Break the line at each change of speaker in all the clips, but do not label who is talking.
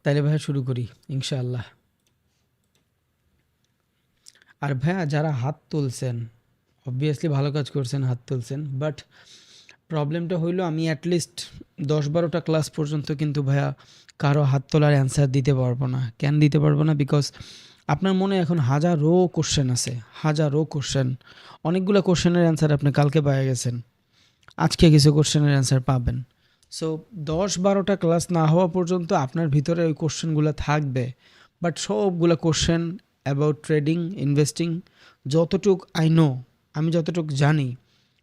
তাইলে ভাইয়া শুরু করি ইনশাআল্লাহ। আর ভাইয়া যারা হাত তুলছেন অবভিয়াসলি ভালো কাজ করছেন, হাত তুলছেন, বাট প্রবলেমটা হইলো আমি অ্যাটলিস্ট 10-12টা ক্লাস পর্যন্ত কিন্তু ভাইয়া কারো হাত তোলার অ্যান্সার দিতে পারবো না। কেন দিতে পারবো না? বিকজ আপনার মনে এখন হাজারো কোশ্চেন আছে, হাজারো কোশ্চেন। অনেকগুলো কোশ্চেনের অ্যান্সার আপনি কালকে পেয়ে গেছেন, আজকে কিছু কোশ্চেনের অ্যান্সার পাবেন। সো 10-12টা ক্লাস না হওয়া পর্যন্ত আপনার ভিতরে ওই কোশ্চেনগুলো থাকবে, বাট সবগুলো কোশ্চেন অ্যাবাউট ট্রেডিং, ইনভেস্টিং, যতটুক আই নো, আমি যতটুক জানি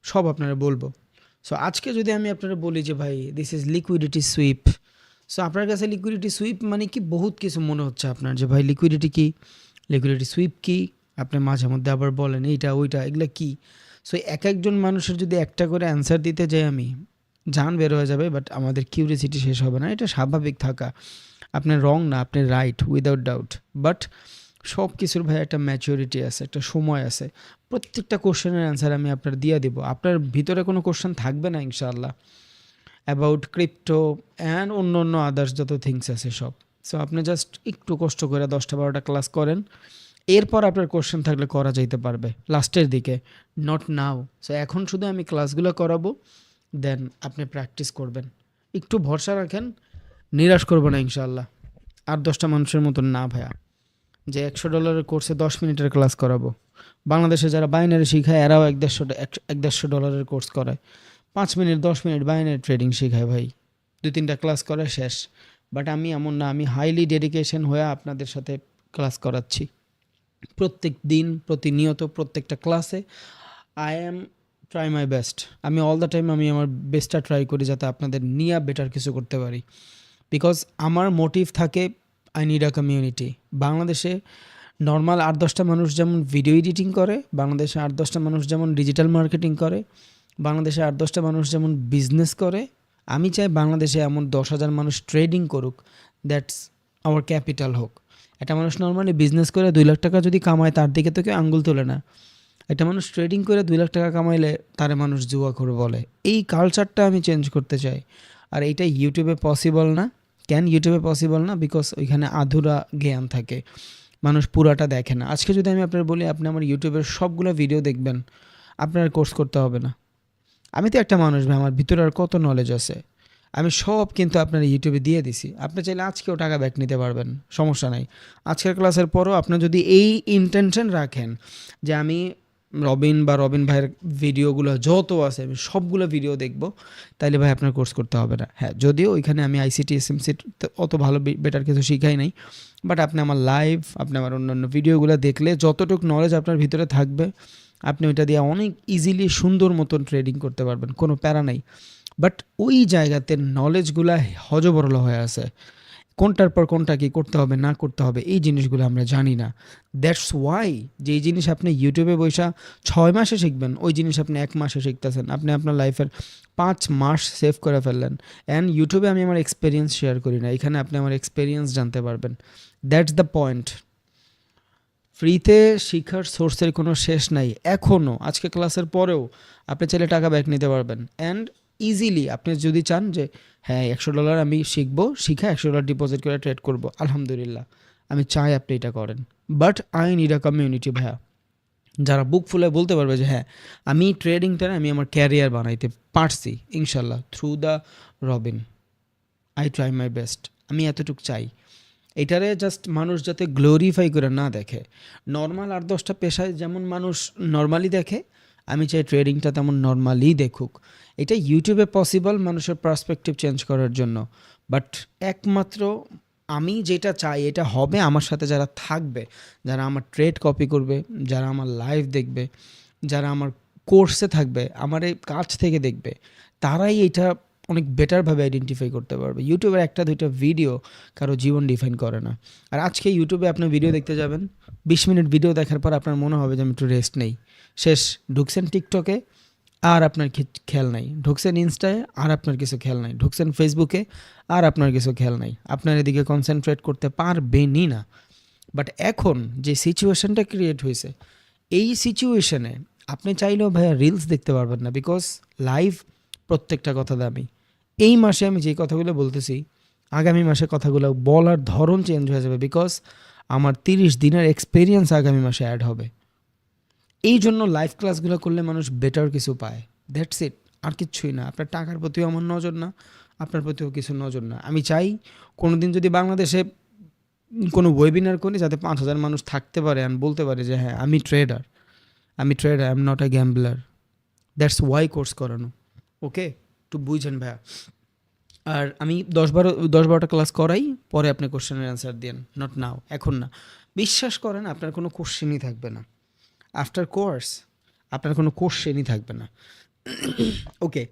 সব আপনারা বলবো। সো আজকে যদি আমি আপনারা বলি যে ভাই this is liquidity sweep, so আপনার কাছে লিকুইডিটি সুইপ মানে কি বহুত কিছু মনে হচ্ছে আপনার, যে ভাই লিকুইডিটি কি, লিকুইডিটি সুইপ কি, আপনি মাঝে মধ্যে আবার বলেন এইটা ওইটা, এগুলো কি। সো এক একজন মানুষের যদি একটা করে অ্যান্সার দিতে যাই আমি, জান বের হয়ে যাবে, বাট আমাদের কিউরিয়াসিটি শেষ হবে না। এটা স্বাভাবিক থাকা, আপনি রং না, আপনি রাইট উইদাউট ডাউট। বাট সব কিছুর ভাই একটা ম্যাচুরিটি আছে, একটা সময় আছে। প্রত্যেকটা কোশ্চেনের অ্যান্সার আমি আপনার দিয়ে দিব, আপনার ভিতরে কোনো কোশ্চেন থাকবে না ইনশাআল্লাহ অ্যাবাউট ক্রিপ্টো অ্যান্ড অন্য অন্য আদার্স যত থিংস আছে সব। সো আপনি জাস্ট একটু কষ্ট করে 10টা-12টা ক্লাস করেন, এরপর আপনার কোশ্চেন থাকলে করা যাইতে পারবে লাস্টের দিকে, নট নাও। সো এখন শুধু আমি ক্লাসগুলো করাবো, দেন আপনি প্র্যাকটিস করবেন। একটু ভরসা রাখেন, নিরাশ করবো না ইনশাআল্লাহ। আর 10টা মানুষের মতন না ভাইয়া, যে $100 কোর্সে 10 মিনিটের ক্লাস করাবো। বাংলাদেশে যারা বাইনারি শিখায় এরাও 150 কোর্স করায়, 5 মিনিট 10 মিনিট বাইনারি ট্রেডিং শেখায় ভাই, 2-3টা ক্লাস করে শেষ। বাট আমি এমন না, আমি হাইলি ডেডিকেশন হয়ে আপনাদের সাথে ক্লাস করাচ্ছি প্রত্যেক দিন, প্রতিনিয়ত, প্রত্যেকটা ক্লাসে। I am try my best. আমি অল দ্য টাইম আমি আমার বেস্টটা ট্রাই করি যাতে আপনাদের নিয়ে বেটার কিছু করতে পারি। বিকজ আমার মোটিভ থাকে আই নিড আ কমিউনিটি। বাংলাদেশে নর্মাল 8-10টা মানুষ যেমন ভিডিও এডিটিং করে, বাংলাদেশে 8-10টা মানুষ যেমন ডিজিটাল মার্কেটিং করে, বাংলাদেশে 8-10টা মানুষ যেমন বিজনেস করে, আমি চাই বাংলাদেশে এমন 10,000 মানুষ ট্রেডিং করুক, দ্যাটস আওয়ার ক্যাপিটাল হোক। একটা মানুষ নর্মালি বিজনেস করে 2 লাখ টাকা যদি কামায়, তার দিকে তো কেউ আঙ্গুল তোলে না। একটা মানুষ ট্রেডিং করে 2 লাখ টাকা কামাইলে তারে মানুষ জুয়াখোর বলে। এই কালচারটা আমি চেঞ্জ করতে চাই, আর এইটা ইউটিউবে পসিবল না। কেন ইউটিউবে পসিবল না? বিকজ ওইখানে আধুরা জ্ঞান থাকে, মানুষ পুরাটা দেখে না। আজকে যদি আমি আপনার বলি আপনি আমার ইউটিউবের সবগুলো ভিডিও দেখবেন, আপনার কোর্স করতে হবে না। আমি তো একটা মানুষ ভাই, আমার ভিতরে আর কত নলেজ আছে, আমি সব কিন্তু আপনার ইউটিউবে দিয়ে দিছি। আপনি চাইলে আজকেও টাকা ব্যাক নিতে পারবেন, সমস্যা নাই। আজকের ক্লাসের পরও আপনি যদি এই ইন্টেনশন রাখেন যে আমি রবিন বা রবিন ভাইয়ের ভিডিওগুলো যত আছে আমি সবগুলো ভিডিও দেখব, তাইলে ভাই আপনার কোর্স করতে হবে না। হ্যাঁ, যদিও ওইখানে আমি আইসিটি এসএমসি অত ভালো বেটার কিছু শিখাই নাই, বাট আপনি আমার লাইভ, আপনি আমার অন্যান্য ভিডিওগুলো দেখলে যতটুকু নলেজ আপনার ভিতরে থাকবে, আপনি ওইটা দিয়ে অনেক ইজিলি সুন্দর মতন ট্রেডিং করতে পারবেন, কোনো প্যারা নাই। বাট ওই জায়গাতে নলেজগুলা হজবরল হয়ে আছে, কোনটার পর কোনটা কি করতে হবে না করতে হবে এই জিনিসগুলো আমরা জানি না। দ্যাটস ওয়াই যেই জিনিস আপনি ইউটিউবে বসে 6 মাসে শিখবেন, ওই জিনিস আপনি 1 মাসে শিখতেছেন, আপনি আপনার লাইফের 5 মাস সেভ করে ফেললেন। অ্যান্ড ইউটিউবে আমি আমার এক্সপিরিয়েন্স শেয়ার করি না, এখানে আপনি আমার এক্সপিরিয়েন্স জানতে পারবেন। That's the point. ফ্রিতে শিখার সোর্সের কোনো শেষ নাই এখনও, আজকে ক্লাসের পরেও আপনি চাইলে টাকা ব্যাক নিতে পারবেন। অ্যান্ড ইজিলি আপনি যদি চান যে হ্যাঁ $100 আমি শিখবো, শিখা $100 ডিপোজিট করে ট্রেড করব, আলহামদুলিল্লাহ, আমি চাই আপনি এটা করেন। But I need a community ভাইয়া, যারা বুক ফুলে বলতে পারবে যে হ্যাঁ আমি ট্রেডিংটা আমি আমার ক্যারিয়ার বানাইতে পারছি ইনশাল্লাহ through the Robin. I try my best, আমি এতটুকু চাই। এটারে জাস্ট মানুষ যাতে গ্লোরিফাই করে না দেখে। নর্মাল 8-10টা পেশায় যেমন মানুষ নর্মালি দেখে, আমি চাই ট্রেডিংটা তেমন নর্মালি দেখুক। এটা ইউটিউবে পসিবল মানুষের পার্সপেক্টিভ চেঞ্জ করার জন্য, বাট একমাত্র আমি যেটা চাই এটা হবে আমার সাথে যারা থাকবে, যারা আমার ট্রেড কপি করবে, যারা আমার লাইভ দেখবে, যারা আমার কোর্সে থাকবে, আমার এই কাজ থেকে দেখবে, তারাই এটা অনেক বেটারভাবে আইডেন্টিফাই করতে পারবে। ইউটিউবের 1-2টা ভিডিও কারো জীবন ডিফাইন করে না। আর আজকে ইউটিউবে আপনি ভিডিও দেখতে যাবেন, 20 মিনিট ভিডিও দেখার পর আপনার মনে হবে যে আমি একটু রেস্ট নেই, শেষ। ঢুকছেন টিকটকে আর আপনার খেয়াল নাই, ঢুকছেন ইনস্টায় আর আপনার কিছু খেয়াল নাই, ঢুকছেন ফেসবুকে আর আপনার কিছু খেয়াল নাই, আপনার এদিকে কনসেন্ট্রেট করতে পারবেনই না। বাট এখন যে সিচুয়েশনটা ক্রিয়েট হয়েছে, এই সিচুয়েশনে আপনি চাইলেও ভাইয়া রিলস দেখতে পারবেন না, বিকজ লাইভ প্রত্যেকটা কথা দামি। এই মাসে আমি যে কথাগুলো বলতেছি আগামী মাসে কথাগুলো বলার ধরন চেঞ্জ হয়ে যাবে, বিকজ আমার 30 দিনের এক্সপিরিয়েন্স আগামী মাসে অ্যাড হবে। এই জন্য লাইভ ক্লাসগুলো করলে মানুষ বেটার কিছু পায়, দ্যাটস ইট, আর কিচ্ছুই না। আপনার টাকার প্রতিও আমার নজর না, আপনার প্রতিও কিছু নজর না। আমি চাই কোনো দিন যদি বাংলাদেশে কোনো ওয়েবিনার করি, যাতে 5,000 মানুষ থাকতে পারে আর বলতে পারে যে হ্যাঁ আমি trader, I am not a gambler. That's why course করানো। ওকে, একটু বুঝছেন ভাইয়া। আর আমি 10-12টা ক্লাস করাই, পরে আপনি কোশ্চেনের অ্যান্সার দেন, নট নাও, এখন না। বিশ্বাস করেন আপনার কোনো কোশ্চেনই থাকবে না আফটার কোর্স, আপনার কোনো কোশ্চেনই থাকবে না। ওকে,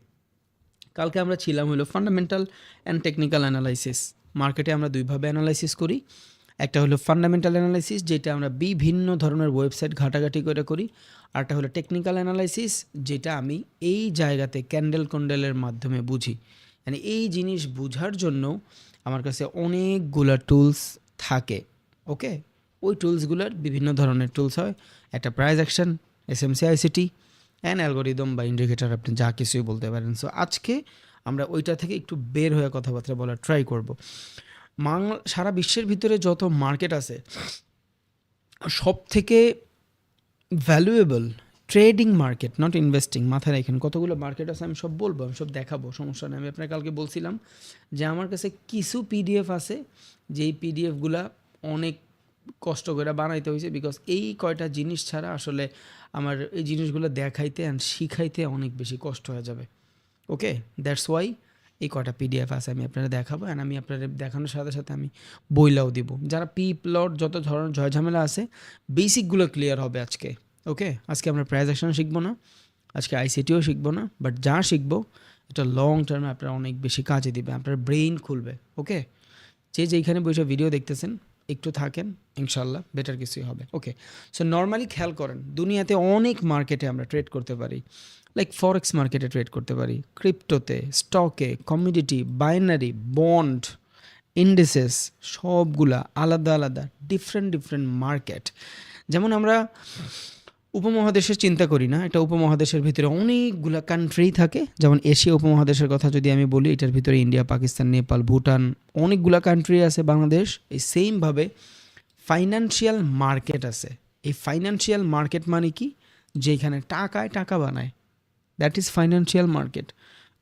কালকে আমরা ছিলাম হলো ফান্ডামেন্টাল অ্যান্ড টেকনিক্যাল অ্যানালাইসিস। মার্কেটে আমরা দুইভাবে অ্যানালাইসিস করি, একটা হলো ফান্ডামেন্টাল অ্যানালাইসিস, যেটা আমরা বিভিন্ন ধরনের ওয়েবসাইট ঘাটাঘাটি করে করি। আরটা হলো টেকনিক্যাল অ্যানালাইসিস, যেটা আমি এই জায়গাতে ক্যান্ডেলের মাধ্যমে বুঝি। মানে এই জিনিস বুঝার জন্য আমার কাছে অনেকগুলো টুলস থাকে। ওকে, ওই টুলসগুলোর বিভিন্ন ধরনের টুলস হয়, একটা price action, SMCICT and algorithm বা ইন্ডিকেটর, আপনি যা কিছুই বলতে পারেন। সো আজকে আমরা ওইটা থেকে একটু বের হয়ে কথাবার্তা বলার ট্রাই করব। সারা বিশ্বের ভিতরে যত মার্কেট আছে, সব থেকে valuable trading market, not investing, মাথায় রাখেন। কতগুলো মার্কেট আছে আমি সব বলবো, আমি সব দেখাবো, সমস্যা নেই। আমি আপনার কালকে বলছিলাম যে আমার কাছে কিছু PDF আছে, যেই PDFগুলা অনেক কষ্ট করে বানাইতে হয়েছে, বিকজ এই কয়টা জিনিস ছাড়া আসলে আমার এই জিনিসগুলো দেখাইতে অ্যান্ড শিখাইতে অনেক বেশি কষ্ট হয়ে যাবে। ওকে, দ্যাটস ওয়াই এই কয়টা PDF আছে আমি আপনারা দেখাবো, অ্যান্ড আমি আপনাদের দেখানোর সাথে সাথে আমি বইলাও দিব। যারা প্লট যত ধরনের ঝামেলা আছে, বেসিকগুলো ক্লিয়ার হবে আজকে। ওকে, আজকে আমরা প্রাইস অ্যাকশন শিখবো না, আজকে ICTও শিখবো না, বাট যা শিখবো এটা লং টার্মে আপনার অনেক বেশি কাজে দিবে, আপনার ব্রেইন খুলবে। ওকে, যেইখানে বসে ভিডিও দেখতেছেন একটু থাকেন, ইনশাল্লাহ বেটার কিছুই হবে। ওকে, সো নর্মালি খেয়াল করেন, দুনিয়াতে অনেক মার্কেটে আমরা ট্রেড করতে পারি। লাইক ফরেক্স মার্কেটে ট্রেড করতে পারি, ক্রিপ্টোতে, স্টকে, কমিডিটি, বাইনারি, বন্ড, ইন্ডিসেস, সবগুলা আলাদা আলাদা ডিফারেন্ট মার্কেট। যেমন আমরা উপমহাদেশের চিন্তা করি না, একটা উপমহাদেশের ভিতরে অনেকগুলা কান্ট্রি থাকে। যেমন এশিয়া উপমহাদেশের কথা যদি আমি বলি, এটার ভিতরে ইন্ডিয়া, পাকিস্তান, নেপাল, ভুটান, অনেকগুলা কান্ট্রি আছে, বাংলাদেশ। এই সেমভাবে ফাইন্যান্সিয়াল মার্কেট আছে। এই ফাইন্যান্সিয়াল মার্কেট মানে কি? যেখানে টাকায় টাকা বানায়, দ্যাট ইজ ফাইন্যান্সিয়াল মার্কেট।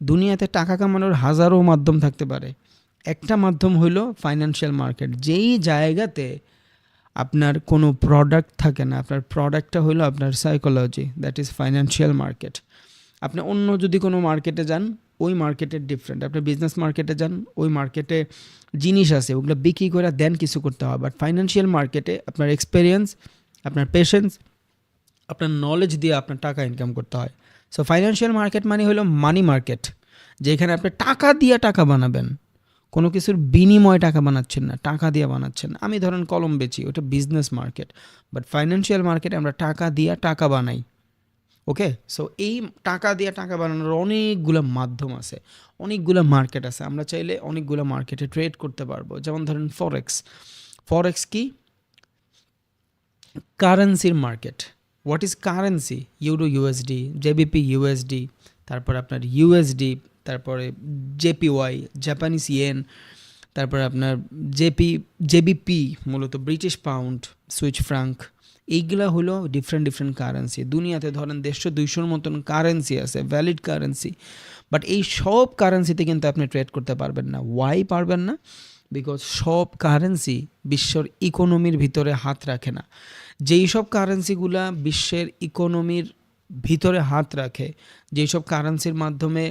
দুনিয়াতে টাকা কামানোর হাজারো মাধ্যম থাকতে পারে, একটা মাধ্যম হইল ফাইন্যান্সিয়াল মার্কেট। যেই জায়গাতে আপনার কোনো প্রোডাক্ট থাকে না, আপনার প্রোডাক্টটা হলো আপনার psychology, that is financial market. আপনি অন্য যদি কোনো মার্কেটে যান, ওই মার্কেটের ডিফারেন্ট। আপনি বিজনেস মার্কেটে যান, ওই মার্কেটে জিনিস আছে, ওগুলো বিক্রি করে দেন কিছু করতে হয়। বাট ফাইন্যান্সিয়াল মার্কেটে আপনার এক্সপিরিয়েন্স, আপনার পেশেন্স, আপনার নলেজ দিয়ে আপনার টাকা ইনকাম করতে হয়। সো ফাইন্যান্সিয়াল মার্কেট মানে হলো মানি মার্কেট, যেখানে আপনি টাকা দিয়ে টাকা বানাবেন, কোনো কিছুর বিনিময়ে টাকা বানাচ্ছেন না, টাকা দিয়ে বানাচ্ছেন। আমি ধরেন কলম বেচি, ওটা বিজনেস মার্কেট। বাট ফাইন্যান্সিয়াল মার্কেটে আমরা টাকা দিয়ে টাকা বানাই। ওকে, সো এই টাকা দিয়ে টাকা বানানোর অনেকগুলো মাধ্যম আছে, অনেকগুলো মার্কেট আছে। আমরা চাইলে অনেকগুলো মার্কেটে ট্রেড করতে পারবো। যেমন ধরেন ফরেক্স কি? কারেন্সির market. What is currency? Euro USD, JBP USD, তারপর আপনার USD, তারপরে JPY জাপানিজ ইয়েন, তারপরে আপনার JBP মূলত ব্রিটিশ পাউন্ড, সুইচ ফ্রাঙ্ক। এইগুলা হলো ডিফারেন্ট কারেন্সি। দুনিয়াতে ধরেন 150-200 মতন কারেন্সি আছে, ভ্যালিড কারেন্সি। বাট এই সব কারেন্সিতে কিন্তু আপনি ট্রেড করতে পারবেন না। ওয়াই পারবেন না? বিকজ সব কারেন্সি বিশ্বের ইকোনমির ভিতরে হাত রাখে না। যেই সব কারেন্সিগুলা বিশ্বের ইকোনমির ভিতরে হাত রাখে, যেই সব কারেন্সির মাধ্যমে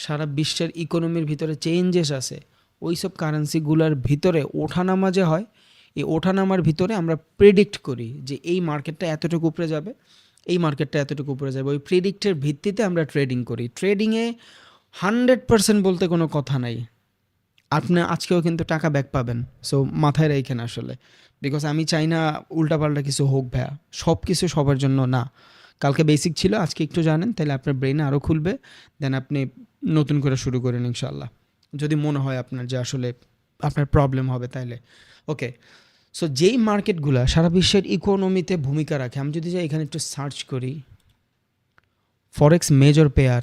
সারা বিশ্বের ইকোনমির ভিতরে চেঞ্জেস আসে, ওই সব কারেন্সিগুলোর ভিতরে ওঠানামা যে হয়, এই ওঠানামার ভিতরে আমরা প্রেডিক্ট করি যে এই মার্কেটটা এতটুকু উপরে যাবে, এই মার্কেটটা এতটুকু উপরে যাবে। ওই প্রেডিক্টের ভিত্তিতে আমরা ট্রেডিং করি। ট্রেডিংয়ে 100% বলতে কোনো কথা নাই। আপনি আজকেও কিন্তু টাকা ব্যাক পাবেন। সো মাথায় রেখেন আসলে, বিকজ আমি চাই না উল্টাপাল্টা কিছু হোক ভাইয়া। সব কিছু সবার জন্য না। কালকে বেসিক ছিল, আজকে একটু জানেন, তাহলে আপনার ব্রেনে আরও খুলবে। দেন আপনি নতুন করে শুরু করেন ইনশাল্লাহ, যদি মনে হয় আপনার যে আসলে আপনার প্রবলেম হবে তাইলে। ওকে, সো যেই মার্কেটগুলো সারা বিশ্বের ইকোনমিতে ভূমিকা রাখে, আমি যদি যাই এখানে একটু সার্চ করি ফরেক্স মেজর পেয়ার,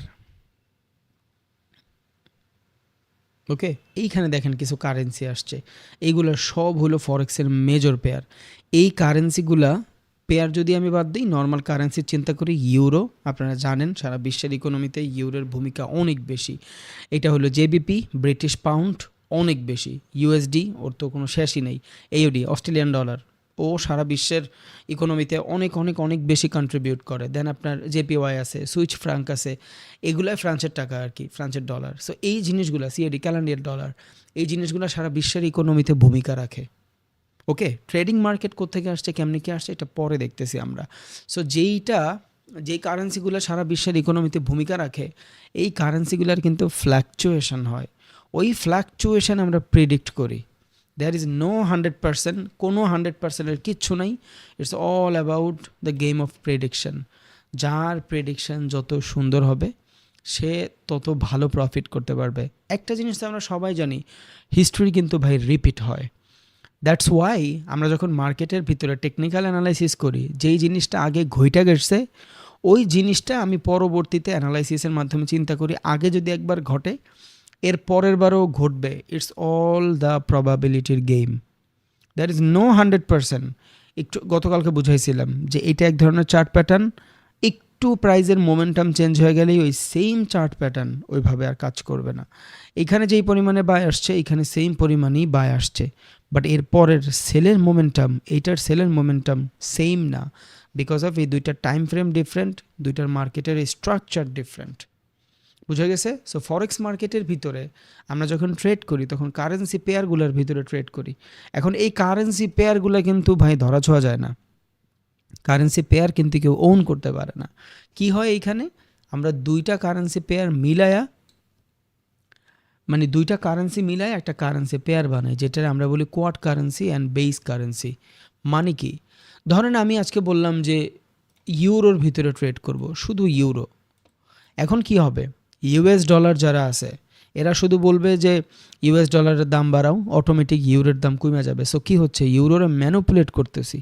ওকে, এইখানে দেখেন কিছু কারেন্সি আসছে, এইগুলো সব হলো ফরেক্সের মেজর পেয়ার। এই কারেন্সিগুলা পেয়ার যদি আমি বাদ দিই, নর্মাল কারেন্সির চিন্তা করি, ইউরো, আপনারা জানেন সারা বিশ্বের ইকোনমিতে ইউরোর ভূমিকা অনেক বেশি। এটা হলো জেবিপি, ব্রিটিশ পাউন্ড অনেক বেশি, ইউএসডি ওর তো কোনো শেষই নেই, এইওডি অস্ট্রেলিয়ান ডলার, ও সারা বিশ্বের ইকোনমিতে অনেক অনেক অনেক বেশি কন্ট্রিবিউট করে। দেন আপনার জেপিওয়াই আছে, সুইচ ফ্রাঙ্ক আছে, এগুলাই ফ্রান্সের টাকা আর কি, ফ্রান্সের ডলার। সো এই জিনিসগুলো, সিএডি ক্যানাডিয়ান ডলার, এই জিনিসগুলো সারা বিশ্বের ইকোনমিতে ভূমিকা রাখে। ওকে, ট্রেডিং মার্কেট কোত্থেকে আসছে, কেমনি কি আসছে, এটা পরে দেখতেছি আমরা। সো যেই কারেন্সিগুলো সারা বিশ্বের ইকোনমিতে ভূমিকা রাখে, এই কারেন্সিগুলোর কিন্তু ফ্ল্যাকচুয়েশন হয়। ওই ফ্ল্যাকচুয়েশন আমরা প্রেডিক্ট করি। দেয়ার ইজ নো 100%, কোনো 100%-এর কিচ্ছু নাই। It's all about the game of prediction. যার প্রেডিকশন যত সুন্দর হবে, সে তত ভালো প্রফিট করতে পারবে। একটা জিনিস তো আমরা সবাই জানি, হিস্ট্রি কিন্তু ভাই রিপিট হয়। দ্যাটস ওয়াই আমরা যখন মার্কেটের ভিতরে টেকনিক্যাল অ্যানালাইসিস করি, যেই জিনিসটা আগে ঘইটা গেছে, ওই জিনিসটা আমি পরবর্তীতে অ্যানালাইসিসের মাধ্যমে চিন্তা করি, আগে যদি একবার ঘটে, এর পরের বারও ঘটবে। ইটস অল দ্য প্রবাবিলিটির গেম। That is no 100%। একটু গতকালকে বুঝাইছিলাম যে এটা এক ধরনের চার্ট প্যাটার্ন, একটু প্রাইজের মোমেন্টাম চেঞ্জ হয়ে গেলেই ওই সেম চার্ট প্যাটার্ন ওইভাবে আর কাজ করবে না। এখানে যেই পরিমাণে বাই আসছে, এখানে সেম পরিমাণেই বাই আসছে, বাট এর পরের সেলের মোমেন্টাম, এইটার সেলের মোমেন্টাম সেম না, বিকজ অফ এই দুইটার টাইম ফ্রেম ডিফারেন্ট, দুইটার মার্কেটের স্ট্রাকচার ডিফারেন্ট। বুঝা গেছে? সো ফরেক্স মার্কেটের ভিতরে আমরা যখন ট্রেড করি, তখন কারেন্সি পেয়ারগুলোর ভিতরে ট্রেড করি। এখন এই কারেন্সি পেয়ারগুলো কিন্তু ভাই ধরা ছোঁয়া যায় না। কারেন্সি পেয়ার কিন্তু কেউ ওন করতে পারে না। কি হয় এইখানে, আমরা দুইটা কারেন্সি পেয়ার মিলায়া, মানে দুইটা কারেন্সি মিলায় একটা কারেন্সি পেয়ার বানাই, যেটা আমরা বলি quad currency and base currency. মানে কি, ধরেন আমি আজকে বললাম যে ইউরোর ভিতরে ট্রেড করব, শুধু ইউরো। এখন কি হবে, ইউএস ডলার যারা আছে, এরা শুধু বলবে যে ইউএস ডলারের দাম বাড়াও, অটোমেটিক ইউরোর দাম কমে যাবে। সো কী হচ্ছে, ইউরোরে ম্যানুপুলেট করতেছি।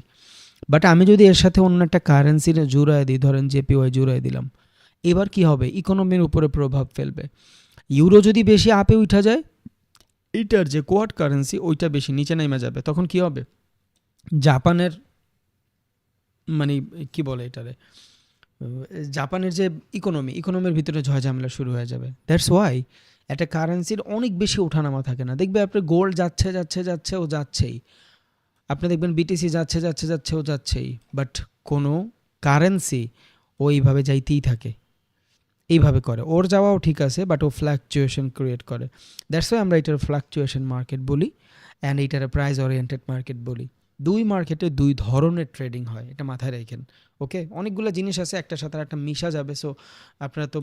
বাট আমি যদি এর সাথে অন্য একটা কারেন্সির জুড়ায় দিই, ধরেন জেপিওয়াই জুড়ায় দিলাম, এবার কি হবে, ইকোনমির উপরে প্রভাব ফেলবে। ইউরো যদি বেশি আপে উঠা যায়, এইটার যে কোয়াড কারেন্সি ওইটা বেশি নিচে নেমে যাবে। তখন কি হবে, জাপানের, মানে কি বলে এটারে, জাপানের যে ইকোনমির ভিতরে ঝামেলা শুরু হয়ে যাবে। দ্যাটস ওয়াই একটা কারেন্সির অনেক বেশি ওঠানামা থাকে না। দেখবে আপনি গোল্ড যাচ্ছে যাচ্ছে যাচ্ছে ও যাচ্ছেই, আপনি দেখবেন বিটিসি যাচ্ছে যাচ্ছে যাচ্ছে ও যাচ্ছেই, বাট কোনো কারেন্সি ওইভাবে যাইতেই থাকে, এইভাবে করে। ওর যাওয়াও ঠিক আছে, বাট ও ফ্ল্যাকচুয়েশন ক্রিয়েট করে। দ্যাটস ওয়াই আমরা এটার ফ্ল্যাকচুয়েশন মার্কেট বলি, অ্যান্ড এইটার প্রাইস ওরিয়েন্টেড মার্কেট বলি। দুই মার্কেটে দুই ধরনের ট্রেডিং হয়, এটা মাথায় রাখেন। ওকে, অনেকগুলো জিনিস আছে, একটার সাথে একটা মিশা যাবে। সো আপনারা তো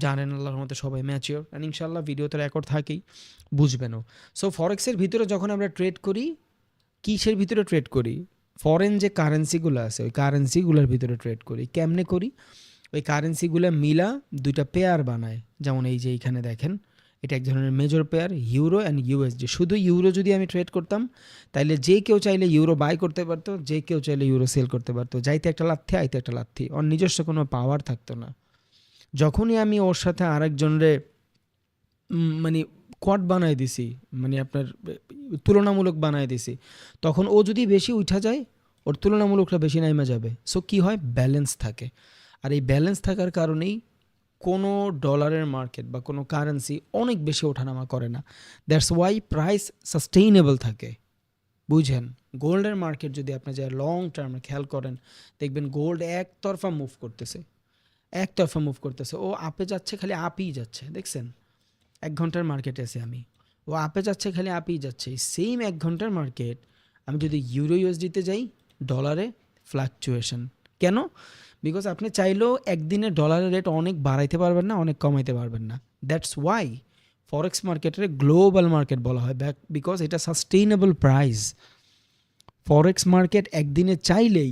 জানেন, আল্লাহর মতো সবাই ম্যাচিওর, অ্যান্ড ইনশাল্লাহ ভিডিও তো রেকর্ড থাকেই, বুঝবেনও। সো ফরেক্সের ভিতরে যখন আমরা ট্রেড করি, কিসের ভিতরে ট্রেড করি, ফরেন যে কারেন্সিগুলো আছে ওই কারেন্সিগুলোর ভিতরে ট্রেড করি। কেমনে করি, ওই কারেন্সিগুলো মিলা দুইটা পেয়ার বানায়। যেমন এই যে এইখানে দেখেন, এটা এক ধরনের major pair, euro and USD. শুধু ইউরো যদি আমি ট্রেড করতাম, তাইলে যে কেউ চাইলে ইউরো বাই করতে পারতো, যে কেউ চাইলে ইউরো সেল করতে পারতো, যাইতে একটা লাথি আইতে একটা লাথি, ওর নিজস্ব কোনো পাওয়ার থাকতো না। যখনই আমি ওর সাথে আরেকজনরে মানে কোয়াড বানায় দিছি, মানে আপনার তুলনামূলক বানায় দিছি, তখন ও যদি বেশি উঠা যায়, ওর তুলনামূলকটা বেশি নাইমা যাবে। সো কী হয়, ব্যালেন্স থাকে। আর এই ব্যালেন্স থাকার কারণেই কোনো ডলারের মার্কেট বা কোনো কারেন্সি অনেক বেশি ওঠানামা করে না। দ্যাটস ওয়াই প্রাইস সাস্টেইনেবল থাকে। বুঝেন, গোল্ডের মার্কেট যদি আপনি যা লং টার্মে খেয়াল করেন, দেখবেন গোল্ড একতরফা মুভ করতেছে, একতরফা মুভ করতেছে। ও আপে যাচ্ছে, খালি আপই যাচ্ছে, দেখছেন? 1 ঘন্টার মার্কেটে আছি আমি, ও আপে যাচ্ছে, খালি আপই যাচ্ছে। সেম 1 ঘন্টার মার্কেট আমি যদি ইউরো ইউএসডিতে যাই, ডলারে ফ্লাকচুয়েশন। কেন? বিকজ আপনি চাইলেও একদিনে ডলারের রেট অনেক বাড়াইতে পারবেন না, অনেক কমাইতে পারবেন না। দ্যাটস ওয়াই ফরেক্স মার্কেটের গ্লোবাল মার্কেট বলা হয়, বিকজ এটা সাস্টেইনেবল প্রাইস। ফরেক্স মার্কেট একদিনে চাইলেই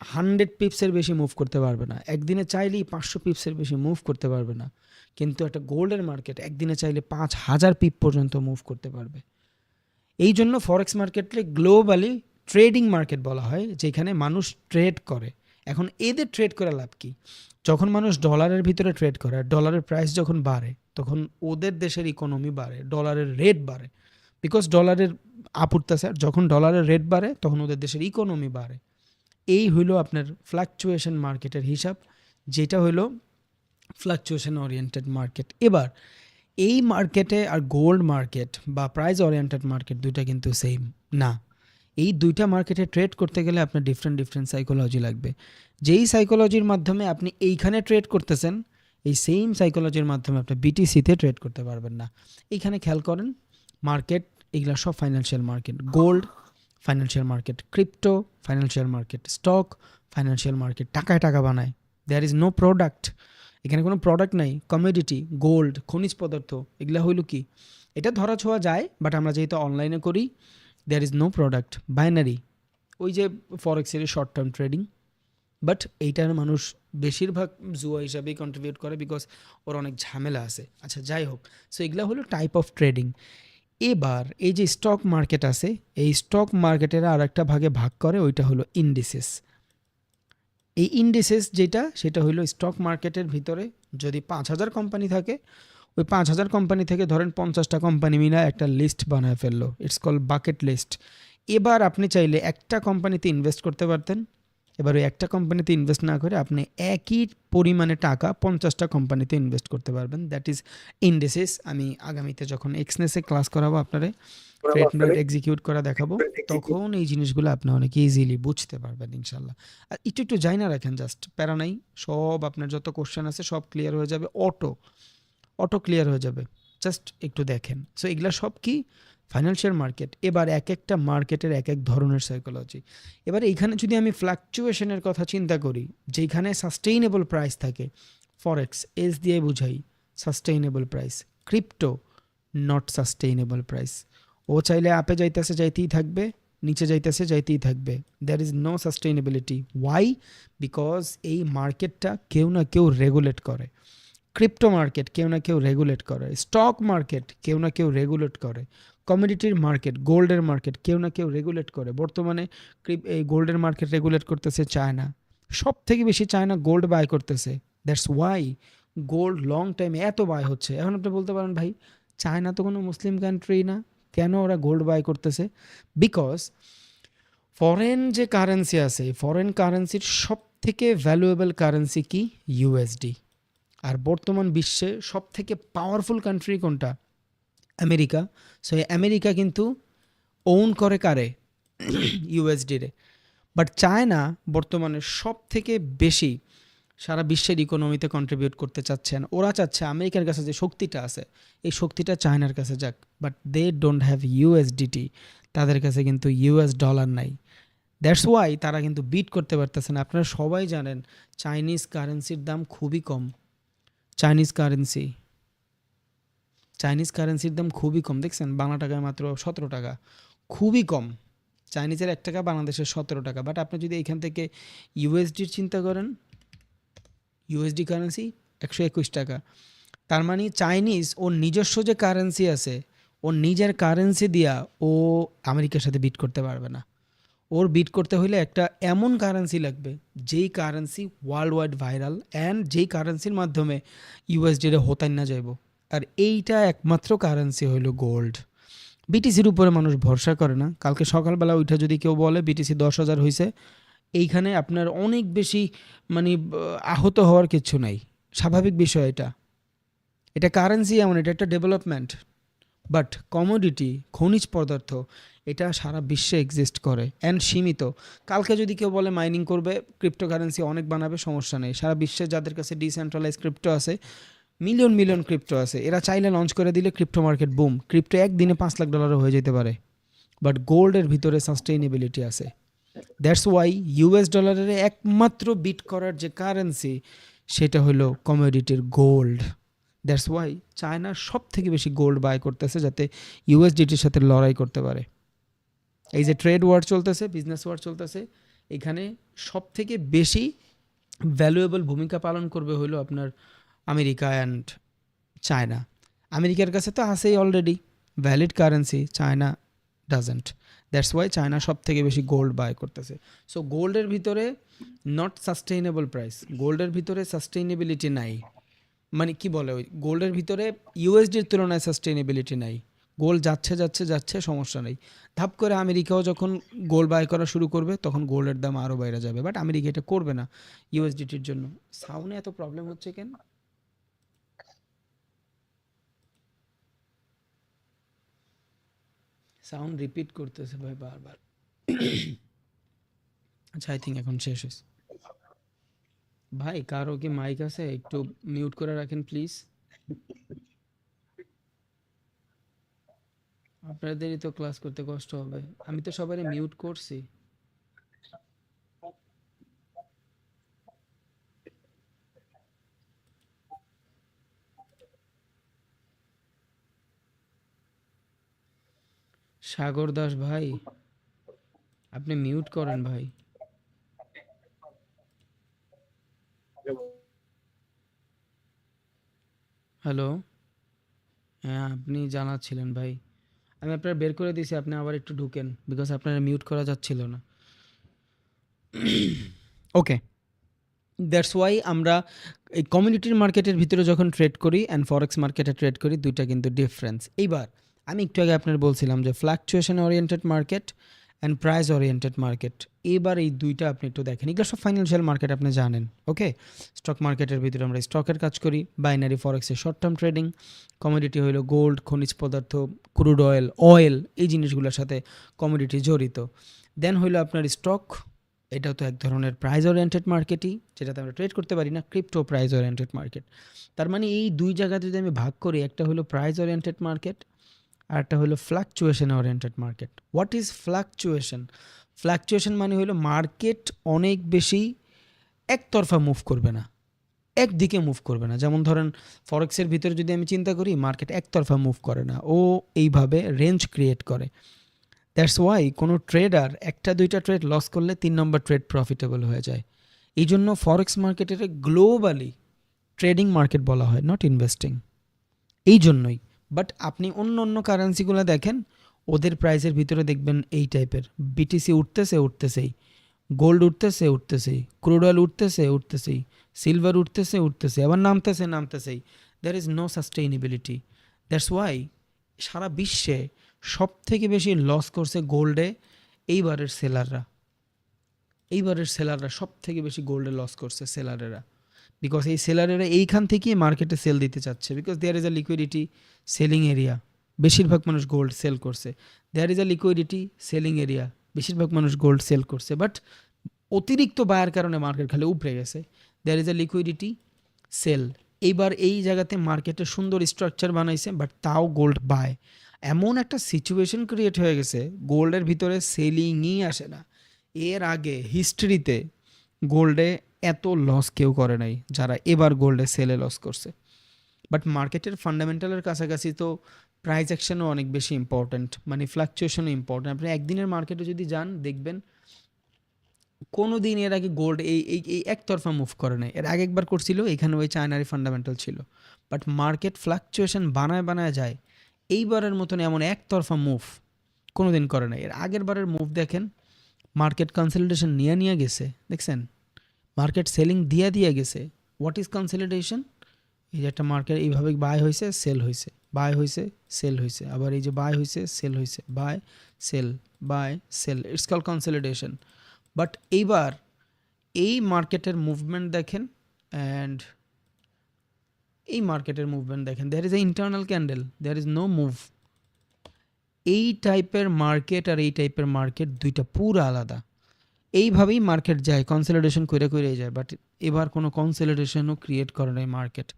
100 পিপসের বেশি মুভ করতে পারবে না, একদিনে চাইলেই 500 পিপসের বেশি মুভ করতে পারবে না। কিন্তু একটা গোল্ডের মার্কেট একদিনে চাইলে 5000 পিপ পর্যন্ত মুভ করতে পারবে। এই জন্য ফরেক্স মার্কেটকে গ্লোবালি ট্রেডিং মার্কেট বলা হয়, যেখানে মানুষ ট্রেড করে, এখন এদের ট্রেড করে লাভ কি? যখন মানুষ ডলারের ভিতরে ট্রেড করে, ডলারের প্রাইস যখন বাড়ে, তখন ওদের দেশের ইকোনমি বাড়ে, ডলারের রেট বাড়ে, বিকজ ডলারের আপূর্তাছে। আর যখন ডলারের রেট বাড়ে তখন ওদের দেশের ইকোনমি বাড়ে। এই হইলো আপনার ফ্লাকচুয়েশন মার্কেটের হিসাব, যেটা হইলো ফ্লাকচুয়েশন ওরিয়েন্টেড মার্কেট। এবার এই মার্কেটে আর গোল্ড মার্কেট বা প্রাইস ওরিয়েন্টেড মার্কেট দুইটা কিন্তু সেম না। এই দুইটা মার্কেটে ট্রেড করতে গেলে আপনার ডিফারেন্ট সাইকোলজি লাগবে। যেই সাইকোলজির মাধ্যমে আপনি এইখানে ট্রেড করতেছেন, এই সেম সাইকোলজির মাধ্যমে আপনি বিটিসিতে ট্রেড করতে পারবেন না। এইখানে খেয়াল করেন, মার্কেট এগুলা সব financial market. Gold financial market, crypto financial market, stock financial market. টাকায় টাকা বানায়, দেয়ার ইজ নো প্রোডাক্ট। এখানে কোনো প্রোডাক্ট নাই। কমোডিটি, গোল্ড, খনিজ পদার্থ, এগুলা হইল কি, এটা ধরা ছোঁয়া যায়, বাট আমরা যেহেতু অনলাইনে করি, there is no product. Binary, ওই যে ফরেক্সের শর্ট টার্ম ট্রেডিং, বাট এইটার মানুষ বেশিরভাগ জুয়া হিসাবেই কন্ট্রিবিউট করে, বিকজ ওর অনেক ঝামেলা আছে। আচ্ছা, যাই হোক, সো এগুলা হলো টাইপ অফ ট্রেডিং। এবার এই যে স্টক মার্কেট আছে, এই স্টক মার্কেটের আর একটা ভাগে ভাগ করে, ওইটা হলো ইন্ডিসেস। এই ইন্ডিসেস যেটা, সেটা হলো স্টক মার্কেটের ভিতরে যদি 5,000 কোম্পানি থাকে, ওই 5,000 কোম্পানি থেকে ধরেন 50টা কোম্পানি মিলে একটা লিস্ট বানায় ফেললো, ইটস কল বাকেট লিস্ট। এবার আপনি চাইলে একটা কোম্পানিতে ইনভেস্ট করতে পারতেন। এবার ওই একটা কোম্পানিতে ইনভেস্ট না করে আপনি একই পরিমাণে টাকা 50টা কোম্পানিতে ইনভেস্ট করতে পারবেন। That is indices. আমি আগামীতে যখন এক্সনেসে ক্লাস করাবো, আপনারে ট্রেড নোট এক্সিকিউট করা দেখাবো, তখন এই জিনিসগুলো আপনি অনেক ইজিলি বুঝতে পারবেন ইনশাল্লাহ। আর একটু যাই না রাখেন, জাস্ট প্যারা নাই, সব আপনার যত কোশ্চেন আছে সব ক্লিয়ার হয়ে যাবে, অটো ক্লিয়ার হয়ে যাবে, জাস্ট একটু দেখেন। সো এগুলা সব কি, ফাইন্যান্সিয়াল মার্কেট। এবার এক একটা মার্কেটের এক এক ধরনের সাইকোলজি। এবার এইখানে যদি আমি ফ্লাকচুয়েশনের কথা চিন্তা করি, যেখানে সাস্টেইনেবল প্রাইস থাকে, ফরেক্স এস দিয়ে বুঝাই sustainable price, crypto not sustainable price. ও চাইলে আপে যাইতেছে যাইতেই থাকবে, নিচে যাইতেছে যাইতেই থাকবে, there is no sustainability. Why? Because এই মার্কেটটা কেউ না কেউ রেগুলেট করে। ক্রিপ্টো মার্কেট কেউ না কেউ রেগুলেট করে, স্টক মার্কেট কেউ না কেউ রেগুলেট করে, কমোডিটির মার্কেট, গোল্ডের মার্কেট কেউ না কেউ রেগুলেট করে। বর্তমানে এই গোল্ডের মার্কেট রেগুলেট করতেছে চায়না, সব থেকে বেশি চায়না গোল্ড বাই করতেছে। দ্যাটস ওয়াই গোল্ড লং টাইমে এত বাই হচ্ছে। এখন আপনি বলতে পারেন, ভাই চায়না তো কোনো মুসলিম কান্ট্রি না, কেন ওরা গোল্ড বাই করতেছে? বিকজ ফরেন যে কারেন্সি আছে, ফরেন কারেন্সির সব থেকে ভ্যালুয়েবল কারেন্সি কি? ইউএসডি। আর বর্তমান বিশ্বে সব থেকে পাওয়ারফুল কান্ট্রি কোনটা? আমেরিকা। সো আমেরিকা কিন্তু ওন করে কারে? ইউএসডি রে। বাট চায়না বর্তমানে সব থেকে বেশি সারা বিশ্বের ইকোনমিতে কন্ট্রিবিউট করতে চাচ্ছেন। ওরা চাচ্ছে আমেরিকার কাছে যে শক্তিটা আছে, এই শক্তিটা চায়নার কাছে যাক, but they don't have USDT. তাদের কাছে কিন্তু ইউএস ডলার নাই। দ্যাটস ওয়াই তারা কিন্তু বিট করতে পারতেছে না। আপনারা সবাই জানেন চাইনিজ কারেন্সির দাম খুবই কম। চাইনিজ কারেন্সির দাম খুবই কম। দেখছেন, বাংলা টাকায় মাত্র 17 টাকা, খুবই কম। চাইনিজের 1 টাকা, বাংলাদেশের 17 টাকা। বাট আপনি যদি এখান থেকে ইউএসডির চিন্তা করেন, ইউএসডি কারেন্সি 121 টাকা। তার মানে চাইনিজ ওর নিজস্ব যে কারেন্সি আছে, ওর নিজের কারেন্সি দিয়া ও আমেরিকার সাথে বিট করতে পারবে না। ওর বিট করতে হলে একটা এমন কারেন্সি লাগবে, যেই currency world wide viral, and যেই কারেন্সির মাধ্যমে ইউএসডিরে হতাই না যাইব। আর এইটা একমাত্র কারেন্সি হইল গোল্ড। বিটিসির উপরে মানুষ ভরসা করে না। কালকে সকালবেলা ওইটা যদি কেউ বলে বিটিসি 10,000 হয়েছে, এইখানে আপনার অনেক বেশি মানে আহত হওয়ার কিছু নাই, স্বাভাবিক বিষয়। এটা কারেন্সি, এমন এটা একটা ডেভেলপমেন্ট। বাট কমোডিটি, খনিজ পদার্থ, এটা সারা বিশ্বে এক্সিস্ট করে অ্যান্ড সীমিত। কালকে যদি কেউ বলে মাইনিং করবে, ক্রিপ্টোকারেন্সি অনেক বানাবে, সমস্যা নেই। সারা বিশ্বে যাদের কাছে ডিসেন্ট্রালাইজ ক্রিপ্টো আছে, মিলিয়ন ক্রিপ্টো আছে, এরা চাইলে লঞ্চ করে দিলে ক্রিপ্টো মার্কেট বুম, ক্রিপ্টো একদিনে $5 লাখ হয়ে যেতে পারে। বাট গোল্ডের ভিতরে সাস্টেইনেবিলিটি আছে। দ্যাটস ওয়াই ইউএস ডলারের একমাত্র বিট করার যে কারেন্সি, সেটা হলো কমোডিটির গোল্ড। দ্যাটস ওয়াই চায়না সব থেকে বেশি গোল্ড বাই করতেছে, যাতে ইউএসডিটির সাথে লড়াই করতে পারে। এই যে ট্রেড ওয়ার চলতেছে, বিজনেস ওয়ার চলতেছে, এখানে সব থেকে বেশি ভ্যালুয়েবল ভূমিকা পালন করবে হলো আপনার আমেরিকা অ্যান্ড চায়না। আমেরিকার কাছে তো আছেই already valid currency, China doesn't. That's why China সব থেকে বেশি গোল্ড বাই করতেছে। সো গোল্ডের ভিতরে নট সাস্টেইনেবল প্রাইস, গোল্ডের ভিতরে সাস্টেইনেবিলিটি নাই। মানে কি বলে ওই গোল্ডের ভিতরে ইউএসডির তুলনায় সাস্টেইনেবিলিটি নাই। গোল্ড যাচ্ছে যাচ্ছে যাচ্ছে, সমস্যা নেই। ধাপ করে আমেরিকাও যখন গোল্ড বাই করা শুরু করবে তখন গোল্ডের দাম আরও বাইরে যাবে, বাট আমেরিকা এটা করবে না ইউএসডিটির জন্য। সাউন্ডে এত প্রবলেম হচ্ছে কেন? সাউন্ড রিপিট করতেছে ভাই বারবার। আচ্ছা, আই থিঙ্ক এখন শেষ হয়েছে। ভাই কারো কি মাইক আছে? একটু মিউট করে রাখেন প্লিজ। আপনাদেরই তো ক্লাস করতে কষ্ট হবে। আমি তো সবারই মিউট করছি। সাগর দাস ভাই, আপনি মিউট করেন ভাই। হ্যালো, হ্যাঁ আপনি জানাচ্ছিলেন ভাই। আমি আপনার বের করে দিয়েছি, আপনি আবার একটু ঢুকেন, বিকজ আপনার মিউট করা যাচ্ছিল না। ওকে, দ্যাটস ওয়াই আমরা এই কমিউনিটির মার্কেটের ভিতরে যখন ট্রেড করি অ্যান্ড ফরেক্স মার্কেটে ট্রেড করি, দুইটা কিন্তু ডিফারেন্স। এইবার আমি একটু আগে আপনার বলছিলাম যে fluctuation oriented market and price oriented market. এবার এই দুইটা আপনি একটু দেখেন, এগুলো সব ফাইন্যান্সিয়াল মার্কেট আপনি জানেন। ওকে, স্টক মার্কেটের ভিতরে আমরা স্টকের কাজ করি, বাইনারি ফরেক্সে শর্ট টার্ম ট্রেডিং, কমোডিটি হলো গোল্ড, খনিজ পদার্থ, ক্রুড অয়েল, অয়েল, এই জিনিসগুলোর সাথে কমোডিটি জড়িত। দেন হইলো আপনার স্টক, এটাও তো এক ধরনের প্রাইস ওরিয়েন্টেড মার্কেটই, যেটাতে আমরা ট্রেড করতে পারি না, ক্রিপ্টো প্রাইস ওরিয়েন্টেড মার্কেট। তার মানে এই দুই জায়গাতে যদি আমি ভাগ করি, একটা হলো প্রাইস ওরিয়েন্টেড মার্কেট আর একটা হলো fluctuation oriented market. What is fluctuation? Fluctuation মানে হলো মার্কেট অনেক বেশি একতরফা মুভ করবে না, একদিকে মুভ করবে না। যেমন ধরেন ফরেক্সের ভিতরে যদি আমি চিন্তা করি, মার্কেট একতরফা মুভ করে না, ও এইভাবে রেঞ্জ ক্রিয়েট করে। দ্যাটস ওয়াই কোনো ট্রেডার একটা দুইটা ট্রেড লস করলে 3 নম্বর ট্রেড প্রফিটেবল হয়ে যায়। এই জন্য ফরেক্স মার্কেটের গ্লোবালি ট্রেডিং মার্কেট বলা হয়, নট ইনভেস্টিং। এই জন্যই। বাট আপনি অন্য অন্য কারেন্সিগুলো দেখেন, ওদের প্রাইসের ভিতরে দেখবেন এই টাইপের, বিটিসি উঠতেছে উঠতেছেই, গোল্ড উঠতেছে উঠতেছেই, ক্রুড অয়েল উঠতেছে উঠতেছেই, সিলভার উঠতেছে উঠতেছে, আবার নামতেছে নামতেছেই। There is no sustainability. That's why সারা বিশ্বে সব থেকে বেশি লস করছে গোল্ডে এইবারের সেলাররা। এইবারের সেলাররা সব থেকে বেশি গোল্ডে লস করছে, সেলারেরা। বিকজ এই সেলারেরা এইখান থেকেই মার্কেটে সেল দিতে চাচ্ছে, because there is a liquidity selling area. বেশিরভাগ মানুষ গোল্ড সেল করছে, there is a liquidity selling area, বেশিরভাগ মানুষ গোল্ড সেল করছে। বাট অতিরিক্ত বায়ার কারণে মার্কেট খালি উপরে গেছে, there is a liquidity sell. এইবার এই জায়গাতে মার্কেটে সুন্দর স্ট্রাকচার বানাইছে, বাট তাও গোল্ড বায়। এমন একটা সিচুয়েশন ক্রিয়েট হয়ে গেছে, গোল্ডের ভিতরে সেলিংই আসে না। এর আগে হিস্ট্রিতে গোল্ডে এত লস কেউ করে নাই যারা এবার গোল্ডে সেলে লস করছে। বাট মার্কেটের ফান্ডামেন্টালের কাছাকাছি তো প্রাইস অ্যাকশনও অনেক বেশি ইম্পর্ট্যান্ট, মানে ফ্লাকচুয়েশনও ইম্পর্ট্যান্ট। আপনি একদিনের মার্কেটে যদি যান, দেখবেন কোনো দিন এর আগে গোল্ড এই এই এই একতরফা মুভ করে নাই। এর আগে একবার করছিল, এখানে ওই চায়নারি ফান্ডামেন্টাল ছিল। বাট মার্কেট ফ্লাকচুয়েশন বানায় বানায় যায়, এইবারের মতন এমন একতরফা মুভ কোনো দিন করে নাই। এর আগের বারের মুভ দেখেন, মার্কেট কনসলিডেশন নিয়ে নিয়ে গেছে, দেখছেন? মার্কেট সেলিং দিয়ে দিয়ে গেছে। What is consolidation? এই যে একটা মার্কেট এইভাবে বাই হয়েছে, সেল হয়েছে, বাই হয়েছে, সেল হয়েছে, আবার এই যে বাই হয়েছে, সেল হয়েছে, buy sell, it's call consolidation. But এইবার এই মার্কেটের মুভমেন্ট দেখেন, অ্যান্ড এই মার্কেটের মুভমেন্ট দেখেন, there is a internal candle, there is no move. এই টাইপের মার্কেট আর এই টাইপের মার্কেট দুইটা পুরো আলাদা। এইভাবেই মার্কেট যায়, কনসলিডেশন করে করেই যায়। বাট এবার কোনো কনসলিডেশনও ক্রিয়েট করে নাই মার্কেট,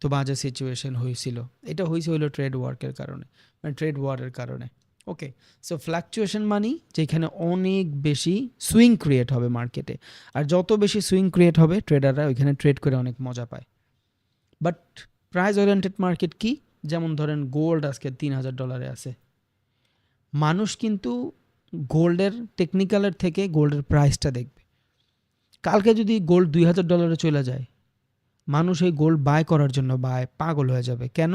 তো বাজে সিচুয়েশন হয়েছিল। এটা হয়েছে হলো ট্রেড ওয়ার্কের কারণে, মানে ট্রেড ওয়ারের কারণে। ওকে, সো ফ্লাকচুয়েশন মানি যেখানে অনেক বেশি সুইং ক্রিয়েট হবে মার্কেটে, আর যত বেশি সুইং ক্রিয়েট হবে ট্রেডাররা ওইখানে ট্রেড করে অনেক মজা পায়। বাট প্রাইস ওরিয়েন্টেড মার্কেট কি? যেমন ধরেন গোল্ড আজকে $3000 আছে, মানুষ কিন্তু গোল্ডের টেকনিক্যালের থেকে গোল্ডের প্রাইসটা দেখবে। কালকে যদি গোল্ড $2000 চলে যায়, মানুষ এই গোল্ড বাই করার জন্য পাগল হয়ে যাবে। কেন?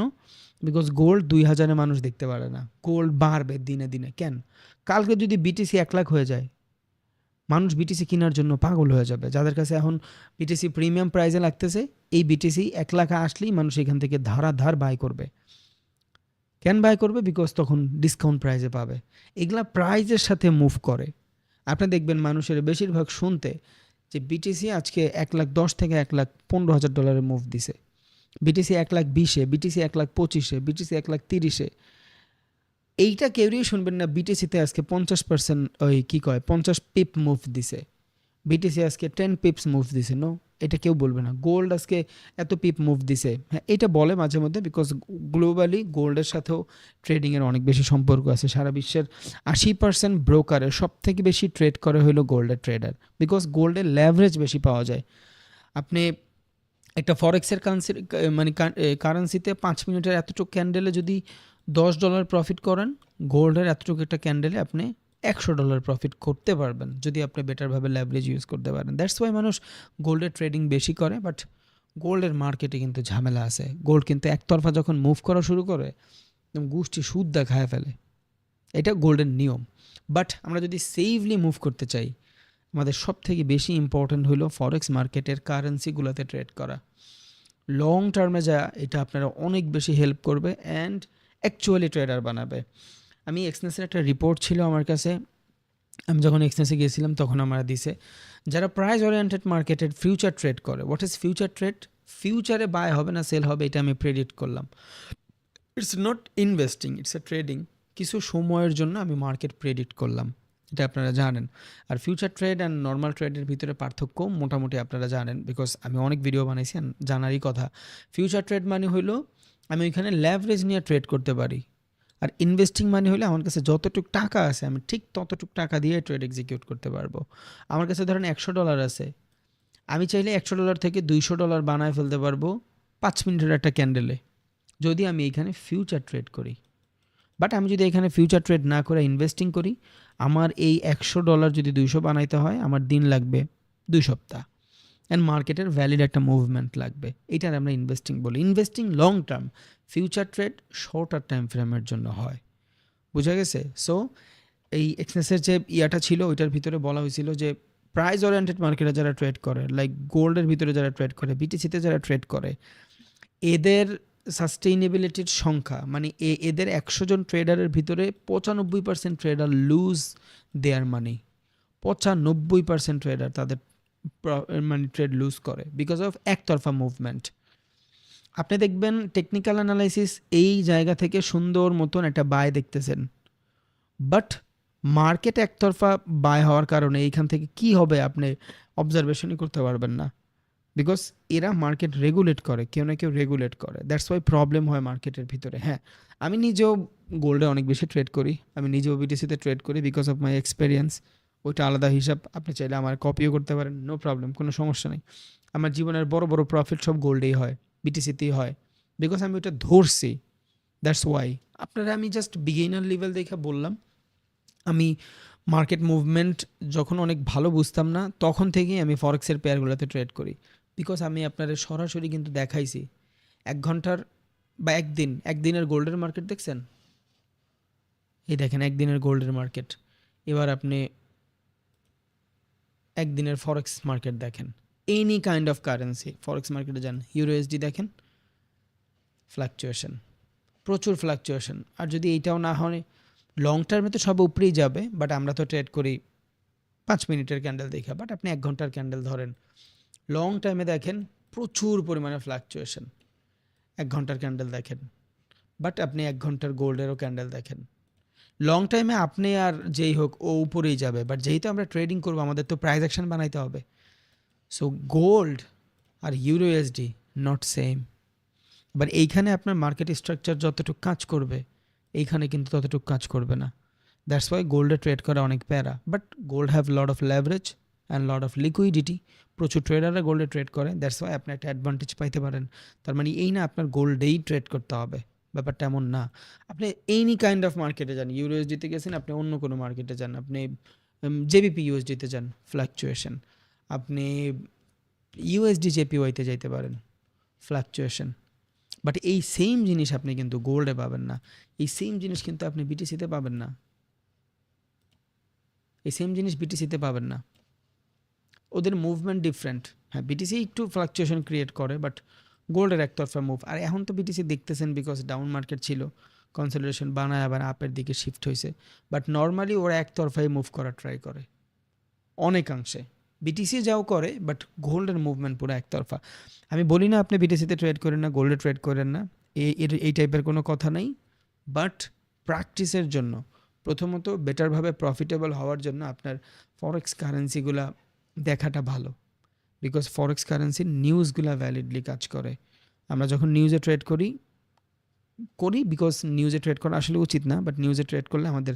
বিকজ গোল্ড 2000-এ মানুষ দেখতে পারে না। গোল্ড বাড়বে দিনে দিনে। কেন? কালকে যদি বিটিসি 1 লাখ হয়ে যায়, মানুষ বিটিসি কেনার জন্য পাগল হয়ে যাবে। যাদের কাছে এখন বিটিসি প্রিমিয়াম প্রাইসে লাগতেছে, এই বিটিসি 1 লাখ আসলেই মানুষ এখান থেকে ধারাধার বাই করবে। কেন বাই করবে? বিকজ তখন ডিসকাউন্ট প্রাইসে পাবে। এগুলা প্রাইজের সাথে মুভ করে। আপনি দেখবেন মানুষের বেশিরভাগ শুনতে যে বিটিসি আজকে 1,10,000 থেকে $1,15,000 মুভ দিছে, বিটিসি 1,20,000-এ, বিটিসি 1,25,000-এ, বিটিসি 1,30,000-এ। এইটা কেউই শুনবেন না বিটিসিতে আজকে 50% ওই কী কয় 50 পিপ মুভ দিছে, বিটিসি আজকে 10 পিপস মুভ দিছে। নো, এটা কেউ বলবে না। গোল্ড আজকে এত পিপ মুভ দিছে, হ্যাঁ এটা বলে মাঝে মধ্যে, বিকজ গ্লোবালি গোল্ডের সাথেও ট্রেডিংয়ের অনেক বেশি সম্পর্ক আছে। সারা বিশ্বের 80% ব্রোকারের সব থেকে বেশি ট্রেড করে হলো গোল্ডের ট্রেডার, বিকজ গোল্ডের লেভারেজ বেশি পাওয়া যায়। আপনি একটা ফরেক্সের মানে কারেন্সিতে 5 মিনিটের এতটুকু ক্যান্ডেলে যদি $10 প্রফিট করেন, গোল্ডের এতটুকু একটা ক্যান্ডেলে আপনি $100 প্রফিট করতে পারবেন যদি আপনি বেটারভাবে লেভারেজ ইউজ করতে পারেন। দ্যাটস ওয়াই মানুষ গোল্ডের ট্রেডিং বেশি করে। বাট গোল্ডের মার্কেটে কিন্তু ঝামেলা আছে। গোল্ড কিন্তু একতরফা যখন মুভ করা শুরু করে, গোষ্ঠী সুদ দেখায় ফেলে। এটা গোল্ডের নিয়ম। বাট আমরা যদি সেফলি মুভ করতে চাই, আমাদের সব থেকে বেশি ইম্পর্ট্যান্ট হলো ফরেক্স মার্কেটের কারেন্সিগুলোতে ট্রেড করা। লং টার্মে যা এটা আপনারা অনেক বেশি হেল্প করবে অ্যান্ড অ্যাকচুয়ালি ট্রেডার বানাবে। আমি এক্সনেসের একটা রিপোর্ট ছিল আমার কাছে, আমি যখন এক্সনেসে গিয়েছিলাম তখন আমরা দিছে যারা প্রাইস ওরিয়েন্টেড মার্কেটের ফিউচার ট্রেড করে। What is future trade? ফিউচারে বাই হবে না সেল হবে এটা আমি প্রেডিক্ট করলাম। It's not investing, it's a trading. কিছু সময়ের জন্য আমি মার্কেট প্রেডিক্ট করলাম, এটা আপনারা জানেন। আর ফিউচার ট্রেড অ্যান্ড নর্মাল ট্রেডের ভিতরে পার্থক্য মোটামুটি আপনারা জানেন, বিকজ আমি অনেক ভিডিও বানাইছি, জানারই কথা। ফিউচার ট্রেড মানে হলো আমি ওইখানে ল্যাভারেজ নিয়ে ট্রেড করতে পারি। আর ইনভেস্টিং মানে হলে আমার কাছে যতটুকু টাকা আছে আমি ঠিক ততটুকু টাকা দিয়ে ট্রেড এক্সিকিউট করতে পারবো। আমার কাছে ধরেন $100 আছে, আমি চাইলে $100 থেকে $200 বানায় ফেলতে পারবো 5 মিনিটের একটা ক্যান্ডেলে, যদি আমি এইখানে ফিউচার ট্রেড করি। বাট আমি যদি এখানে ফিউচার ট্রেড না করে ইনভেস্টিং করি, আমার এই $100 যদি 200 বানাইতে হয় আমার দিন লাগবে 2 সপ্তাহ, অ্যান্ড মার্কেটের ভ্যালিড একটা মুভমেন্ট লাগবে। এইটার আমরা ইনভেস্টিং বলি। Investing long term, future trade shorter time ফ্রেমের জন্য হয়। বোঝা গেছে? সো এই এক্সনেসের যে ইয়াটা ছিল ওইটার ভিতরে বলা হয়েছিল যে প্রাইস ওরিয়েন্টেড মার্কেটে যারা ট্রেড করে, লাইক গোল্ডের ভিতরে যারা ট্রেড করে, বিটিসিতে যারা ট্রেড করে, এদের সাস্টেইনেবিলিটির সংখ্যা মানে এদের 100 জন ট্রেডারের ভিতরে 95% trader lose their money. 95% trader তাদের মানে ট্রেড লুজ করে বিকজ অফ একতরফা মুভমেন্ট। আপনি দেখবেন টেকনিক্যাল অ্যানালাইসিস এই জায়গা থেকে সুন্দর মতন একটা বাই দেখতেছেন, বাট মার্কেট একতরফা বাই হওয়ার কারণে এইখান থেকে কি হবে আপনি অবজারভেশনই করতে পারবেন না, বিকজ এরা মার্কেট রেগুলেট করে, কেউ না কেউ রেগুলেট করে। দ্যাটস ওয়াই প্রবলেম হয় মার্কেটের ভিতরে। হ্যাঁ, আমি নিজেও গোল্ডে অনেক বেশি ট্রেড করি, আমি নিজেও বিটিসিতে ট্রেড করি বিকজ অফ মাই এক্সপিরিয়েন্স। ওইটা আলাদা হিসাব, আপনি চাইলে আমার কপিও করতে পারেন, নো প্রবলেম, কোনো সমস্যা নেই। আমার জীবনের বড় বড় প্রফিট সব গোল্ডেই হয়, বিটিসিতেই হয়, বিকজ আমি ওইটা ধরছি। দ্যাটস ওয়াই আপনারা, আমি জাস্ট বিগিনার লেভেল দেখে বললাম। আমি মার্কেট মুভমেন্ট যখন অনেক ভালো বুঝতাম না তখন থেকেই আমি ফরেক্সের পেয়ারগুলোতে ট্রেড করি, বিকজ আমি আপনাদের সরাসরি কিন্তু দেখাইছি 1 ঘন্টার বা একদিনের গোল্ডের মার্কেট দেখছেন, এই দেখেন একদিনের গোল্ডের মার্কেট। এবার আপনি একদিনের ফরেক্স মার্কেট দেখেন, এনি কাইন্ড অফ কারেন্সি ফরেক্স মার্কেটে যান, ইউরোএসডি দেখেন, ফ্লাকচুয়েশন, প্রচুর ফ্লাকচুয়েশন। আর যদি এইটাও না হয়, লং টার্মে তো সব উপরেই যাবে, বাট আমরা তো ট্রেড করি 5 মিনিটের ক্যান্ডেল দেখা, বাট আপনি 1 ঘন্টার ক্যান্ডেল ধরেন, লং টাইমে দেখেন প্রচুর পরিমাণে ফ্লাকচুয়েশন। 1 ঘন্টার ক্যান্ডেল দেখেন, বাট আপনি 1 ঘন্টার গোল্ডেরও ক্যান্ডেল দেখেন, লং টাইমে আপনি আর যেই হোক ও উপরেই যাবে। বাট যেহেতু আমরা ট্রেডিং করবো আমাদের তো প্রাইস অ্যাকশন বানাইতে হবে। সো গোল্ড আর ইউরোএসডি নট সেম। বাট এইখানে আপনার মার্কেট স্ট্রাকচার যতটুকু কাজ করবে এইখানে কিন্তু ততটুকু কাজ করবে না। দ্যাটস ওয়াই গোল্ডে ট্রেড করা অনেক প্যারা, but gold have lot of leverage and lot of liquidity. প্রচুর ট্রেডাররা গোল্ডে ট্রেড করে, দ্যাটস ওয়াই আপনি একটা অ্যাডভান্টেজ পাইতে পারেন। তার মানে এই না আপনার গোল্ডেই ট্রেড করতে হবে, ব্যাপারটা এমন না। আপনি এনি কাইন্ড অফ মার্কেটে যান, ইউরোএসডিতে গেছেন, আপনি অন্য কোনো মার্কেটে যান, আপনি জেবিপি ইউএসডিতে যান, ফ্লাকচুয়েশন, আপনি ইউএসডি জেপিওয়াইতে যাইতে পারেন, ফ্ল্যাকচুয়েশন। বাট এই সেম জিনিস আপনি কিন্তু গোল্ডে পাবেন না, এই সেম জিনিস কিন্তু আপনি বিটিসিতে পাবেন না, এই সেম জিনিস বিটিসিতে পাবেন না। ওদের মুভমেন্ট ডিফারেন্ট। হ্যাঁ, বিটিসি একটু ফ্লাকচুয়েশন ক্রিয়েট করে, বাট গোল্ডের একতরফা মুভ। আর এখন তো বিটিসি দেখতেছেন বিকজ ডাউন মার্কেট ছিল, কনসলিডেশন বানায় আবার আপের দিকে শিফট হয়েছে, বাট নর্মালি ওরা একতরফাই মুভ করার ট্রাই করে অনেকাংশে। বিটিসি যাও করে, বাট গোল্ডের মুভমেন্ট পুরো একতরফা। আমি বলি না আপনি বিটিসিতে ট্রেড করেন না, গোল্ডে ট্রেড করেন না, এই টাইপের কোনো কথা নেই। বাট প্র্যাকটিসের জন্য, প্রথমত বেটারভাবে প্রফিটেবল হওয়ার জন্য আপনার ফরেক্স কারেন্সিগুলা দেখাটা ভালো, বিকজ ফরেক্স কারেন্সির নিউজগুলা ভ্যালিডলি কাজ করে। আমরা যখন নিউজে ট্রেড করি বিকজ নিউজে ট্রেড করা আসলে উচিত না, বাট নিউজে ট্রেড করলে আমাদের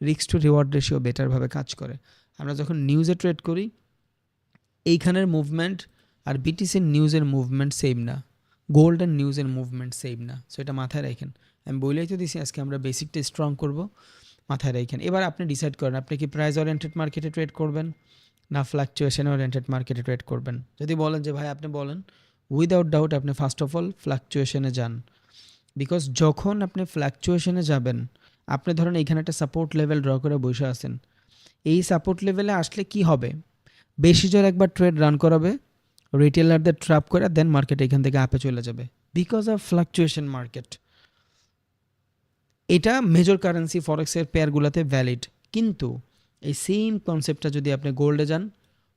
রিস্ক টু রিওয়ার্ড রেশিও বেটারভাবে কাজ করে। আমরা যখন নিউজে ট্রেড করি, এইখানের মুভমেন্ট আর বিটিসির নিউজের মুভমেন্ট সেম না, গোল্ড অ্যান্ড নিউজের মুভমেন্ট সেম না। সো এটা মাথায় রাখেন। আমি বলেই তো দিছি আজকে আমরা বেসিকটা স্ট্রং করব, মাথায় রাখেন। এবার আপনি ডিসাইড করেন আপনি কি প্রাইস ওরিয়েন্টেড মার্কেটে ট্রেড করবেন না ফ্লাকচুয়েশন ওরিয়েন্টেড মার্কেটে ট্রেড করবেন। যদি বলেন যে ভাই আপনি বলেন, উইদাউট ডাউট আপনি ফার্স্ট অফ অল ফ্লাকচুয়েশনে যান, বিকজ যখন আপনি ফ্লাকচুয়েশনে যাবেন, আপনি ধরেন এইখানে একটা সাপোর্ট লেভেল ড্র করে বসে আছেন, এই সাপোর্ট লেভেলে আসলে কি হবে, বেশি জোর একবার ট্রেড রান করাবে, রিটেলারদের ট্র্যাপ করে, দেন মার্কেট এখান থেকে আপে চলে যাবে বিকজ অফ ফ্লাকচুয়েশন মার্কেট। এটা মেজর কারেন্সি ফরেক্সের পেয়ারগুলোতে ভ্যালিড, কিন্তু এই সেম কনসেপ্টটা যদি আপনি গোল্ডে যান,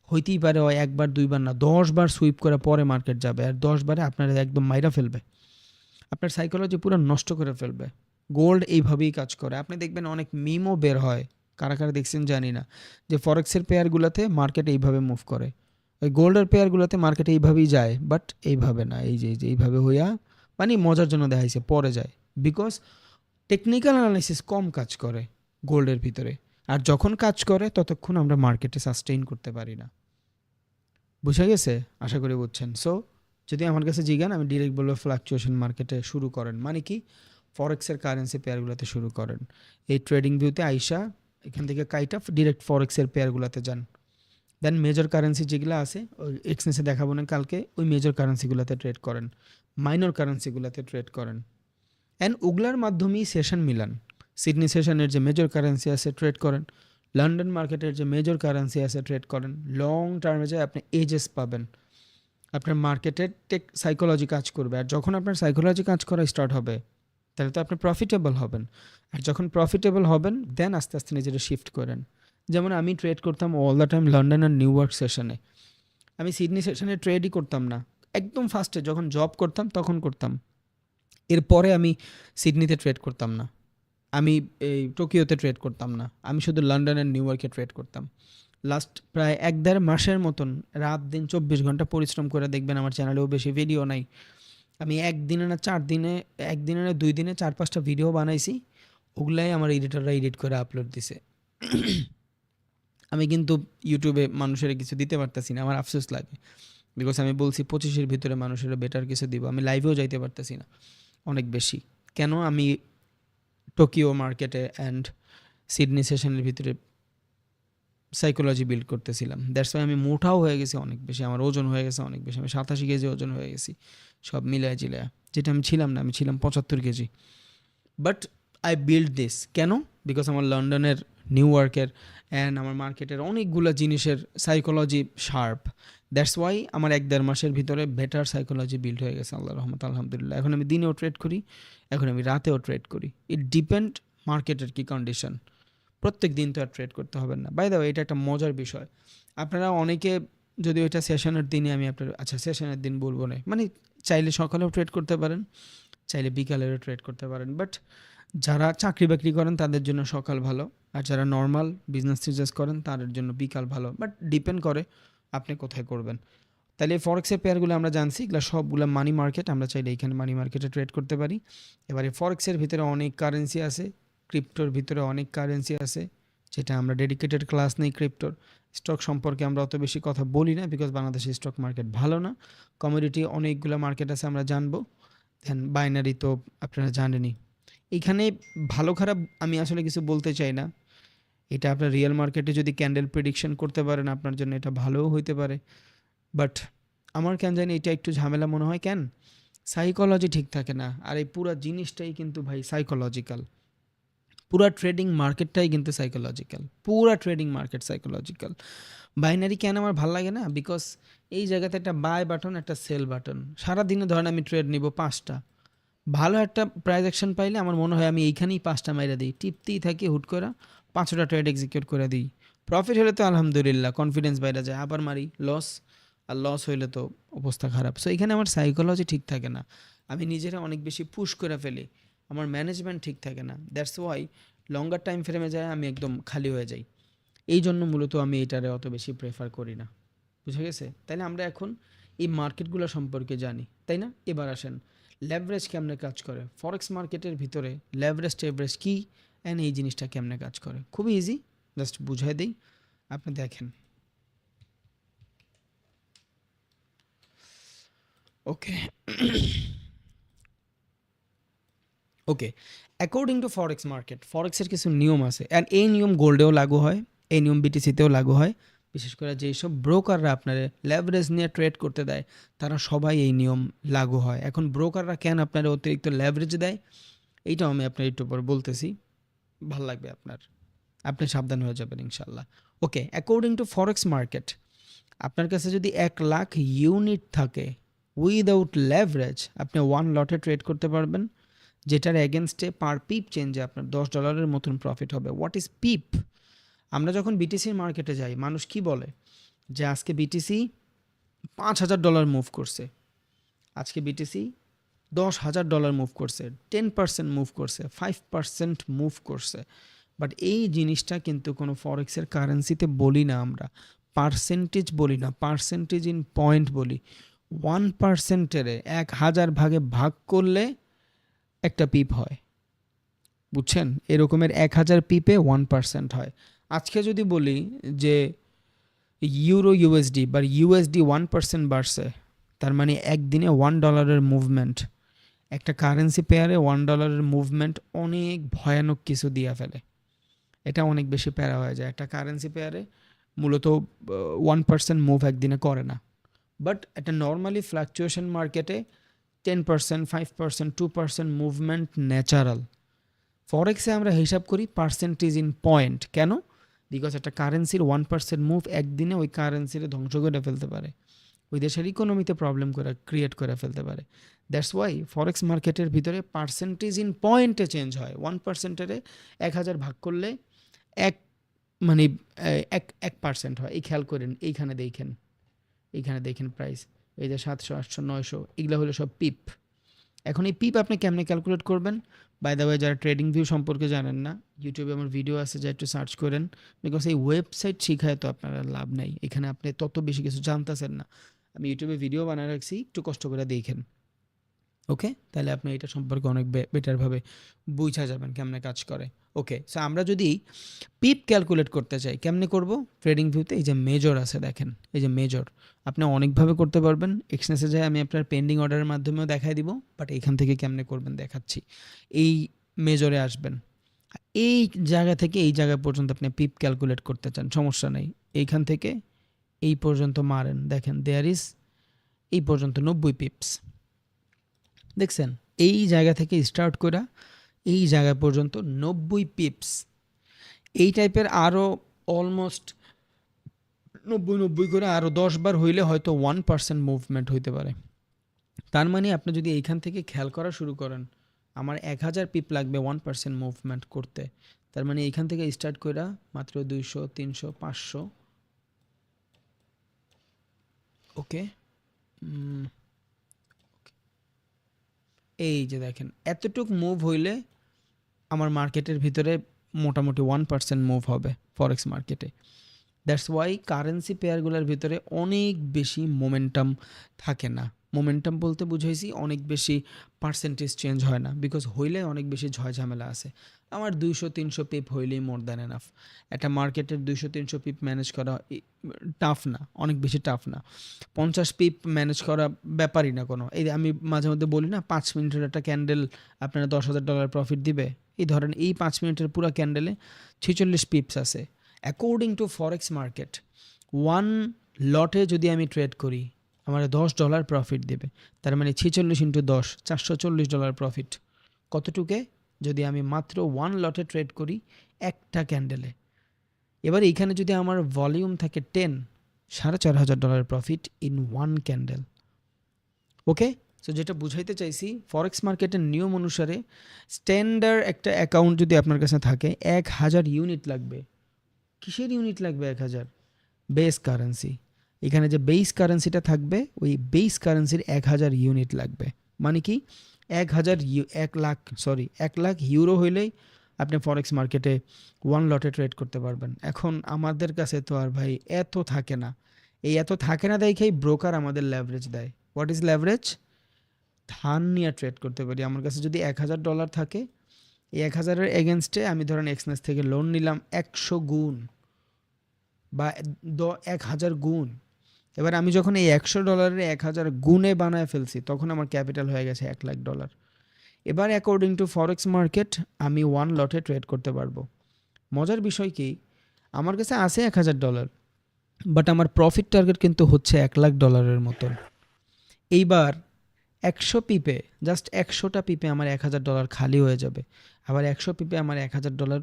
হইতেই পারে হয় একবার দুইবার না 10 বার সুইপ করে পরে মার্কেট যাবে, আর 10 বারে আপনার একদম মাইরা ফেলবে, আপনার সাইকোলজি পুরো নষ্ট করে ফেলবে। গোল্ড এইভাবেই কাজ করে। আপনি দেখবেন অনেক মিমও বের হয়, কারা কারা দেখছেন জানি না, যে ফরেক্সের পেয়ারগুলোতে মার্কেট এইভাবে মুভ করে, ওই গোল্ডের পেয়ারগুলোতে মার্কেট এইভাবেই যায়, বাট এইভাবে না, এই যে এইভাবে হইয়া মানে মজার জন্য দেখাইছে পরে যায়, বিকজ টেকনিক্যাল অ্যানালাইসিস কম কাজ করে গোল্ডের ভিতরে, আর যখন কাজ করে ততক্ষণ আমরা মার্কেটে সাস্টেইন করতে পারি না। বুঝা গেছে? আশা করি বুঝছেন। সো যদি আমার কাছে জিজ্ঞান, আমি ডিরেক্ট বলবো ফ্লাকচুয়েশন মার্কেটে শুরু করেন, মানে কি ফরেক্সের কারেন্সি পেয়ারগুলোতে শুরু করেন। এই ট্রেডিং ভিউতে আইসা এখান থেকে কাইটা ডিরেক্ট ফরেক্সের পেয়ারগুলোতে যান, দেন মেজর কারেন্সি যেগুলো আছে ওই এক্সচেঞ্জে দেখাবো না কালকে, ওই মেজর কারেন্সিগুলোতে ট্রেড করেন, মাইনর কারেন্সিগুলোতে ট্রেড করেন, অ্যান্ড ওগুলার মাধ্যমেই সেশন মিলান। সিডনি সেশনের যে মেজর কারেন্সি আছে ট্রেড করেন, লন্ডন মার্কেটের যে মেজর কারেন্সি আছে ট্রেড করেন। লং টার্মে যায় আপনি এজেস পাবেন, আপনার মার্কেটের সাইকোলজি কাজ করবে, আর যখন আপনার সাইকোলজি কাজ করা স্টার্ট হবে তাহলে তো আপনি প্রফিটেবল হবেন, আর যখন প্রফিটেবল হবেন দেন আস্তে আস্তে নিজেরা শিফট করেন। যেমন আমি ট্রেড করতাম অল দ্য টাইম লন্ডন আর নিউ ইয়র্ক সেশনে, আমি সিডনি সেশনে ট্রেডই করতাম না, একদম ফার্স্টে যখন জব করতাম তখন করতাম, এরপরে আমি সিডনিতে ট্রেড করতাম না, আমি এই টোকিওতে ট্রেড করতাম না, আমি শুধু লন্ডন আর নিউ ইয়র্কে ট্রেড করতাম। লাস্ট প্রায় 1-1.5 মাসের মতন রাত দিন 24 ঘন্টা পরিশ্রম করে দেখবেন আমার চ্যানেলেও বেশি ভিডিও নাই, আমি একদিনে না 4 দিনে, একদিনে না 2 দিনে 4-5টা ভিডিও বানাইছি, ওগুলাই আমার এডিটররা এডিট করে আপলোড দিছে। আমি কিন্তু ইউটিউবে মানুষের কিছু দিতে পারতেছি না, আমার আফসোস লাগে, বিকজ আমি বলছি 25-এর ভিতরে মানুষের বেটার কিছু দিব, আমি লাইভেও যাইতে পারতেছি না অনেক বেশি। কেন? আমি টোকিও মার্কেটে অ্যান্ড সিডনি সেশনের ভিতরে সাইকোলজি বিল্ড করতেছিলাম, দ্যাটস ওয়াই আমি মোটাও হয়ে গেছি অনেক বেশি, আমার ওজন হয়ে গেছে অনেক বেশি, আমি 87 কেজি ওজন হয়ে গেছি সব মিলায় জিলায়, যেটা আমি ছিলাম না, আমি ছিলাম 75 KG. But I build this কেন? বিকজ আমার লন্ডনের, নিউ ইয়র্কের অ্যান্ড আমার মার্কেটের অনেকগুলো জিনিসের সাইকোলজি শার্প, দ্যাটস ওয়াই আমার 1-1.5 মাসের ভিতরে বেটার সাইকোলজি বিল্ড হয়ে গেছে আল্লাহর রহমত, আলহামদুলিল্লাহ। এখন আমি দিনেও ট্রেড করি, এখন আমি রাতেও ট্রেড করি, ইট ডিপেন্ড মার্কেটের কী কন্ডিশন। প্রত্যেক দিন তো আর ট্রেড করতে হবে না। বাই দ্য ওয়ে, এটা একটা মজার বিষয়, আপনারা অনেকে যদি ওইটা সেশনের দিনে, আমি আপনার আচ্ছা সেশনের দিন বলবো না, মানে চাইলে সকালেও ট্রেড করতে পারেন, চাইলে বিকালেরও ট্রেড করতে পারেন, বাট যারা চাকরি বাকরি করেন তাদের জন্য সকাল ভালো, আর যারা নর্মাল বিজনেস টিজনেস করেন তাদের জন্য বিকাল ভালো, বাট ডিপেন্ড করে আপনি কোথায় করবেন। তাহলে ফরেক্সের পেয়ারগুলো আমরা জানছি, এগুলো সবগুলো মানি মার্কেট, আমরা চাইলে এইখানে মানি মার্কেটে ট্রেড করতে পারি। এবারে ফরেক্সের ভিতরে অনেক কারেন্সি আছে, ক্রিপ্টোর ভিতরে অনেক কারেন্সি আছে, যেটা আমরা ডেডিকেটেড ক্লাস নেই ক্রিপ্টোর। স্টক সম্পর্কে আমরা অত বেশি কথা বলি না, বিকজ বাংলাদেশের স্টক মার্কেট ভালো না। কমোডিটি অনেকগুলো মার্কেট আছে আমরা জানবো, দেন বাইনারি তো আপনারা জানেনই। এইখানে ভালো খারাপ আমি আসলে কিছু বলতে চাই না, এটা আপনার রিয়েল মার্কেটে যদি ক্যান্ডেল প্রেডিকশন করতে পারেন আপনার জন্য এটা ভালোও হইতে পারে, বাট আমার কেন জানি এটা একটু ঝামেলা মনে হয়, কেন সাইকোলজি ঠিক থাকে না। আর এই পুরো জিনিসটাই কিন্তু ভাই সাইকোলজিক্যাল, পুরা ট্রেডিং মার্কেটটাই কিন্তু সাইকোলজিক্যাল, পুরা ট্রেডিং মার্কেট সাইকোলজিক্যাল। বাইনারি কেন আমার ভাল লাগে না, বিকজ এই জায়গাতে একটা বাই বাটন একটা সেল বাটন, সারাদিনে ধরেন আমি ট্রেড নিব 5টা, ভালো একটা প্রাইস অ্যাকশন পাইলে আমার মনে হয় আমি এইখানেই 5টা মাইরা দিই, টিপতেই থাকি, হুট করে 5টা ট্রেড এক্সিকিউট করে দিই। প্রফিট হলে তো আলহামদুলিল্লাহ, কনফিডেন্স বাইরে যায়, আবার মারি লস, আর লস হইলে তো অবস্থা খারাপ। সো এখানে আমার সাইকোলজি ঠিক থাকে না, আমি নিজেরা অনেক বেশি পুশ করে ফেলি, আমার ম্যানেজমেন্ট ঠিক থাকে না, দ্যাটস ওয়াই লঙ্গার টাইম ফ্রেমে যায় আমি একদম খালি হয়ে যাই। এই জন্য মূলত আমি এটারে অত বেশি প্রেফার করি না। বুঝে গেছে? তাইলে আমরা এখন এই মার্কেটগুলো সম্পর্কে জানি, তাই না? এবার আসেন লেভারেজ কেমনে কাজ করে, ফরেক্স মার্কেটের ভিতরে লেভারেজ টেভারেজ কী, অ্যান্ড এই জিনিসটা কেমনে কাজ করে। খুবই ইজি, জাস্ট বুঝাই দিই, আপনি দেখেন। ওকে ওকে, অ্যাকর্ডিং টু ফরেক্স মার্কেট, ফরেক্সের কিছু নিয়ম আছে, অ্যান্ড এই নিয়ম গোল্ডেও লাগু হয়, এই নিয়ম বিটিসিতেও লাগু হয়। বিশেষ করে যেসব ব্রোকাররা আপনার লেভারেজ নিয়ে ট্রেড করতে দেয়, তারা সবাই এই নিয়ম লাগু হয়। এখন ব্রোকাররা কেন আপনার অতিরিক্ত লেভারেজ দেয়, এইটাও আমি আপনার একটু পর বলতেছি, ভাল লাগবে আপনার, আপনি সাবধান হয়ে যাবেন ইনশাল্লাহ। ওকে, অ্যাকর্ডিং টু ফরেক্স মার্কেট, আপনার কাছে যদি 1,00,000 ইউনিট থাকে উইদাউট লেভারেজ, আপনি 1 লটে ট্রেড করতে পারবেন, যেটার এগেনস্টে পার পিপ চেঞ্জে আপনার $10 মতন প্রফিট হবে। What is pip? আমরা যখন বিটিসির মার্কেটে যাই, মানুষ কি বলে যে আজকে বিটিসি $5,000 মুভ করছে, আজকে বিটিসি $10,000 মুভ করছে, 10% মুভ করছে, 5% মুভ করছে। বাট এই জিনিসটা কিন্তু কোনো ফরেক্সের কারেন্সিতে বলি না আমরা, পার্সেন্টেজ বলি না, পার্সেন্টেজ ইন পয়েন্ট বলি। 1%-এর 1,000 ভাগে ভাগ করলে একটা পিপ হয়, বুঝছেন? এরকমের 1,000 পিপে 1% হয়। আজকে যদি বলি যে ইউরো ইউএসডি বা ইউএসডি 1% বাড়ছে, তার মানে একদিনে $1 মুভমেন্ট, একটা কারেন্সি পেয়ারে $1 মুভমেন্ট অনেক ভয়ানক কিছু দিয়া ফেলে, এটা অনেক বেশি প্যারা হয়ে যায়। একটা কারেন্সি পেয়ারে মূলত 1% মুভ একদিনে করে না, বাট একটা নর্মালি ফ্লাকচুয়েশন মার্কেটে 10%, 5%, 2% মুভমেন্ট ন্যাচারাল। ফরেক্সে আমরা হিসাব করি পার্সেন্টেজ ইন পয়েন্ট, কেন? বিকজ একটা কারেন্সির 1% মুভ একদিনে ওই কারেন্সিরে ধ্বংস করে ফেলতে পারে, ওই দেশের ইকোনমিতে প্রবলেম করে ক্রিয়েট করে ফেলতে পারে। দ্যাটস ওয়াই ফরেক্স মার্কেটের ভিতরে পার্সেন্টেজ ইন পয়েন্টে চেঞ্জ হয়। 1%-এ 1,000 ভাগ করলে এক মানে 1% হয়। এই খেয়াল করেন, এইখানে দেখেন প্রাইস, এই যে 700, 800, 900, এগুলো হলো সব পিপ। এখন এই পিপ আপনি কেমনে ক্যালকুলেট করবেন? বাই দ্য ওয়ে, যারা ট্রেডিং ভিউ সম্পর্কে জানেন না, ইউটিউবে আমার ভিডিও আছে, যা একটু সার্চ করেন, বিকজ এই ওয়েবসাইট শিখায় তো আপনারা লাভ নাই, এখানে আপনি তত বেশি কিছু জানতেছেন না। আমি ইউটিউবে ভিডিও বানায় রাখছি, একটু কষ্ট করে দেখেন। ওকে, তাহলে আপনি এটা সম্পর্কে অনেক বেটারভাবে বুঝা যাবেন কেমনে কাজ করে। ওকে, সো আমরা যদি পিপ ক্যালকুলেট করতে চাই, কেমনে করব? ট্রেডিং ভিউতে এই যে মেজর আছে দেখেন, এই যে মেজর, আপনি অনেকভাবে করতে পারবেন। এক্সচেঞ্জে যায় আমি আপনার পেন্ডিং অর্ডারের মাধ্যমেও দেখাই দিব, বাট এইখান থেকে কেমনে করবেন দেখাচ্ছি। এই মেজরে আসবেন, এই জায়গা থেকে এই জায়গা পর্যন্ত আপনি পিপ ক্যালকুলেট করতে চান, সমস্যা নেই। এইখান থেকে এই পর্যন্ত মারেন, দেখেন দেয়ার ইজ এই পর্যন্ত 90 পিপস, দেখছেন? এই জায়গা থেকে স্টার্ট করা এই জায়গা পর্যন্ত 90 পিপস। এই টাইপের আরও অলমোস্ট 90 করে আরও 10 বার হইলে হয়তো 1% মুভমেন্ট হইতে পারে। তার মানে আপনি যদি এইখান থেকে খেয়াল করা শুরু করেন, আমার 1,000 পিপ লাগবে 1% মুভমেন্ট করতে, তার মানে এইখান থেকে স্টার্ট করা মাত্র 200, 300, 500। ওকে, এই যে দেখেন এতটুক মুভ হইলে আমার মার্কেটের ভিতরে মোটামুটি 1% মুভ হবে ফরেক্স মার্কেটে। দ্যাটস ওয়াই কারেন্সি পেয়ারগুলোর ভিতরে অনেক বেশি মোমেন্টাম থাকে না। মোমেন্টাম বলতে বুঝাইছি অনেক বেশি পার্সেন্টেজ চেঞ্জ হয় না, বিকজ হইলে অনেক বেশি ঝামেলা আছে। আমার 200-300 পিপ হইলেই মোর দ্যান এনাফ। একটা মার্কেটের 200-300 পিপ ম্যানেজ করা টাফ না, অনেক বেশি টাফ না। 50 পিপ ম্যানেজ করা ব্যাপারই না কোনো। এই আমি মাঝে মধ্যে বলি না, 5 মিনিটের একটা ক্যান্ডেল আপনারা $10,000 প্রফিট দিবে। এই ধরেন এই 5 মিনিটের পুরো ক্যান্ডেলে 46 পিপস আছে। অ্যাকর্ডিং টু ফরেক্স মার্কেট, 1 লটে যদি আমি ট্রেড করি, আমার $10 প্রফিট দেবে। তার মানে 46 ইন্টু 10, $440 প্রফিট। কতটুকে? যদি আমি মাত্র 1 লটে ট্রেড করি একটা ক্যান্ডেলে। এবার এইখানে যদি আমার ভলিউম থাকে 10, $4500 profit in 1 candle. Okay, so যেটা বুঝাইতে চাইছি, ফরেক্স মার্কেটের নিয়ম অনুসারে স্ট্যান্ডার্ড একটা অ্যাকাউন্ট যদি আপনার কাছে থাকে 1000 ইউনিট লাগবে। কিসের ইউনিট লাগবে 1000? Base currency. এখানে যে বেস কারেন্সিটা থাকবে ওই বেস কারেন্সির 1000 ইউনিট লাগবে। মানে কি 1 লাখ ইউরো হইলেই আপনি ফরেক্স মার্কেটে 1 লটে ট্রেড করতে পারবেন। এখন আমাদের কাছে তো আর ভাই এত থাকে না। এই এত থাকে না দেখেই ব্রোকার আমাদের লেভারেজ দেয়। What is leverage? ধার নিয়ে ট্রেড করতে পারি। আমার কাছে যদি $1000 থাকে, এই 1000-এর এগেনস্টে আমি ধরেন এক্সনেস থেকে লোন নিলাম 100 গুণ বা 1000 গুণ। এবার আমি যখন এই $100 1000 গুণে বানায় ফেলছি, তখন আমার ক্যাপিটাল হয়ে গেছে $1,00,000। এবার অ্যাকর্ডিং টু ফরেক্স মার্কেট আমি 1 লটে ট্রেড করতে পারবো। মজার বিষয় কি, আমার কাছে আছে $1000, বাট আমার প্রফিট টার্গেট কিন্তু হচ্ছে $1,00,000 মতন। এইবার 100 পিপে, জাস্ট 100টা পিপে আমার $1000 খালি হয়ে যাবে, আবার 100 পিপে আমার $1000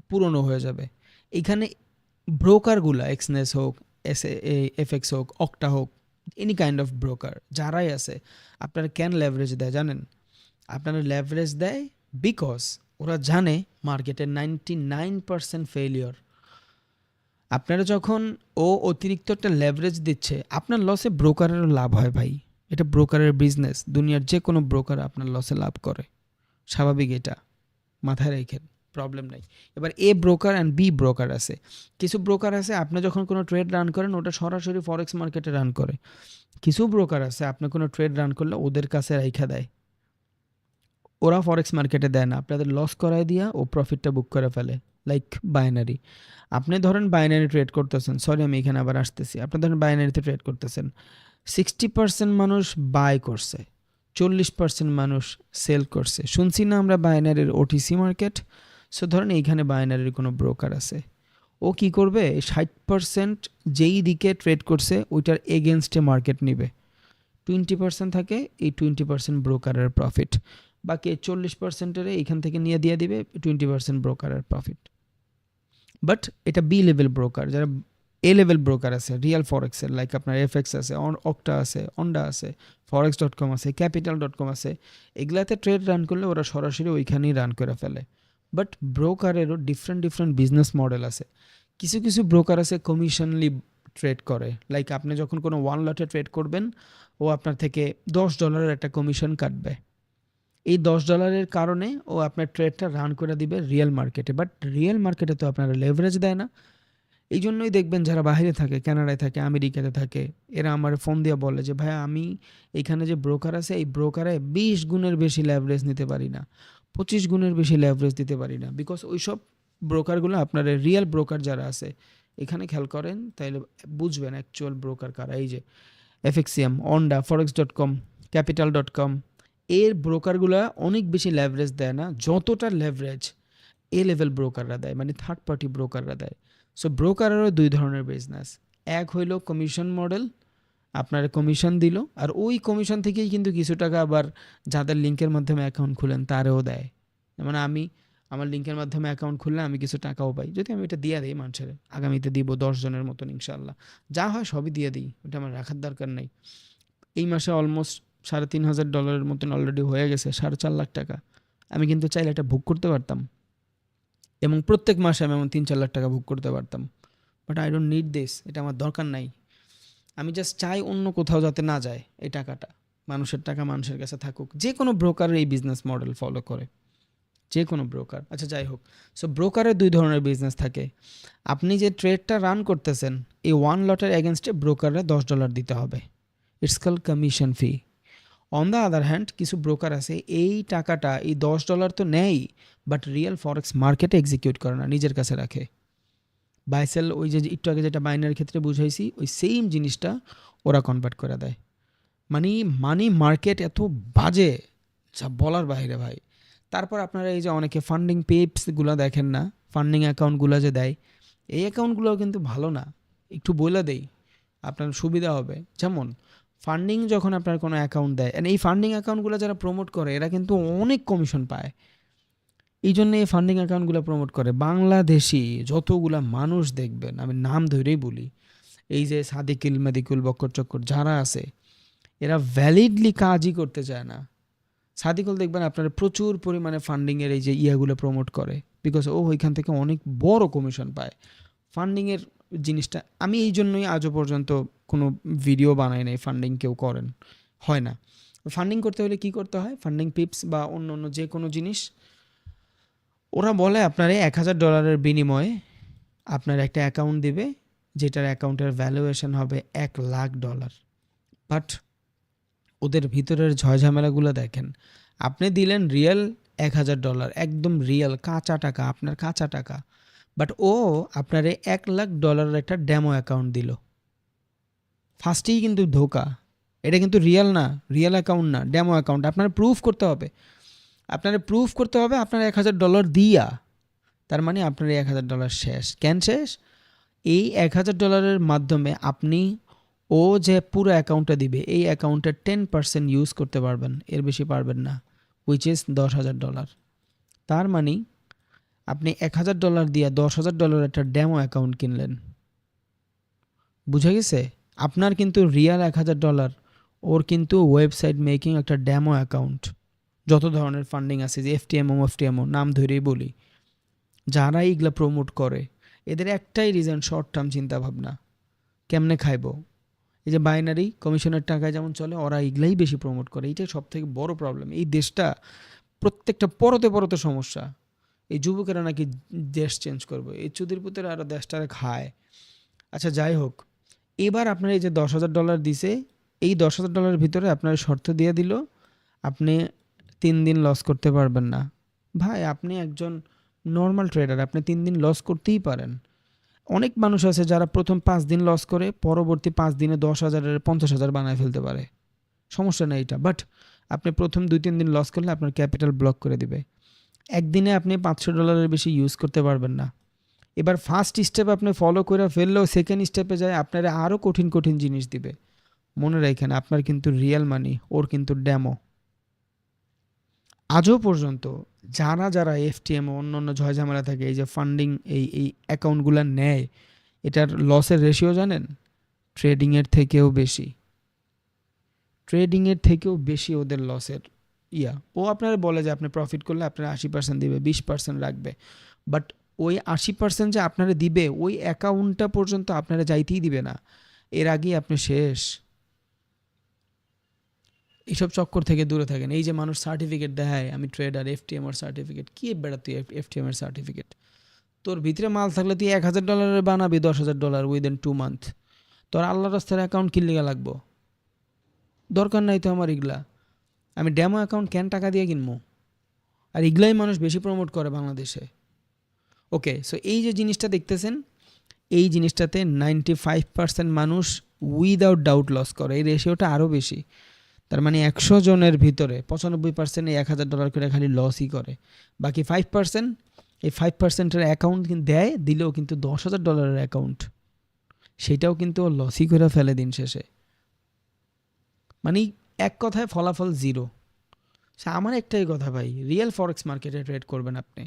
পূরণও হয়ে যাবে। এইখানে ব্রোকারগুলা, এক্সনেস হোক, এফএক্স হোক, অক্টা হোক, এনি কাইন্ড অফ ব্রোকার যারাই আছে, আপনারা কেন লেভারেজ দেয় জানেন? আপনারা লেভারেজ দেয় বিকজ ওরা জানে মার্কেটের 99% ফেলিওর। আপনারা যখন অতিরিক্ত একটা লেভারেজ দিচ্ছে, আপনার লসে ব্রোকারেরও লাভ হয় ভাই। এটা ব্রোকারের বিজনেস। দুনিয়ার যে কোনো ব্রোকার আপনার লসে লাভ করে, স্বাভাবিক, এটা মাথায় রেখেন, প্রবলেম নাই। এবার এ ব্রোকার অ্যান্ড বি ব্রোকার আছে। কিছু ব্রোকার আছে আপনি যখন কোনো ট্রেড রান করেন ওটা সরাসরি ফরেক্স মার্কেটে রান করে। কিছু ব্রোকার আছে আপনি কোনো ট্রেড রান করলে ওদের কাছে রাইখা দেয়, ওরা ফরেক্স মার্কেটে দেয় না, আপনাদের লস করায় দিয়া ও প্রফিটটা বুক করে ফেলে। Like binary. আপনি ধরেন বাইনারি ট্রেড করতেছেন, সরি আমি এখানে আবার আসতেছি, আপনি ধরেন বাইনারিতে ট্রেড করতেছেন, 60% মানুষ বাই করছে, 40% মানুষ সেল করছে। শুনছি না আমরা বাইনারির ওটিসি মার্কেট। সো ধরেন এইখানে বাইনারির কোনো ব্রোকার আছে, ও কি করবে, 60% যেই দিকে ট্রেড করছে ওইটার এগেনস্টে মার্কেট নিবে, 20% থাকে, এই 20% ব্রোকারের প্রফিট, বাকি 40%-এর এইখান থেকে নিয়ে দিয়ে দিবে 20% ব্রোকারের প্রফিট। বাট এটা বি লেভেল ব্রোকার। যারা এ লেভেল ব্রোকার আছে রিয়েল ফরেক্সের, লাইক আপনার এফএক্স আছে, অক্টা আছে, অন্ডা আছে, forex.com আছে, capital.com আছে, এগুলাতে ট্রেড রান করলে ওরা সরাসরি ওইখানেই রান করে ফেলে। বাট ব্রোকারেরও ডিফারেন্ট বিজনেস মডেল আছে। কিছু কিছু ব্রোকার আছে কমিশনলি ট্রেড করে, লাইক আপনি যখন কোনো 1 লটে ট্রেড করবেন ও আপনার থেকে $10 একটা কমিশন কাটবে। এই $10 কারণে ও আপনার ট্রেডটা রান করে দিবে রিয়েল মার্কেটে। বাট রিয়েল মার্কেটে তো আপনারা লেভারেজ দেয় না। এই জন্যই দেখবেন যারা বাইরে থাকে, কানাডায় থাকে, আমেরিকাতে থাকে, এরা আমার ফোন দিয়ে বলে যে ভাই আমি এখানে যে ব্রোকার আছে এই ব্রোকারে 20 গুণের বেশি লেভারেজ নিতে পারি না, 25 গুণের বেশি লেভারেজ দিতে পারি না। বিকজ ওইসব ব্রোকারগুলো আপনার রিয়েল ব্রোকার যারা আছে এখানে খেয়াল করেন তাইলে বুঝবেন অ্যাকচুয়াল ব্রোকার কারা। এই যে এফএক্সিএম, অন্ডা, forex.com, capital.com, এর ব্রোকারগুলো অনেক বেশি লেভারেজ দেয় না যতটা লেভারেজ এ লেভেল ব্রোকাররা দেয়, মানে থার্ড পার্টি ব্রোকাররা দেয়। সো ব্রোকারেরও দুই ধরনের বিজনেস। এক হইলো কমিশন মডেল, আপনার কমিশন দিল, আর ওই কমিশন থেকেই কিন্তু কিছু টাকা আবার যাদের লিঙ্কের মাধ্যমে অ্যাকাউন্ট খুলেন তারেও দেয়। মানে আমি আমার লিঙ্কের মাধ্যমে অ্যাকাউন্ট খুললে আমি কিছু টাকাও পাই, যদি আমি এটা দিয়ে দিই মানুষের, আগামীতে দিব 10 জনের মতন ইনশাল্লাহ, যা হয় সবই দিয়ে দিই, ওটা আমার রাখার দরকার নেই। এই মাসে অলমোস্ট $3,500 মতন অলরেডি হয়ে গেছে, 4.5 লাখ টাকা। আমি কিন্তু চাইলে এটা ভোগ করতে পারতাম, এবং প্রত্যেক মাসে আমি এমন 3-4 লাখ টাকা ভোগ করতে পারতাম। But I don't need this, এটা আমার দরকার নাই। আমি জাস্ট চাই অন্য কোথাও যাতে না যায় এই টাকাটা, মানুষের টাকা মানুষের কাছে থাকুক। যে কোনো ব্রোকার এই বিজনেস মডেল ফলো করে, যে কোনো ব্রোকার। আচ্ছা যাই হোক, সো ব্রোকারের দুই ধরনের বিজনেস থাকে। আপনি যে ট্রেডটা রান করতেছেন এই 1 লটের এগেনস্টে ব্রোকাররা $10 দিতে হবে, it's call commission fee. On the other hand কিছু ব্রোকার আছে এই টাকাটা, এই $10 তো নেয়, বাট রিয়েল ফরেক্স মার্কেটে এক্সিকিউট করে না, নিজের কাছে রাখে। বাইসেল, ওই যে একটু আগে যেটা বাইনারির ক্ষেত্রে বুঝাইছি, ওই সেম জিনিসটা ওরা কনভার্ট করে দেয়। মানি মার্কেট এত বাজে যা বলার বাইরে ভাই। তারপর আপনারা এই যে অনেকে ফান্ডিং পেপসগুলো দেখেন না, ফান্ডিং অ্যাকাউন্টগুলো যে দেয়, এই অ্যাকাউন্টগুলোও কিন্তু ভালো না। একটু বলে দেই, আপনার সুবিধা হবে। যেমন ফান্ডিং যখন আপনার কোনো অ্যাকাউন্ট দেয়, and এই ফান্ডিং অ্যাকাউন্টগুলো যারা প্রমোট করে এরা কিন্তু অনেক কমিশন পায়। এই জন্য এই ফান্ডিং অ্যাকাউন্টগুলো প্রমোট করে। বাংলাদেশি যতগুলা মানুষ দেখবেন, আমি নাম ধরেই বলি, এই যে সাদিকুল মেদিকুল বক্কর চক্কর যারা আছে, এরা ভ্যালিডলি কাজই করতে চায় না। সাদিকুল দেখবেন আপনার প্রচুর পরিমাণে ফান্ডিংয়ের এই যে ইয়াগুলো প্রমোট করে, বিকজ ও ওইখান থেকে অনেক বড় কমিশন পায় ফান্ডিংয়ের জিনিসটা। আমি এই জন্যই আজও পর্যন্ত কোনো ভিডিও বানাই নাই ফান্ডিং কেউ করেন, হয় না। ফান্ডিং করতে হলে কি করতে হয়, ফান্ডিং পিপস বা অন্য অন্য যে কোনো জিনিস, ওরা বলে আপনারে $1000 বিনিময়ে আপনার একটা অ্যাকাউন্ট দিবে, যেটার অ্যাকাউন্টের ভ্যালুয়েশন হবে $1,00,000। বাট ওদের ভিতরের ঝয়ঝামেলাগুলো দেখেন। আপনি দিলেন রিয়েল $1000, একদম রিয়েল কাঁচা টাকা, আপনার কাঁচা টাকা, বাট ও আপনারে $1,00,000 একটা ডেমো অ্যাকাউন্ট দিল। ফার্স্টেই কিন্তু ধোকা, এটা কিন্তু রিয়েল না, রিয়েল অ্যাকাউন্ট না, ডেমো অ্যাকাউন্ট। আপনার প্রুফ করতে হবে, আপনার $1,000 দিয়া, তার মানে আপনার এই $1,000 শেষ। কেন শেষ? এই $1,000 মাধ্যমে আপনি ও যে পুরো অ্যাকাউন্টটা দিবে এই অ্যাকাউন্টের 10% ইউজ করতে পারবেন, এর বেশি পারবেন না, হুইচ ইজ $10,000। তার মানে আপনি $1,000 দিয়ে $10,000 একটা ডেমো অ্যাকাউন্ট কিনলেন। বুঝা গেছে? আপনার কিন্তু রিয়াল $1,000, ওর কিন্তু ওয়েবসাইট মেকিং একটা ডেমো অ্যাকাউন্ট। যত ধরনের ফান্ডিং আছে, যে এফটিএমও নাম ধরেই বলি, যারা এইগুলা প্রমোট করে এদের একটাই রিজন, শর্ট টার্ম চিন্তা ভাবনা, কেমনে খাইব। এই যে বাইনারি কমিশনের টাকায় যেমন চলে, ওরা এগুলাই বেশি প্রমোট করে। এইটাই সব থেকে বড় প্রবলেম। এই দেশটা প্রত্যেকটা পরতে পরতে সমস্যা। এই যুবকেরা নাকি দেশ চেঞ্জ করবে, এই চুদির পুতেরা আরও দেশটারে খায়। আচ্ছা যাই হোক, এবার আপনার এই যে $10,000 দিছে, এই $10,000 ভিতরে আপনার শর্ত দিয়ে দিল আপনি 3 দিন লস করতে পারবেন না। ভাই আপনি একজন নর্মাল ট্রেডার, আপনি 3 দিন লস করতেই পারেন। অনেক মানুষ আছে যারা প্রথম 5 দিন লস করে, পরবর্তী 5 দিনে 10,000-এর 50,000 বানায় ফেলতে পারে, সমস্যা নেই এটা। বাট আপনি প্রথম 2-3 দিন লস করলে আপনার ক্যাপিটাল ব্লক করে দিবে। একদিনে আপনি $500 বেশি ইউজ করতে পারবেন না। এবার ফার্স্ট স্টেপ আপনি ফলো করে ফেললেও সেকেন্ড স্টেপে যায় আপনারা আরও কঠিন কঠিন জিনিস দিবে। মনে রাখেন, আপনার কিন্তু রিয়েল মানি, ওর কিন্তু ডেমো। আজও পর্যন্ত যারা যারা এফটিএম ও অন্য অন্য ঝয়ঝামেলা থাকে, এই যে ফান্ডিং এই অ্যাকাউন্টগুলো নেয়, এটার লসের রেশিও জানেন? ট্রেডিংয়ের থেকেও বেশি, ট্রেডিংয়ের থেকেও বেশি ওদের লসের ইয়া। ও আপনারা বলে যে আপনি প্রফিট করলে আপনার 80% দিবে, 20% রাখবে, বাট ওই 80% যে আপনারা দিবে ওই অ্যাকাউন্টটা পর্যন্ত আপনারা যাইতেই দিবে না, এর আগেই আপনি শেষ। এইসব চক্কর থেকে দূরে থাকেন। এই যে মানুষ সার্টিফিকেট দেখায়, আমি ট্রেডার, এফটিএম-এর সার্টিফিকেট, কি বেড়া তুই এফটিএম-এর সার্টিফিকেট? তোর ভিতরে মাল থাকলে তুই $1,000 বানাবি, $10,000 উইদিন 2 মান্থ। তোর আল্লাহ রাস্তার অ্যাকাউন্ট কিনলে লাগবো? দরকার নাই তো আমার এগুলা। আমি ডেমো অ্যাকাউন্ট কেন টাকা দিয়ে কিনবো? আর এগুলাই মানুষ বেশি প্রমোট করে বাংলাদেশে। ওকে, সো এই যে জিনিসটা দেখতেছেন, এই জিনিসটাতে 95% মানুষ উইদাউট ডাউট লস করে। এই রেশিওটা আরও বেশি। তার মানে 100 জনের ভিতরে 95% এই $1,000 করে খালি লসই করে। বাকি 5%, এই 5%-এর অ্যাকাউন্ট কিন্তু দেয়, দিলেও কিন্তু $10,000-এর অ্যাকাউন্ট, সেটাও কিন্তু লসই করে ফেলে দিন শেষে। মানে এক কথায় ফলাফল জিরো। আমার একটাই কথা ভাই, রিয়েল ফরেক্স মার্কেটে ট্রেড করবেন আপনি,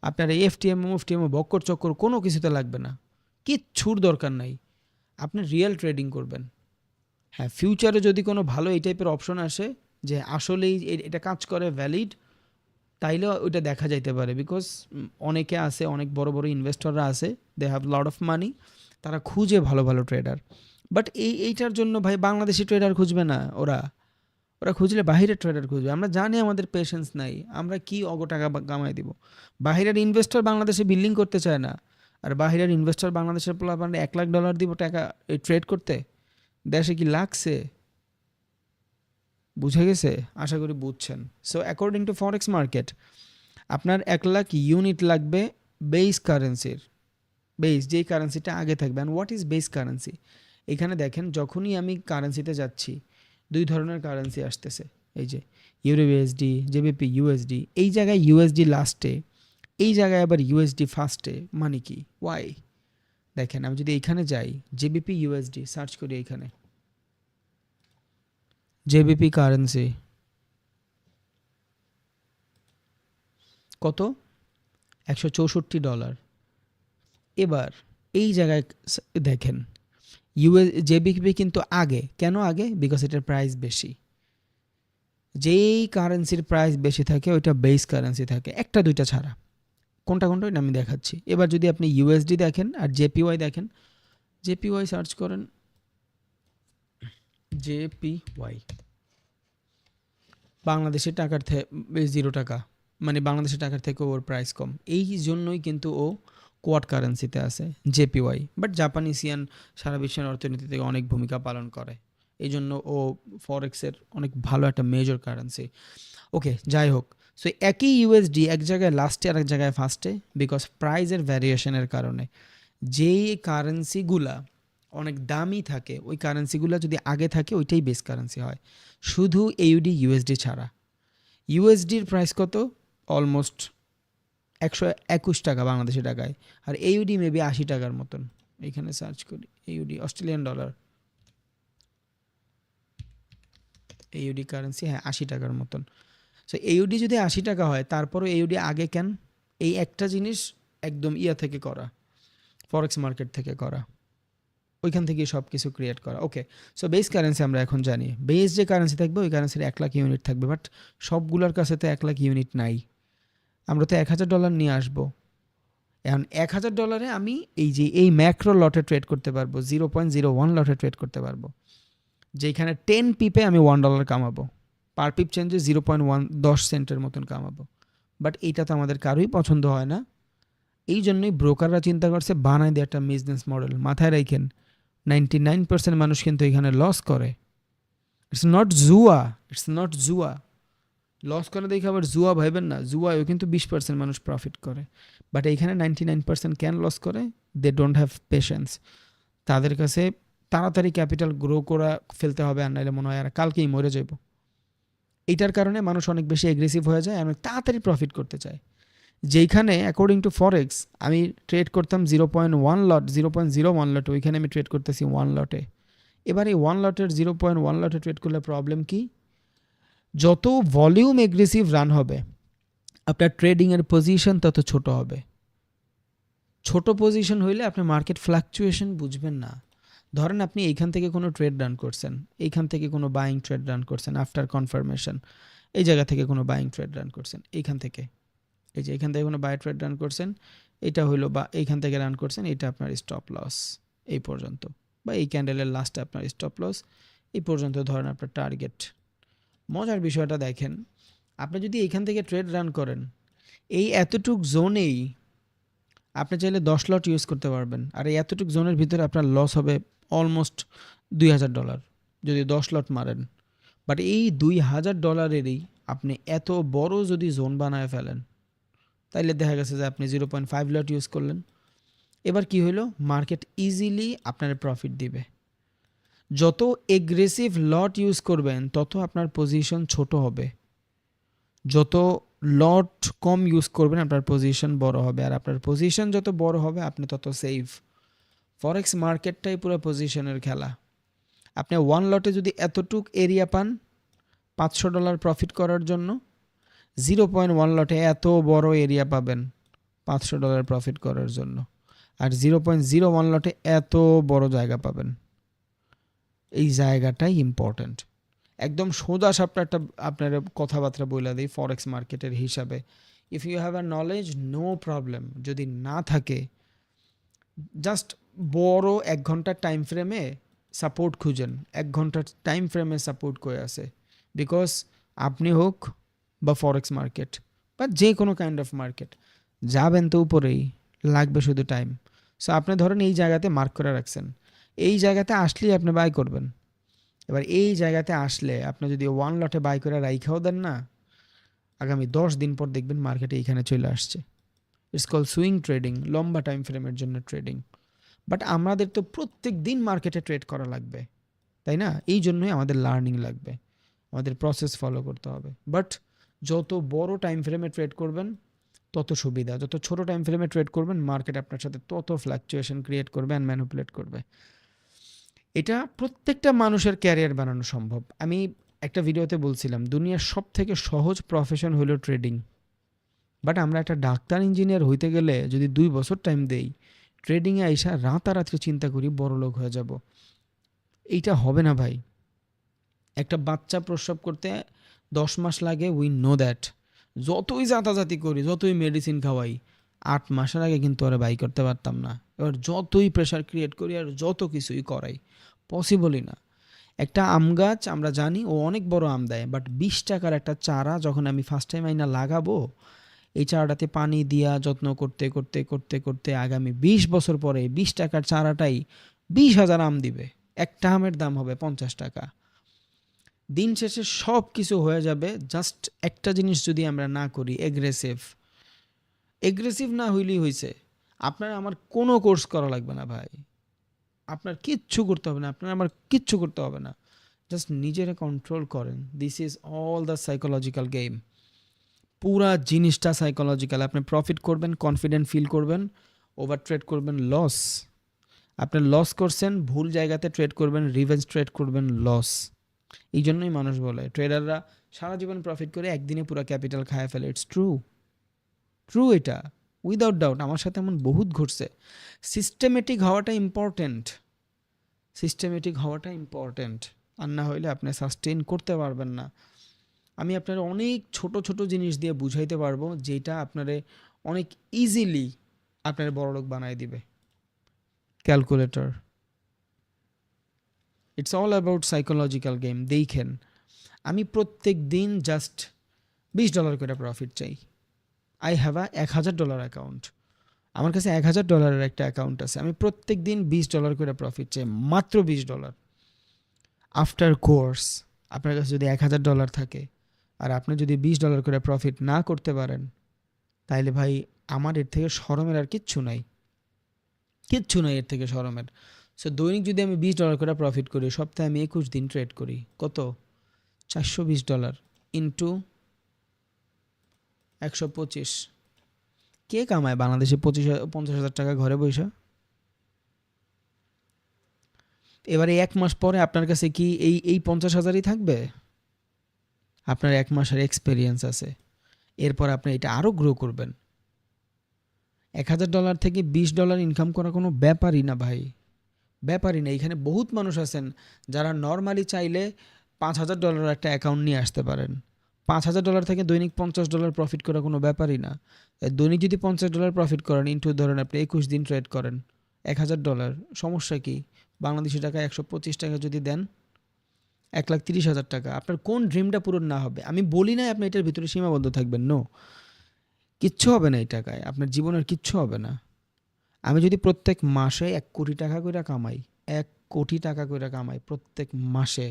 আপনার এফটিএম বক্কর চক্কর কোনো কিছুতে লাগবে না, কিচ্ছুর দরকার নাই। আপনি রিয়েল ট্রেডিং করবেন। হ্যাঁ, ফিউচারে যদি কোনো ভালো এই টাইপের অপশন আসে যে আসলেই এটা কাজ করে, ভ্যালিড, তাইলে ওইটা দেখা যাইতে পারে। বিকজ অনেকে আছে, অনেক বড় বড় ইনভেস্টররা আছে, দে হ্যাভ লট অফ মানি, তারা খুঁজে ভালো ভালো ট্রেডার। বাট এইটার জন্য ভাই বাংলাদেশি ট্রেডার খুঁজবে না, ওরা খুঁজলে বাহিরের ট্রেডার খুঁজবে। আমরা জানি আমাদের পেশেন্স নাই, আমরা কি টাকা কামাই দিব। বাহিরের ইনভেস্টর বাংলাদেশে বিল্ডিং করতে চায় না, আর বাহিরের ইনভেস্টর বাংলাদেশের প্লান $1,00,000 দিব টাকা ট্রেড করতে, দেশে কি লাগছে? বুঝে গেছে? আশা করি বুঝছেন। So according to forex market, আপনার 1,00,000 ইউনিট লাগবে বেস কারেন্সির। বেস যেই কারেন্সিটা আগে থাকবে। And what is base currency? এখানে দেখেন, যখনই আমি কারেন্সিতে যাচ্ছি, 2 ধরনের কারেন্সি আসতেছে। এই যে ইউরো ইউএসডি, জেবিপি ইউএসডি। এই জায়গায় ইউএসডি লাস্টে, এই জায়গায় আবার ইউএসডি ফার্স্টে। মানে কি? ওয়াই? দেখেন আমি যদি এইখানে যাই জেবিপি ইউএসডি সার্চ করি, এইখানে জেবিপি কারেন্সি কত, $164। এবার এই জায়গায় দেখেন জেবিপি কিন্তু আগে, কেন আগে? বিকজ এটার প্রাইস বেশি। যেই কারেন্সির প্রাইস বেশি থাকে ওইটা বেস কারেন্সি থাকে, একটা দুইটা ছাড়া। কোনটা কোনটা ওইটা আমি দেখাচ্ছি। এবার যদি আপনি ইউএসডি দেখেন আর জেপিওয়াই দেখেন, জেপিওয়াই সার্চ করেন, জেপিওয়াই বাংলাদেশের টাকার থেকে 0 টাকা, মানে বাংলাদেশের টাকার থেকে ওর প্রাইস কম, এই জন্যই কিন্তু ও কোয়াড কারেন্সিতে আছে জেপিওয়াই। বাট জাপানিজ ইয়েন সারা বিশ্বের অর্থনীতিতে অনেক ভূমিকা পালন করে, এই জন্য ও ফরেক্সের অনেক ভালো একটা মেজর কারেন্সি। ওকে, যাই হোক, সো একই ইউএসডি এক জায়গায় লাস্টে আর এক জায়গায় ফার্স্টে, বিকজ প্রাইজের ভ্যারিয়েশনের কারণে। যেই কারেন্সিগুলা অনেক দামি থাকে ওই কারেন্সিগুলো যদি আগে থাকে ওইটাই বেস কারেন্সি হয়, শুধু এইউডি ইউএসডি ছাড়া। ইউএসডির প্রাইস কত? অলমোস্ট 121 টাকা বাংলাদেশি টাকায়, আর এইউডি মেবি 80 টাকার মতন। এইখানে সার্চ করি AUD, Australian dollar, AUD currency, হ্যাঁ 80 টাকার মতন। সো এইউডি যদি 80 টাকা হয়, তারপরও এইউডি আগে কেন? এই একটা জিনিস একদম থেকে করা, ফরেক্স মার্কেট থেকে করা, ওইখান থেকে সব কিছু ক্রিয়েট করা। ওকে, সো বেস কারেন্সি আমরা এখন জানি, বেস যে কারেন্সি থাকবে ওই কারেন্সির 1 লাখ ইউনিট থাকবে, বাট সবগুলোর কাছে তো 1 লাখ ইউনিট নাই। আমরা তো $1000 নিয়ে আসবো। এখন $1000 আমি এই ম্যাক্রো লটে ট্রেড করতে পারবো, 0.01 লটে ট্রেড করতে পারবো, যেখানে 10 পিপে আমি $1 কামাবো, পার পিপ চেঞ্জে 0.10 সেন্টের মতন কামাবো। বাট এইটা তো আমাদের কারোই পছন্দ হয় না, এই জন্যই ব্রোকাররা চিন্তা করছে বানায় দিয়ে একটা বিজনেস মডেল। মাথায় রাখেন 99% মানুষ কিন্তু এখানে লস করে। ইটস নট জুয়া। লস করে দেখে আবার জুয়া ভাইবেন না, জুয়ায়ও কিন্তু 20% মানুষ প্রফিট করে। বাট এইখানে 99% কেন লস করে? They don't have patience. তাদের কাছে তাড়াতাড়ি ক্যাপিটাল গ্রো করা ফেলতে হবে, আর নাহলে মনে হয় আর কালকেই মরে যাব। এইটার কারণে মানুষ অনেক বেশি এগ্রেসিভ হয়ে যায়, অনেক তাড়াতাড়ি প্রফিট করতে চায়। যেইখানে অ্যাকর্ডিং টু ফরেক্স আমি ট্রেড করতাম 0.1 লট, 0.01 লটে, ওইখানে আমি ট্রেড করতেছি 1 লটে। এবার এই 1 লটের 0.1 লটে ট্রেড করলে প্রবলেম কি? যত ভলিউম এগ্রেসিভ রান হবে আপনার ট্রেডিংয়ের পজিশন তত ছোট হবে। ছোট পজিশন হইলে আপনি মার্কেট ফ্লাকচুয়েশন বুঝবেন না। ধরেন আপনি এইখান থেকে কোনো ট্রেড রান করছেন, এইখান থেকে কোনো বাইং ট্রেড রান করছেন আফটার কনফার্মেশন, এই জায়গা থেকে কোনো বাইং ট্রেড রান করছেন, এইখান থেকে, এই যে এখান থেকে কোনো বাই ট্রেড রান করছেন, এটা হইলো, বা এইখান থেকে রান করছেন, এটা আপনার স্টপ লস এই পর্যন্ত, বা এই ক্যান্ডেলের লাস্টে আপনার স্টপ লস এই পর্যন্ত ধরেন আপনার টার্গেট। মজার বিষয়টা দেখেন, আপনি যদি এইখান থেকে ট্রেড রান করেন, এই এতটুক জোনেই আপনি চাইলে 10 লট ইউজ করতে পারবেন, আর এই এতটুক জোনের ভিতরে আপনার লস হবে অলমোস্ট $2000 যদি 10 লট মারেন। বাট এই $2000-এরই আপনি এত বড় যদি জোন বানায় ফেলেন, তাইলে দেখা গেছে যে আপনি 0.5 লট ইউজ করলেন। এবার কি হইলো? মার্কেট ইজিলি আপনার প্রফিট দিবে। যত এগ্রেসিভ লট ইউজ করবেন তত আপনার পজিশন ছোট হবে, যত লট কম ইউজ করবেন আপনার পজিশন বড় হবে, আর আপনার পজিশন যত বড় হবে আপনি তত সেফ। ফরেক্স মার্কেটটাই পুরো পজিশনের খেলা। আপনি 1 লটে যদি এতটুক এরিয়া পান $500 প্রফিট করার জন্য, 0.1 লটে এত বড় এরিয়া পাবেন $500 প্রফিট করার জন্য, আর 0.01 লটে এত বড় জায়গা পাবেন। এই জায়গাটাই ইম্পর্ট্যান্ট। একদম সোজা সাপটা একটা আপনার কথাবার্তা বলে দিই ফরেক্স মার্কেটের হিসাবে। If you have a knowledge no problem, যদি না থাকে জাস্ট বড় 1 ঘন্টার টাইম ফ্রেমে সাপোর্ট খুঁজেন, 1 ঘন্টার টাইম ফ্রেমে সাপোর্ট কয়ে আছে, বিকজ আপনি হোক বা ফরেক্স মার্কেট বা যে কোনো কাইন্ড অফ মার্কেট যাবেন তো উপরেই, লাগবে শুধু টাইম। সো আপনি ধরেন এই জায়গাতে মার্ক করে রাখছেন, এই জায়গাতে আসলেই আপনি বাই করবেন। এবার এই জায়গাতে আসলে আপনি যদি 1 লটে বাই করে রাইখাও দেন না, আগামী 10 দিন পর দেখবেন মার্কেটে এইখানে চলে আসছে। ইটস কল সুইং ট্রেডিং, লম্বা টাইম ফ্রেমের জন্য ট্রেডিং। বাট আমাদের তো প্রত্যেক দিন মার্কেটে ট্রেড করা লাগবে, তাই না? এই জন্যই আমাদের লার্নিং লাগবে, আমাদের প্রসেস ফলো করতে হবে। বাট যত বড় টাইম ফ্রেমে ট্রেড করবেন তত সুবিধা। যত ছোট টাইম ফ্রেমে ট্রেড করবেন মার্কেট আপনার সাথে তত ফ্লাকচুয়েশন ক্রিয়েট করবে অ্যান্ড ম্যানিপুলেট করবে। এটা প্রত্যেকটা মানুষের ক্যারিয়ার বানানো সম্ভব। আমি একটা ভিডিওতে বলছিলাম দুনিয়ার সবথেকে সহজ প্রফেশন হলো ট্রেডিং। বাট আমরা একটা ডাক্তার ইঞ্জিনিয়ার হইতে গেলে যদি 2 বছর টাইম দেই, ট্রেডিংয়ে আইসা রাতারাতি চিন্তা করি বড়লোক হয়ে যাব, এইটা হবে না ভাই। একটা বাচ্চা প্রসব করতে 10 মাস লাগে, উই নো দ্যাট। যতই জাতাজাতি করি, যতই মেডিসিন খাওয়াই, 8 মাসের আগে কিন্তু ওরা বাই করতে পারতাম না। এবার যতই প্রেশার ক্রিয়েট করি আর যত কিছুই করাই, পসিবলই না। একটা আম গাছ আমরা জানি ও অনেক বড় আম দেয়, বাট 20 টাকার একটা চারা যখন আমি ফার্স্ট টাইম আইনা লাগাবো, এই চারাটাতে পানি দিয়া যত্ন করতে করতে করতে করতে আগামী 20 বছর পরে 20 টাকার চারাটাই 20,000 আম দিবে। একটা আমের দাম হবে 50 টাকা। দিন শেষে সব কিছু হয়ে যাবে, জাস্ট একটা জিনিস যদি আমরা না করি, এগ্রেসিভ না হইলেই হয়েছে। আপনার আমার কোনো কোর্স করা লাগবে না ভাই, আপনার কিচ্ছু করতে হবে না, আপনার আমার কিচ্ছু করতে হবে না। জাস্ট নিজেরা কন্ট্রোল করেন। This is all the psychological game. পুরা জিনিসটা সাইকোলজিক্যাল। আপনি প্রফিট করবেন, কনফিডেন্ট ফিল করবেন, ওভার ট্রেড করবেন, লস। আপনি লস করছেন, ভুল জায়গাতে ট্রেড করবেন, রিভেঞ্জ ট্রেড করবেন, লস। এই জন্যই মানুষ বলে ট্রেডাররা সারা জীবন প্রফিট করে একদিনে পুরো ক্যাপিটাল খায় ফেলে। ইটস ট্রু, ট্রু এটা, উইদাউট ডাউট। আমার সাথে এমন বহুত ঘটছে। সিস্টেমেটিক হওয়াটা ইম্পর্ট্যান্ট, সিস্টেমেটিক হওয়াটা ইম্পর্ট্যান্ট। আর না হইলে আপনি সাস্টেইন করতে পারবেন না। আমি আপনার অনেক ছোট ছোট জিনিস দিয়ে বুঝাইতে পারবো যেটা আপনারে অনেক ইজিলি আপনার বড়লোক বানাই দিবে। Calculator, it's all about psychological game. দেখেন আমি প্রত্যেক দিন জাস্ট $20 করে প্রফিট চাই। I have a $1,000 account. আমার কাছে $1,000 একটা অ্যাকাউন্ট আছে। আমি প্রত্যেক দিন $20 করে প্রফিট চাই, মাত্র $20। আফটার কোর্স আপনার কাছে যদি $1,000 থাকে আর আপনি যদি $20 করে প্রফিট না করতে পারেন, তাইলে ভাই আমার এর থেকে শরমের আর কিচ্ছু নাই, কিচ্ছু নাই এর থেকে শরমের। সো দৈনিক যদি আমি $20 করে প্রফিট করি, সপ্তাহে আমি 21 দিন ট্রেড করি, কত? $420 ইন্টু 125। কে কামায় বাংলাদেশে 50,000 টাকা ঘরে বসে? এবারে 1 মাস পরে আপনার কাছে কি এই 50,000ই থাকবে? আপনার 1 মাসের এক্সপিরিয়েন্স আছে, এরপর আপনি এটা আরও গ্রো করবেন। $1,000 থেকে $20 ইনকাম করা কোনো ব্যাপারই না ভাই, ব্যাপারই না। এখানে বহুত মানুষ আছেন যারা নর্মালি চাইলে $5,000 একটা অ্যাকাউন্ট নিয়ে আসতে পারেন। $5,000 থেকে দৈনিক $50 প্রফিট করা কোনো ব্যাপারই না। দৈনিক যদি $50 প্রফিট করেন, ইন্টু ধরেন আপনি 21 দিন ট্রেড করেন, $1,000, সমস্যা কি? বাংলাদেশি টাকা 125 টাকা যদি দেন, 1,30,000 টাকা। আপনার কোন ড্রিমটা পূরণ না হবে? আমি বলি না আপনি এটার ভিতরে সীমাবদ্ধ থাকবেন, নো, কিচ্ছু হবে না এই টাকায়, আপনার জীবনের কিচ্ছু হবে না। আমি যদি প্রত্যেক মাসে 1 কোটি টাকা করে কামাই, 1 কোটি টাকা করে কামাই প্রত্যেক মাসে,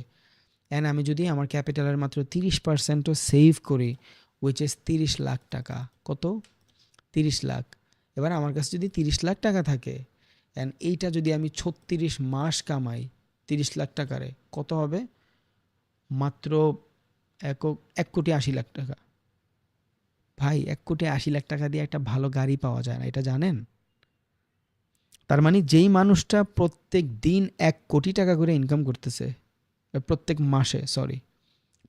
অ্যান্ড আমি যদি আমার ক্যাপিটালের মাত্র 30%ও সেভ করি, উইচ ইজ 30 লাখ টাকা। কত? 30 লাখ। এবার আমার কাছে যদি 30 লাখ টাকা থাকে, অ্যান্ড এইটা যদি আমি 36 মাস কামাই 30 লাখ টাকারে, কত হবে? মাত্র 1,80,00,000 টাকা। ভাই 1,80,00,000 টাকা দিয়ে একটা ভালো গাড়ি পাওয়া যায় না, এটা জানেন? তার মানে যেই মানুষটা প্রত্যেক দিন 1 কোটি টাকা করে ইনকাম করতেছে, প্রত্যেক মাসে,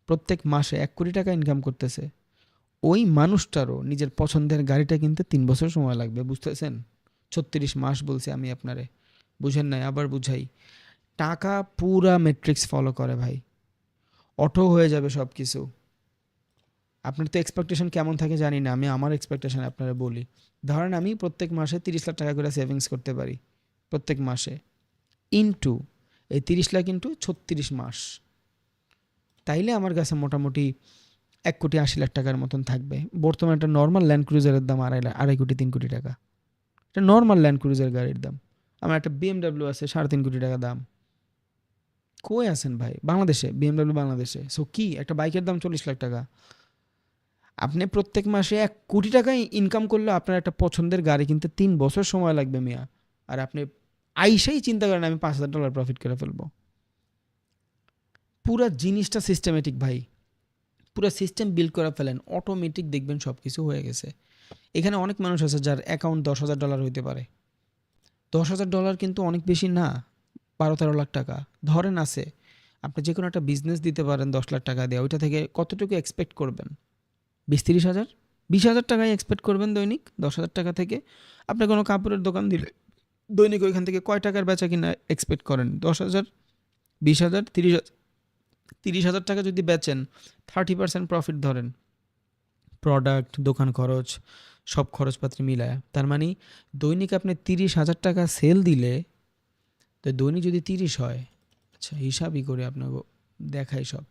প্রত্যেক মাসে 1 কোটি টাকা ইনকাম করতেছে, ওই মানুষটারও নিজের পছন্দের গাড়িটা কিনতে 3 বছর সময় লাগবে, বুঝতেছেন? 36 মাস বলছি আমি আপনারে, বুঝেন নাই? আবার বুঝাই। টাকা পুরা ম্যাট্রিক্স ফলো করে ভাই, অটো হয়ে যাবে সব কিছু। আপনার তো এক্সপেকটেশন কেমন থাকে জানি না, আমি আমার এক্সপেকটেশন আপনারা বলি। ধরেন আমি প্রত্যেক মাসে 30 লাখ টাকা করে সেভিংস করতে পারি প্রত্যেক মাসে, ইন্টু এই 30 লাখ ইন্টু 36 মাস, তাইলে আমার কাছে মোটামুটি 1,80,00,000 টাকার মতন থাকবে। বর্তমানে একটা নর্মাল ল্যান্ড ক্রুজারের দাম 2.5 কোটি 3 কোটি টাকা। এটা নর্মাল ল্যান্ড ক্রুজার গাড়ির দাম। আমার একটা BMW আছে 3.5 কোটি টাকা দাম। কই আছেন ভাই? বাংলাদেশে BMW, বাংলাদেশে। সো কি একটা বাইকের দাম 40 লাখ টাকা। আপনি প্রত্যেক মাসে 1 কোটি টাকা ইনকাম করলে আপনার একটা পছন্দের গাড়ি কিনতে 3 বছর সময় লাগবে মিয়া। আর আপনি আইসাই চিন্তা করেন আমি $5,000 প্রফিট করে ফেলবো। পুরা জিনিসটা সিস্টেমেটিক ভাই, পুরো সিস্টেম বিল্ড করে ফেলেন, অটোমেটিক দেখবেন সব কিছু হয়ে গেছে। এখানে অনেক মানুষ আছে যার অ্যাকাউন্ট $10,000 হইতে পারে। $10,000 কিন্তু অনেক বেশি না, 12-13 লাখ টাকা ধরেন আছে। আপনি যে কোনো একটা বিজনেস দিতে পারেন 10 লাখ টাকা দিয়ে, ওইটা থেকে কতটুকু এক্সপেক্ট করবেন? 20-30 হাজার, 20,000 টাকায় এক্সপেক্ট করবেন দৈনিক 10,000 টাকা থেকে। আপনি কোনো কাপড়ের দোকান দিলে দৈনিক ওইখান থেকে কয় টাকার বেচা কিনা এক্সপেক্ট করেন? 10,000, 20,000, 30,000। 30,000 টাকা যদি বেচেন, 30% প্রফিট ধরেন, প্রোডাক্ট, দোকান খরচ, সব খরচপাতি মিলায়। তার মানে দৈনিক আপনি 30,000 টাকা সেল দিলে, তো দৈনিক যদি 30 হয়, আচ্ছা হিসাবই করে আপনাকে দেখাই সব।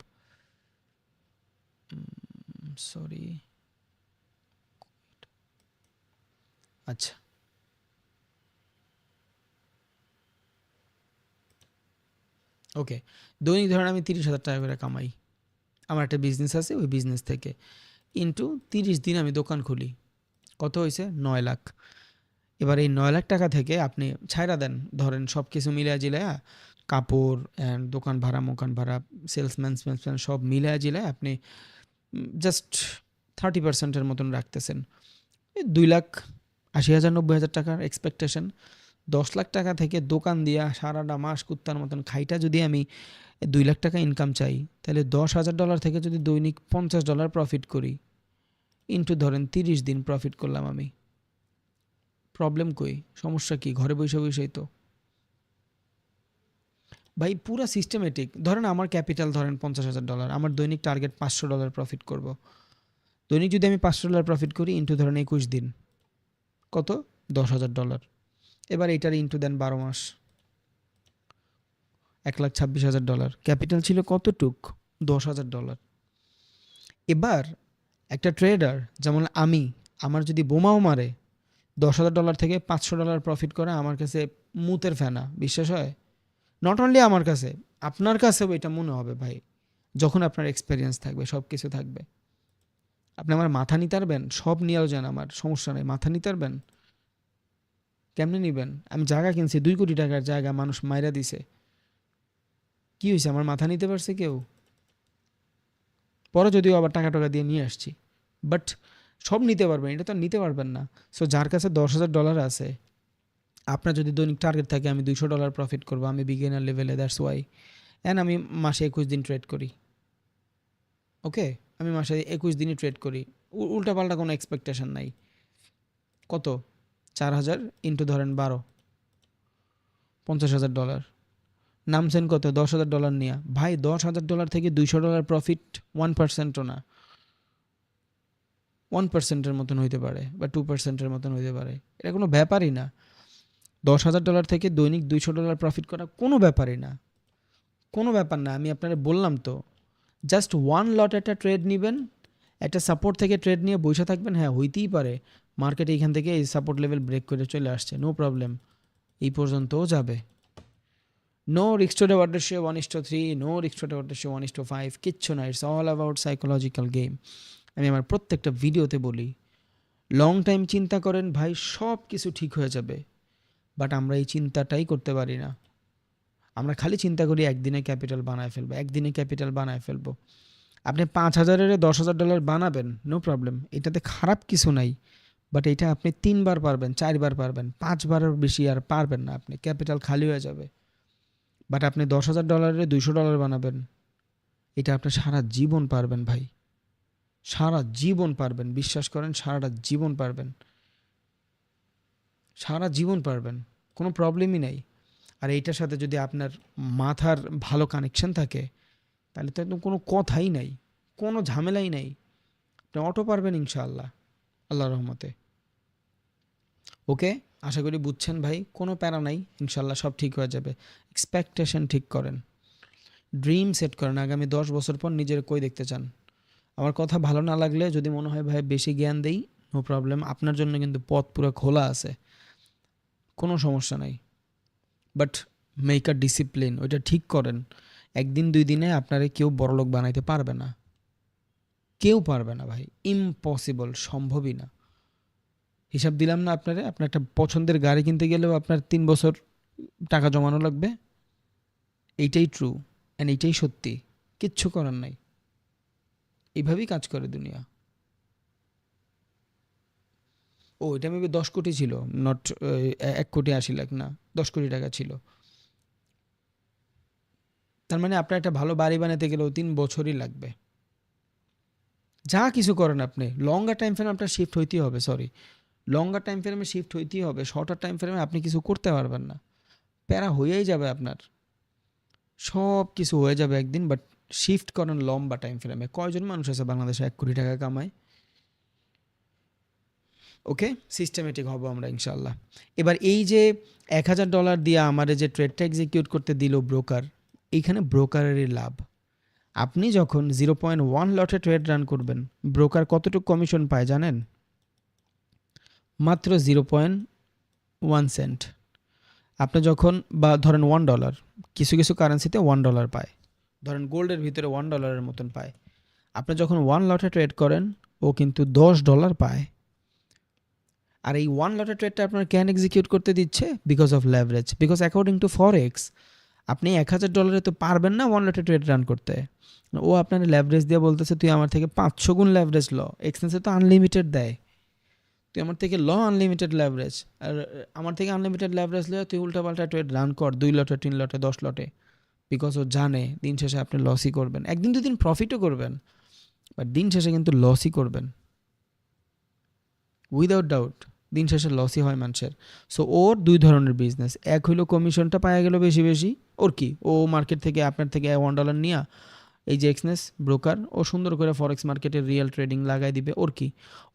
সরি, আচ্ছা ওকে, দৈনিক ধরেন আমি 30,000 টাকা করে কামাই, আমার একটা বিজনেস আছে, ওই বিজনেস থেকে ইন্টু 30 দিন আমি দোকান খুলি, কত হয়েছে? 9 লাখ। এবার এই 9 লাখ টাকা থেকে আপনি ছাইরা দেন, ধরেন সব কিছু মিলায়া জিলায়া, কাপড় অ্যান্ড দোকান ভাড়া, মোকান ভাড়া, সেলসম্যান সব মিলায়া জিলায় আপনি জাস্ট 30%-এর মতন রাখতেছেন। 2,80,000, 90,000 টাকার এক্সপেকটেশন। 10 লাখ টাকা থেকে দোকান দিয়া সারাটা মাস কুত্তার মতন খাইটা যদি আমি 2 লাখ টাকা ইনকাম চাই, তাহলে $10,000 থেকে যদি দৈনিক $50 প্রফিট করি, ইন্টু ধরেন 30 দিন প্রফিট করলাম আমি, প্রবলেম কই? সমস্যা কি? ঘরে বসে বসেই তো ভাই পুরা সিস্টেমেটিক। ধরেন আমার ক্যাপিটাল ধরেন $50,000, আমার দৈনিক টার্গেট $500 প্রফিট করব। দৈনিক যদি আমি $500 প্রফিট করি, ইন্টু ধরেন 21 দিন, কত? $10,000। এবার এইটার ইন্টু দেন 12 মাস, $1,26,000। ক্যাপিটাল ছিল কতটুক? $10,000। এবার একটা ট্রেডার যেমন আমি, আমার যদি বোমাও মারে, $10,000 থেকে $500 প্রফিট করা আমার কাছে মুতের ফেনা, বিশ্বাস হয়? নট অনলি আমার কাছে, আপনার কাছেও এটা মনে হবে ভাই, যখন আপনার এক্সপিরিয়েন্স থাকবে, সব কিছু থাকবে। আপনি আমার মাথা নিতে পারবেন? সব নিয়েও যান, আমার সমস্যা নেই, মাথা নিতে পারবেন? কেমনে নিবেন? আমি জায়গা কিনছি, 2 কোটি টাকার জায়গা মানুষ মাইরা দিছে, কি হয়েছে? আমার মাথা নিতে পারছে কেউ? পরে যদিও আবার টাকা টাকা দিয়ে নিয়ে আসছি, বাট সব নিতে পারবেন, এটা তো আর নিতে পারবেন না। সো যার কাছে $10,000 আছে, আপনার যদি দৈনিক টার্গেট থাকে আমি $200 প্রফিট করবো, আমি বিগিনার লেভেলে, দ্যাটস ওয়াই। অ্যান্ড আমি মাসে 21 দিন ট্রেড করি, ওকে? আমি মাসে 21 দিনই ট্রেড করি, উল্টাপাল্টা কোনো এক্সপেকটেশন নাই। কত? 4,000 ইন্টু ধরেন 12, $50,000। নামছেন কত? $10,000 নিয়ে। ভাই $10,000 থেকে $200 প্রফিট 1%ও না, 1%-এর মতন হইতে পারে, বা 2%-এর মতন হইতে পারে, এটা কোনো ব্যাপারই না। $10,000 থেকে দৈনিক $200 প্রফিট করা কোনো ব্যাপারই না, কোনো ব্যাপার না। আমি আপনারা বললাম তো, জাস্ট ওয়ান লট একটা ট্রেড নেবেন, একটা সাপোর্ট থেকে ট্রেড নিয়ে বসে থাকবেন। হ্যাঁ, হইতেই পারে মার্কেট এইখান থেকে এই সাপোর্ট লেভেল ব্রেক করে চলে আসছে, নো প্রবলেম, এই পর্যন্তও যাবে। No risk to reward ratio 1:3, no risk to reward ratio 1:5, কিচ্ছু না। It's all about psychological game. আমি আমার প্রত্যেকটা ভিডিওতে বলি, লং টাইম চিন্তা করেন ভাই, সব কিছু ঠিক হয়ে যাবে। বাট আমরা এই চিন্তাটাই করতে পারি না। আমরা খালি চিন্তা করি একদিনে ক্যাপিটাল বানায় ফেলবো, একদিনে ক্যাপিটাল বানায় ফেলবো। আপনি 5,000-এর $10,000 বানাবেন, নো প্রবলেম, এটাতে খারাপ কিছু নাই। বাট এটা আপনি 3 বার পারবেন, 4 বার পারবেন, 5 বারের বেশি আর পারবেন না, আপনি ক্যাপিটাল খালি হয়ে যাবে। বাট আপনি $10,000-এ $200 বানাবেন, এটা আপনি সারা জীবন পারবেন ভাই, সারা জীবন পারবেন, বিশ্বাস করেন, সারাটা জীবন পারবেন, সারা জীবন পারবেন, কোনো প্রবলেমই নাই। আর এইটার সাথে যদি আপনার মাথার ভালো কানেকশন থাকে, তাহলে তো একদম কোনো কথাই নাই, কোনো ঝামেলাই নাই, আপনি অটো পারবেন ইনশাআল্লাহ, আল্লাহর রহমতে। ওকে, আশা করি বুঝছেন ভাই, কোনো প্যারা নাই, ইনশাল্লাহ সব ঠিক হয়ে যাবে। এক্সপেকটেশন ঠিক করেন, ড্রিম সেট করেন, আগামী 10 বছর পর নিজের কই দেখতে চান। আমার কথা ভালো না লাগলে, যদি মনে হয় ভাই বেশি জ্ঞান দেই, নো প্রবলেম, আপনার জন্য কিন্তু পথ পুরো খোলা আছে, কোনো সমস্যা নাই। বাট মেক আ ডিসিপ্লিন, ওইটা ঠিক করেন। একদিন 2 দিনে আপনারে কেউ বড়লোক বানাইতে পারবে না, কেউ পারবে না ভাই, ইম্পসিবল, সম্ভবই না। হিসাব দিলাম না আপনারে, আপনার একটা পছন্দের গাড়ি কিনতে গেলেও আপনার 3 বছর টাকা জমানো লাগবে। এইটাই ট্রু অ্যান্ড এইটাই সত্যি, কিচ্ছু করার নাই, এইভাবেই কাজ করে দুনিয়া। এটা মেবি 10 কোটি ছিল, নট 1,80,00,000 না, 10 কোটি টাকা ছিল। তার মানে আপনার একটা ভালো বাড়ি বানাতে গেলেও 3 বছরই লাগবে। যা কিছু করেন আপনি লঙ্গার টাইম ফ্রেমে আপনার শিফট হইতেই হবে, লঙ্গার টাইম ফ্রেমে শিফট হইতেই হবে। শর্টার টাইম ফ্রেমে আপনি কিছু করতে পারবেন না, প্যারা হয়েই যাবে আপনার, সব কিছু হয়ে যাবে একদিন। বাট শিফট করেন লম্বা টাইম ফ্রেমে। কয়জন মানুষ আছে বাংলাদেশে 1 কোটি টাকা কামায়? ওকে, সিস্টেমেটিক হব আমরা ইনশাল্লাহ। এবার এই যে $1,000 দিয়ে আমার যে ট্রেডটা এক্সিকিউট করতে দিল ব্রোকার, এইখানে ব্রোকারেরই লাভ। আপনি যখন 0.1 লটে ট্রেড রান করবেন, ব্রোকার কতটুকু কমিশন পায় জানেন? মাত্র 0.1 সেন্ট। আপনি যখন বা ধরেন $1, কিছু কিছু কারেন্সিতে $1 পায়, ধরেন গোল্ডের ভিতরে $1 মতন পায়। আপনি যখন 1 লটে ট্রেড করেন, ও কিন্তু $10 পায়। আর এই 1 লটে ট্রেডটা আপনার কেন এক্সিকিউট করতে দিচ্ছে? Because of leverage, because according to forex আপনি $1,000 তো পারবেন না 1 লটে ট্রেড রান করতে। ও আপনার লেভারেজ দিয়ে বলতেছে তুই আমার থেকে 500 গুণ লেভারেজ ল। এক্সচেঞ্জে তো আনলিমিটেড দেয়, তুই আমার থেকে ল আনলিমিটেড লেভারেজ। আর আমার থেকে আনলিমিটেড লেভারেজ লয়ে তুই উল্টাপাল্টা ট্রেড রান কর 2 লটে 3 লটে 10 লটে, বিকজ ও জানে দিন শেষে আপনি লসই করবেন। একদিন দুদিন প্রফিটও করবেন, বাট দিন শেষে কিন্তু লসই করবেন, উইদাউট ডাউট। দিন শেষে লসই হয় মানুষের। সো ওর 2 ধরনের বিজনেস। এক হইলো কমিশনটা পাওয়া গেল বেশি বেশি, ওর কি, ও মার্কেট থেকে আপনার থেকে $1 নিয়ে এই যে এক্সনেস ব্রোকার, ও সুন্দর করে ফরেক্স মার্কেটের রিয়েল ট্রেডিং লাগাই দিবে। ওর কি,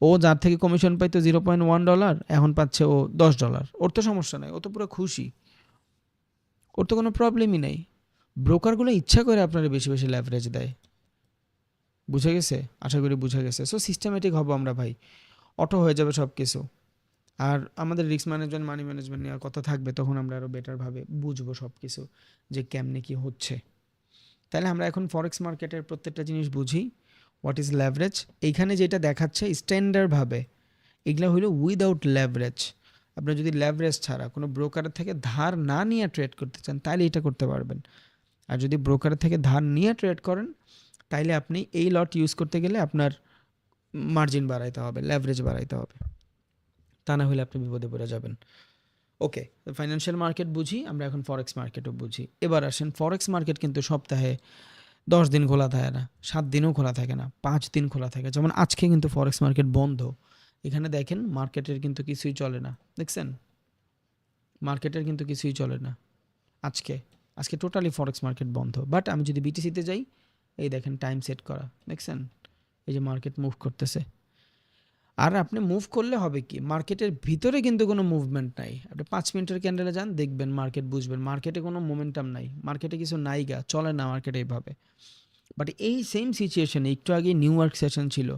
ও যার থেকে কমিশন পাইতো $0.1 এখন পাচ্ছে ও $10। ওর তো সমস্যা নাই, ও তো পুরো খুশি, ওর তো কোনো প্রবলেমই নাই। ব্রোকারগুলো ইচ্ছা করে আপনারা বেশি বেশি লেভারেজ দেয়। বুঝে গেছে? আশা করি বুঝে গেছে। সো সিস্টেমেটিক হবো আমরা ভাই, অটো হয়ে যাবে সব কিছু। আর আমাদের রিস্ক ম্যানেজমেন্ট, মানি ম্যানেজমেন্ট নেওয়ার কথা থাকবে, তখন আমরা আরও বেটারভাবে বুঝবো সব কিছু যে কেমনে কী হচ্ছে। তাহলে আমরা এখন ফরেক্স মার্কেটের প্রত্যেকটা জিনিস বুঝি। What is leverage? এইখানে যেটা দেখাচ্ছে স্ট্যান্ডার্ডভাবে এগুলো হইলো উইদাউট লেভারেজ। আপনি যদি লেভারেজ ছাড়া কোনো ব্রোকারের থেকে ধার না নিয়ে ট্রেড করতে চান তাহলে এটা করতে পারবেন। আর যদি ব্রোকারের থেকে ধার নিয়ে ট্রেড করেন তাইলে আপনি এই লট ইউজ করতে গেলে আপনার মার্জিন বাড়াইতে হবে, লেভারেজ বাড়াইতে হবে, তা না হলে আপনি বিপদে পড়ে যাবেন। ওকে, ফাইন্যান্সিয়াল মার্কেট বুঝি, আমরা এখন ফরেক্স মার্কেটও বুঝি। এবার আসেন, ফরেক্স মার্কেট কিন্তু সপ্তাহে 10 দিন খোলা থাকে না, 7 দিনও খোলা থাকে না, 5 দিন খোলা থাকে। যেমন আজকে কিন্তু ফরেক্স মার্কেট বন্ধ। এখানে দেখেন মার্কেটের কিন্তু কিছুই চলে না, দেখছেন? মার্কেটের কিন্তু কিছুই চলে না আজকে। আজকে টোটালি ফরেক্স মার্কেট বন্ধ। বাট আমি যদি বিটিসিতে যাই, এই দেখেন টাইম সেট করা, দেখছেন? এই যে মার্কেট মুভ করতেছে। আর আপনি মুভ করলে হবে কি, মার্কেটের ভিতরে কিন্তু কোনো মুভমেন্ট নাই। আপনি 5 মিনিটের ক্যান্ডেলে যান, দেখবেন মার্কেট, বুঝবেন মার্কেটে কোনো মোমেন্টাম নাই, মার্কেটে কিছু নাইগা, চলে না মার্কেট এইভাবে। বাট এই সেম সিচুয়েশনে একটু আগে নিউ ইয়র্ক সেশন ছিল।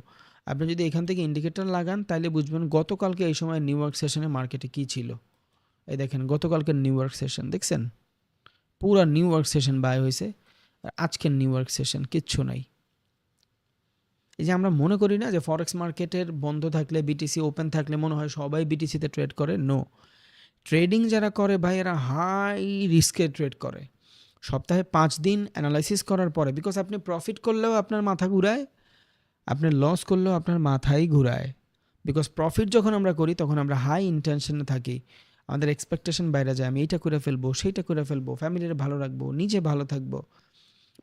আপনি যদি এখান থেকে ইন্ডিকেটর লাগান তাহলে বুঝবেন গতকালকে এই সময় নিউ ইয়র্ক সেশনে মার্কেটে কী ছিল। এই দেখেন গতকালকের নিউ ইয়র্ক সেশন, দেখছেন? পুরা নিউ ইয়র্ক সেশন বাই হয়েছে। আর আজকের নিউ ইয়র্ক সেশন কিচ্ছু নাই। এই যে আমরা মনে করি না যে ফরেক্স মার্কেটের বন্ধ থাকলে, বিটিসি ওপেন থাকলে মনে হয় সবাই বিটিসিতে ট্রেড করে। নো, ট্রেডিং যারা করে ভাই এরা হাই রিস্কে ট্রেড করে। সপ্তাহে 5 দিন অ্যানালাইসিস করার পরে, বিকজ আপনি প্রফিট করলেও আপনার মাথা ঘুরায়, আপনি লস করলেও আপনার মাথাই ঘুরায়। বিকজ প্রফিট যখন আমরা করি তখন আমরা হাই ইন্টেনশনে থাকি, আমাদের এক্সপেকটেশন বাইরে যায়, আমি এইটা করে ফেলবো, সেইটা করে ফেলবো, ফ্যামিলির ভালো রাখবো, নিজে ভালো থাকবো।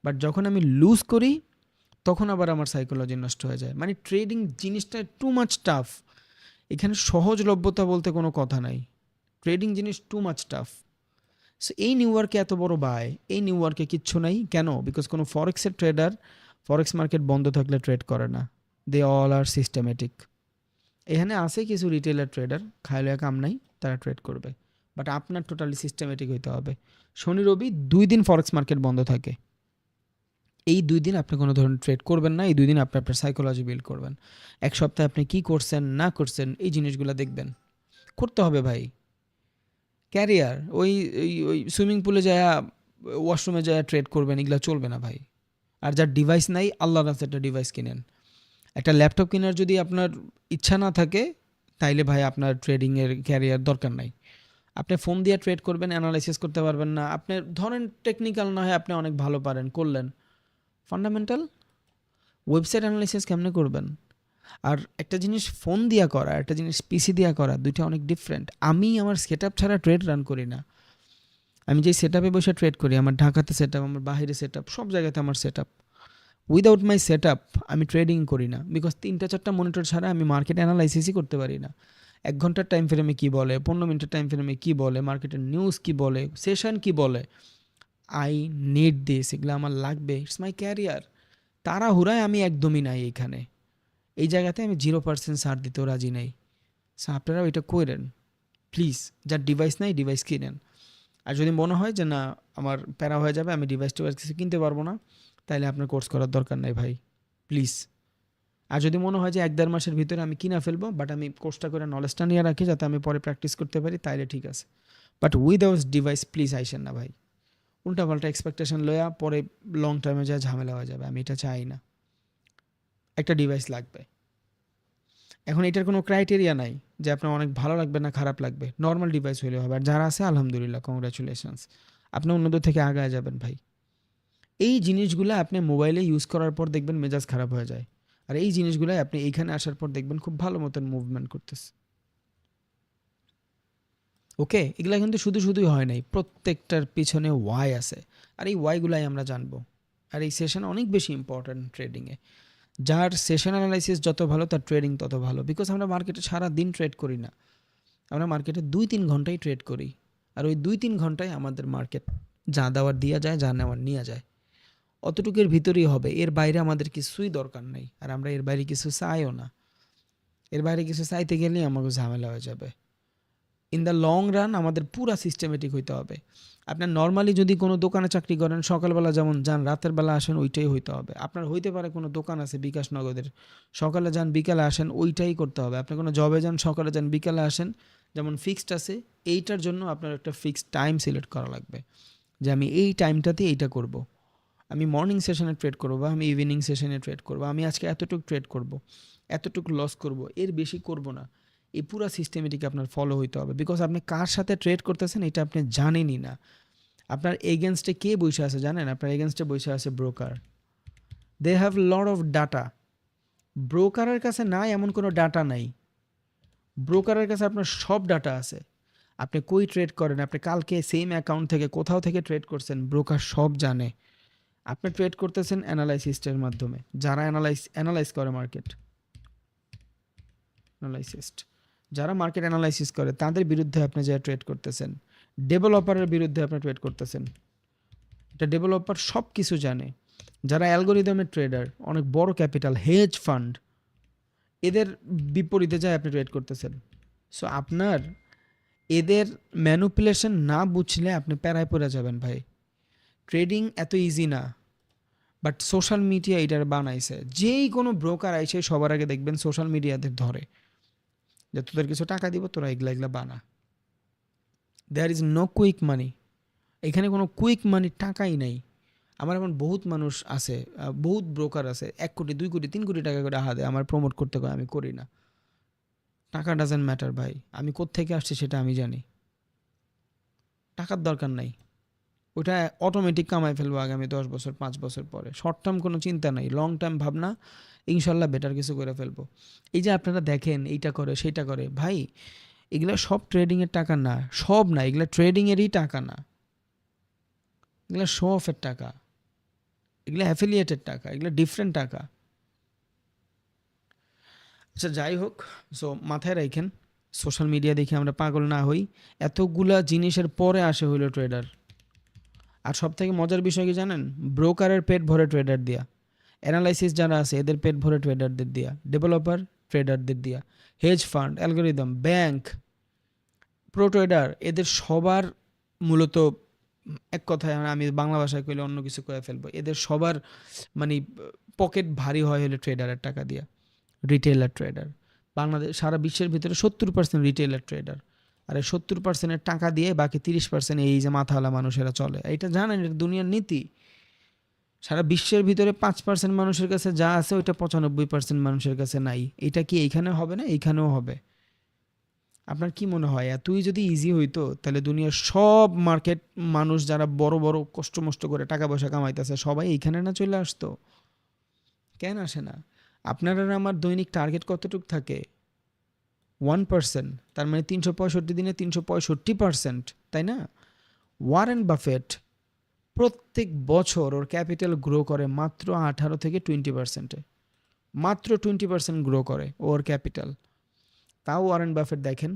বাট যখন আমি লুজ করি তখন আবার আমার সাইকোলজি নষ্ট হয়ে যায়। মানে ট্রেডিং জিনিসটা টু মাচ টাফ। এখানে সহজলভ্যতা বলতে কোনো কথা নাই, ট্রেডিং জিনিস টু মাচ টাফ। সো এই নিউ ইয়র্কে এত বড় বাই, এই নিউ ইয়র্কে কিচ্ছু নাই কেন? বিকজ কোনো ফরেক্সের ট্রেডার ফরেক্স মার্কেট বন্ধ থাকলে ট্রেড করে না, দে অল আর সিস্টেমেটিক। এখানে আছে কিছু রিটেলার ট্রেডার, খাইলে কাম নাই, তারা ট্রেড করবে। বাট আপনার টোটালি সিস্টেমেটিক হইতে হবে। শনি রবি 2 দিন ফরেক্স মার্কেট বন্ধ থাকে, এই 2 দিন আপনি কোনো ধরনের ট্রেড করবেন না। এই 2 দিন আপনি আপনার সাইকোলজি বিল্ড করবেন। এক সপ্তাহে আপনি কী করছেন না করছেন এই জিনিসগুলো দেখবেন, করতে হবে ভাই। ক্যারিয়ার ওই ওই ওই সুইমিং পুলে যায়, ওয়াশরুমে যায় ট্রেড করবেন, এগুলো চলবে না ভাই। আর যার ডিভাইস নাই, আল্লাহর রাস্তায় একটা ডিভাইস কিনেন। একটা ল্যাপটপ কেনার যদি আপনার ইচ্ছা না থাকে তাইলে ভাই আপনার ট্রেডিংয়ের ক্যারিয়ার দরকার নাই। আপনি ফোন দিয়ে ট্রেড করবেন, অ্যানালাইসিস করতে পারবেন না। আপনি ধরেন টেকনিক্যাল না হয় আপনি অনেক ভালো পারেন, করলেন, ফান্ডামেন্টাল ওয়েবসাইট অ্যানালাইসিস কেমনে করবেন? আর একটা জিনিস ফোন দিয়া করা, একটা জিনিস পিসি দিয়া করা, দুইটা অনেক ডিফারেন্ট। আমি আমার সেট আপ ছাড়া ট্রেড রান করি না। আমি যেই সেট আপে বসে ট্রেড করি, আমার ঢাকাতে সেট আপ, আমার বাহিরে সেট আপ, সব জায়গাতে আমার set up. Without my set up আমি ট্রেডিং করি না, বিকজ 3-4টা মনিটর ছাড়া আমি মার্কেট অ্যানালাইসিসই করতে পারি না। 1 ঘন্টার টাইম ফ্রেমে কী বলে, 15 মিনিটের টাইম ফ্রেমে কী বলে, মার্কেটের নিউজ কী বলে, সেশন কী বলে, আই নিড দিস, এগুলো আমার লাগবে, ইটস মাই ক্যারিয়ার। তাড়াহুড়ায় আমি একদমই নাই এইখানে। এই জায়গাতে আমি 0% ছাড় দিতেও রাজি নেই। সো আপনারা ওইটা করেন প্লিজ। যার ডিভাইস নাই ডিভাইস কিনেন। আর যদি মনে হয় যে না আমার প্যারা হয়ে যাবে, আমি ডিভাইস টিভাইস কিছু কিনতে পারবো না, তাহলে আপনার কোর্স করার দরকার নাই ভাই, প্লিজ। আর যদি মনে হয় যে 1-1.5 মাসের ভিতরে আমি কিনা ফেলবো, বাট আমি কোর্সটা করে নলেজটা নিয়ে রাখি যাতে আমি পরে প্র্যাকটিস করতে পারি, তাইলে ঠিক আছে। বাট উইদাউট ডিভাইস প্লিজ আইসেন না ভাই। উল্টাপাল্টা এক্সপেকটেশন লয়া পরে লং টার্মে যা ঝামেলা হয়ে যাবে, আমি এটা চাই না। একটা ডিভাইস লাগবে। এখন এটার কোনো ক্রাইটেরিয়া নাই যে আপনার অনেক ভালো লাগবে না খারাপ লাগবে, নর্মাল ডিভাইস হলে হবে। আর যারা আছে আলহামদুলিল্লাহ, কংগ্রাচুলেশনস, আপনি অন্যদের থেকে আগায় যাবেন ভাই। এই জিনিসগুলো আপনি মোবাইলে ইউজ করার পর দেখবেন মেজাজ খারাপ হয়ে যায়, আর এই জিনিসগুলাই আপনি এইখানে আসার পর দেখবেন খুব ভালো মতন মুভমেন্ট করতেছে। ওকে, এগুলা কিন্তু শুধু শুধুই হয় নাই, প্রত্যেকটার পিছনে ওয়াই আছে, আর এই ওয়াইগুলাই আমরা জানবো। আর এই সেশন অনেক বেশি ইম্পর্ট্যান্ট ট্রেডিংয়ে। যার সেশন অ্যানালাইসিস যত ভালো, তার ট্রেডিং তত ভালো। বিকজ আমরা মার্কেটে সারা দিন ট্রেড করি না, আমরা মার্কেটে 2-3 ঘন্টাই ট্রেড করি। আর ওই 2-3 ঘন্টায় আমাদের মার্কেট যা দেওয়ার দেওয়া যায়, যা নেওয়ার নেওয়া যায়, অতটুকুর ভিতরেই হবে। এর বাইরে আমাদের কিছুই দরকার নেই, আর আমরা এর বাইরে কিছু চাইও না। এর বাইরে কিছু চাইতে গেলেই আমাকে ঝামেলা হয়ে যাবে। ইন দ্য লং রান আমাদের পুরা সিস্টেমেটিক হইতে হবে। আপনার নর্মালি যদি কোনো দোকানে চাকরি করেন, সকালবেলা যেমন যান, রাতের বেলা আসেন, ওইটাই হইতে হবে। আপনার হইতে পারে কোনো দোকান আছে বিকাশ নগদের, সকালে যান বিকালে আসেন, ওইটাই করতে হবে। আপনি কোনো জবে যান, সকালে যান বিকালে আসেন, যেমন ফিক্সড আছে, এইটার জন্য আপনার একটা ফিক্সড টাইম সিলেক্ট করা লাগবে যে আমি এই টাইমটাতে এইটা করব। আমি মর্নিং সেশনে ট্রেড করবো, বা আমি ইভিনিং সেশনে ট্রেড করবো, আমি আজকে এতটুকু ট্রেড করব, এতটুকু লস করব, এর বেশি করব না। এই পুরো সিস্টেমেটিক আপনার ফলো হইতে হবে। বিকজ আপনি কার সাথে ট্রেড করতেছেন এটা আপনি জানেনই না। আপনার এগেনস্টে কে বসে আছে জানেন? আপনার এগেনস্টে বসে আছে broker. They have lot of data. ব্রোকারের কাছে নাই এমন কোনো ডাটা নাই। ব্রোকারের কাছে আপনার সব ডাটা আছে। আপনি কই ট্রেড করেন, আপনি কালকে সেম অ্যাকাউন্ট থেকে কোথাও থেকে ট্রেড করছেন, ব্রোকার সব জানে। আপনি ট্রেড করতেছেন অ্যানালাইসিস্টের মাধ্যমে, যারা অ্যানালাইজ করে মার্কেট, অ্যানালাইসিস্ট যারা মার্কেট অ্যানালাইসিস করে, তাদের বিরুদ্ধে আপনি যা ট্রেড করতেছেন। ডেভেলপারের বিরুদ্ধে আপনি ট্রেড করতেছেন। এটা ডেভেলপার সব কিছু জানে। যারা অ্যালগোরিদমের ট্রেডার, অনেক বড় ক্যাপিটাল, হেজ ফান্ড, এদের বিপরীতে যায় আপনি ট্রেড করতেছেন। সো আপনার এদের ম্যানুপুলেশন না বুঝলে আপনি প্যারায় পড়ে যাবেন ভাই। ট্রেডিং এত ইজি না, বাট সোশ্যাল মিডিয়া এটার বানাইছে। যেই কোনো ব্রোকার আইসে সবার আগে দেখবেন সোশ্যাল মিডিয়াতে ধরে যে তোদের কিছু টাকা দিব, তোরা এগুলা এগুলা বানা। দেয়ার ইজ নো কুইক মানি। এখানে কোনো কুইক মানি টাকাই নাই। আমার এমন বহুত মানুষ আছে, বহুত ব্রোকার আছে, 1 কোটি 2 কোটি 3 কোটি টাকা করে দেয় আমার প্রমোট করতে কয়, আমি করি না। টাকা ডাজেন্ট ম্যাটার ভাই, আমি কোত্থেকে আসছি সেটা আমি জানি। টাকার দরকার নাই, ওটা অটোমেটিক কামাই ফেলবো আগামী 10 বছর 5 বছর পরে। শর্ট টার্ম কোনো চিন্তা নাই, লং টার্ম ভাবনা, ইনশাল্লাহ বেটার কিছু করে ফেলবো। এই যে আপনারা দেখেন এইটা করে সেইটা করে, ভাই এগুলো সব ট্রেডিংয়ের টাকা না, সব না, এগুলো ট্রেডিংয়েরই টাকা না, এগুলো শো অফের টাকা, এগুলো অ্যাফিলিয়েটেড টাকা, এগুলো ডিফারেন্ট টাকা। আচ্ছা যাই হোক, সো মাথায় রাখেন, সোশ্যাল মিডিয়া দেখে আমরা পাগল না হই। এতগুলা জিনিসের পরে আসে হইলো ট্রেডার। আর সব থেকে মজার বিষয় কি জানেন? ব্রোকারের পেট ভরে ট্রেডার দিয়া, অ্যানালাইসিস যারা আছে এদের পেট ভরে ট্রেডারদের দিয়া, ডেভেলপার ট্রেডারদের দিয়া, hedge fund, algorithm, bank, pro trader, এদের সবার মূলত এক কথায় আমি বাংলা ভাষায় কইলে অন্য কিছু করে ফেলবো, এদের সবার মানে পকেট ভারী হয় হলে ট্রেডারের টাকা দিয়া। রিটেলার ট্রেডার বাংলাদেশ, সারা বিশ্বের ভিতরে 70% রিটেলার ট্রেডার। আর এই 70%-এর টাকা দিয়ে বাকি 30% এই যে মাথাওয়ালা মানুষেরা চলে। এটা জানেন, এটা দুনিয়ার নীতি। সারা বিশ্বের ভিতরে 5% মানুষের কাছে যা আছে ওইটা 95% মানুষের কাছে নাই। এটা কি এইখানে হবে না? এইখানেও হবে। আপনার কি মনে হয় এতই যদি ইজি হইতো, তাহলে দুনিয়ার সব মার্কেট মানুষ যারা বড় বড় কষ্ট মষ্ট করে টাকা পয়সা কামাইতেছে সবাই এইখানে না চলে আসতো? কেন আসে না? আপনার আর আমার দৈনিক টার্গেট কতটুকু থাকে? 1%। তার মানে 365 দিনে 365%, তাই না? ওয়ারেন বাফেট প্রত্যেক বছর ওর ক্যাপিটাল গ্রো করে মাত্র 18 থেকে 20%-এ। মাত্র 20% গ্রো করে ওর ক্যাপিটাল। তাও ওয়ারেন বাফেট দেখেন,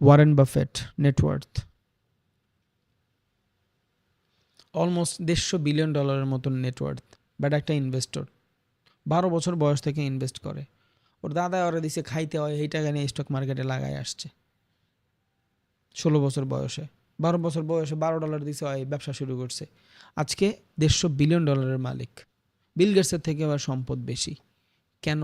Warren Buffett net worth almost $150 billion মতন নেটওয়ার্থ। বাট একটা ইনভেস্টর 12 বছর বয়স থেকে ইনভেস্ট করে। ওর দাদা ওরা দিছে খাইতে হয়, এই টাকা নিয়ে স্টক মার্কেটে লাগাই আসছে 16 বছর বয়সে। 12 বছর বয়সে $12 দিছে হয়, ব্যবসা শুরু করছে। আজকে $150 বিলিয়ন মালিক। বিল গেটসের থেকে আবার সম্পদ বেশি। কেন?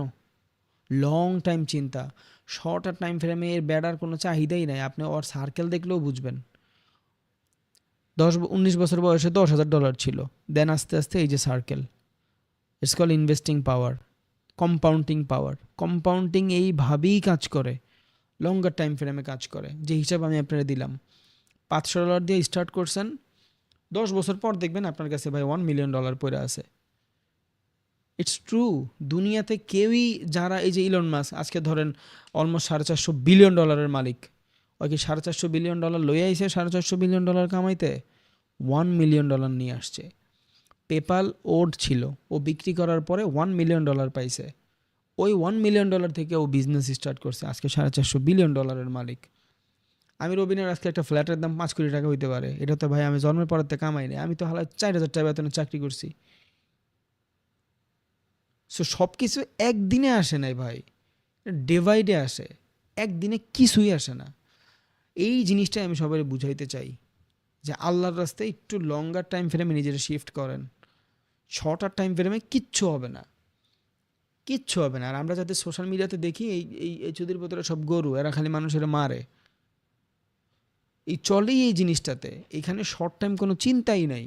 লং টাইম চিন্তা। শর্ট টাইম ফ্রেমে এর বেড়ার কোনো চাহিদাই নাই। আপনি ওর সার্কেল দেখলেও বুঝবেন। 19 বছর বয়সে $10,000 ছিল, দেন আস্তে আস্তে এই যে circle. It's call investing power, compounding power. Compounding এইভাবেই কাজ করে, লঙ্গার টাইম ফ্রেমে কাজ করে। যে হিসাব আমি আপনারা দিলাম, $500 দিয়ে স্টার্ট করছেন, 10 বছর পর দেখবেন আপনার কাছে ভাই $1 মিলিয়ন পড়ে আছে। It's true. দুনিয়াতে কেউই, যারা এই যে ইলন মাস্ক আজকে ধরেন অলমোস্ট $450 বিলিয়ন মালিক, ওই কি $450 বিলিয়ন লইয়া আইছে $450 বিলিয়ন কামাইতে? $1 মিলিয়ন নিয়ে আসছে। পেপাল ওড ছিল, ও বিক্রি করার পরে $1 মিলিয়ন পাইছে। ওই $1 মিলিয়ন থেকে ও বিজনেস স্টার্ট করছে, আজকে $450 বিলিয়ন মালিক। আমি রবিনের আজকে একটা ফ্ল্যাটের দাম 5 কোটি টাকা হইতে পারে, এটা তো ভাই আমি জন্মের পরেতে কামাই নাই। আমি তো হালা 4,000 টাকা বেতনে চাকরি করছি। সো সব কিছু একদিনে আসে নাই ভাই, ডিভাইডে আসে, একদিনে কিছুই আসে না। এই জিনিসটাই আমি সবাই বুঝাইতে চাই যে আল্লাহর রাস্তায় একটু লঙ্গার টাইম ফ্রেমে নিজেরা শিফট করেন। শর্টার টাইম ফ্রেমে কিচ্ছু হবে না, কিচ্ছু হবে না। আর আমরা যাতে সোশ্যাল মিডিয়াতে দেখি এই এই এই চুদির ভিতরে সব গরু, এরা খালি মানুষের মারে, এই চলেই এই জিনিসটাতে। এখানে শর্ট টাইম কোনো চিন্তাই নাই,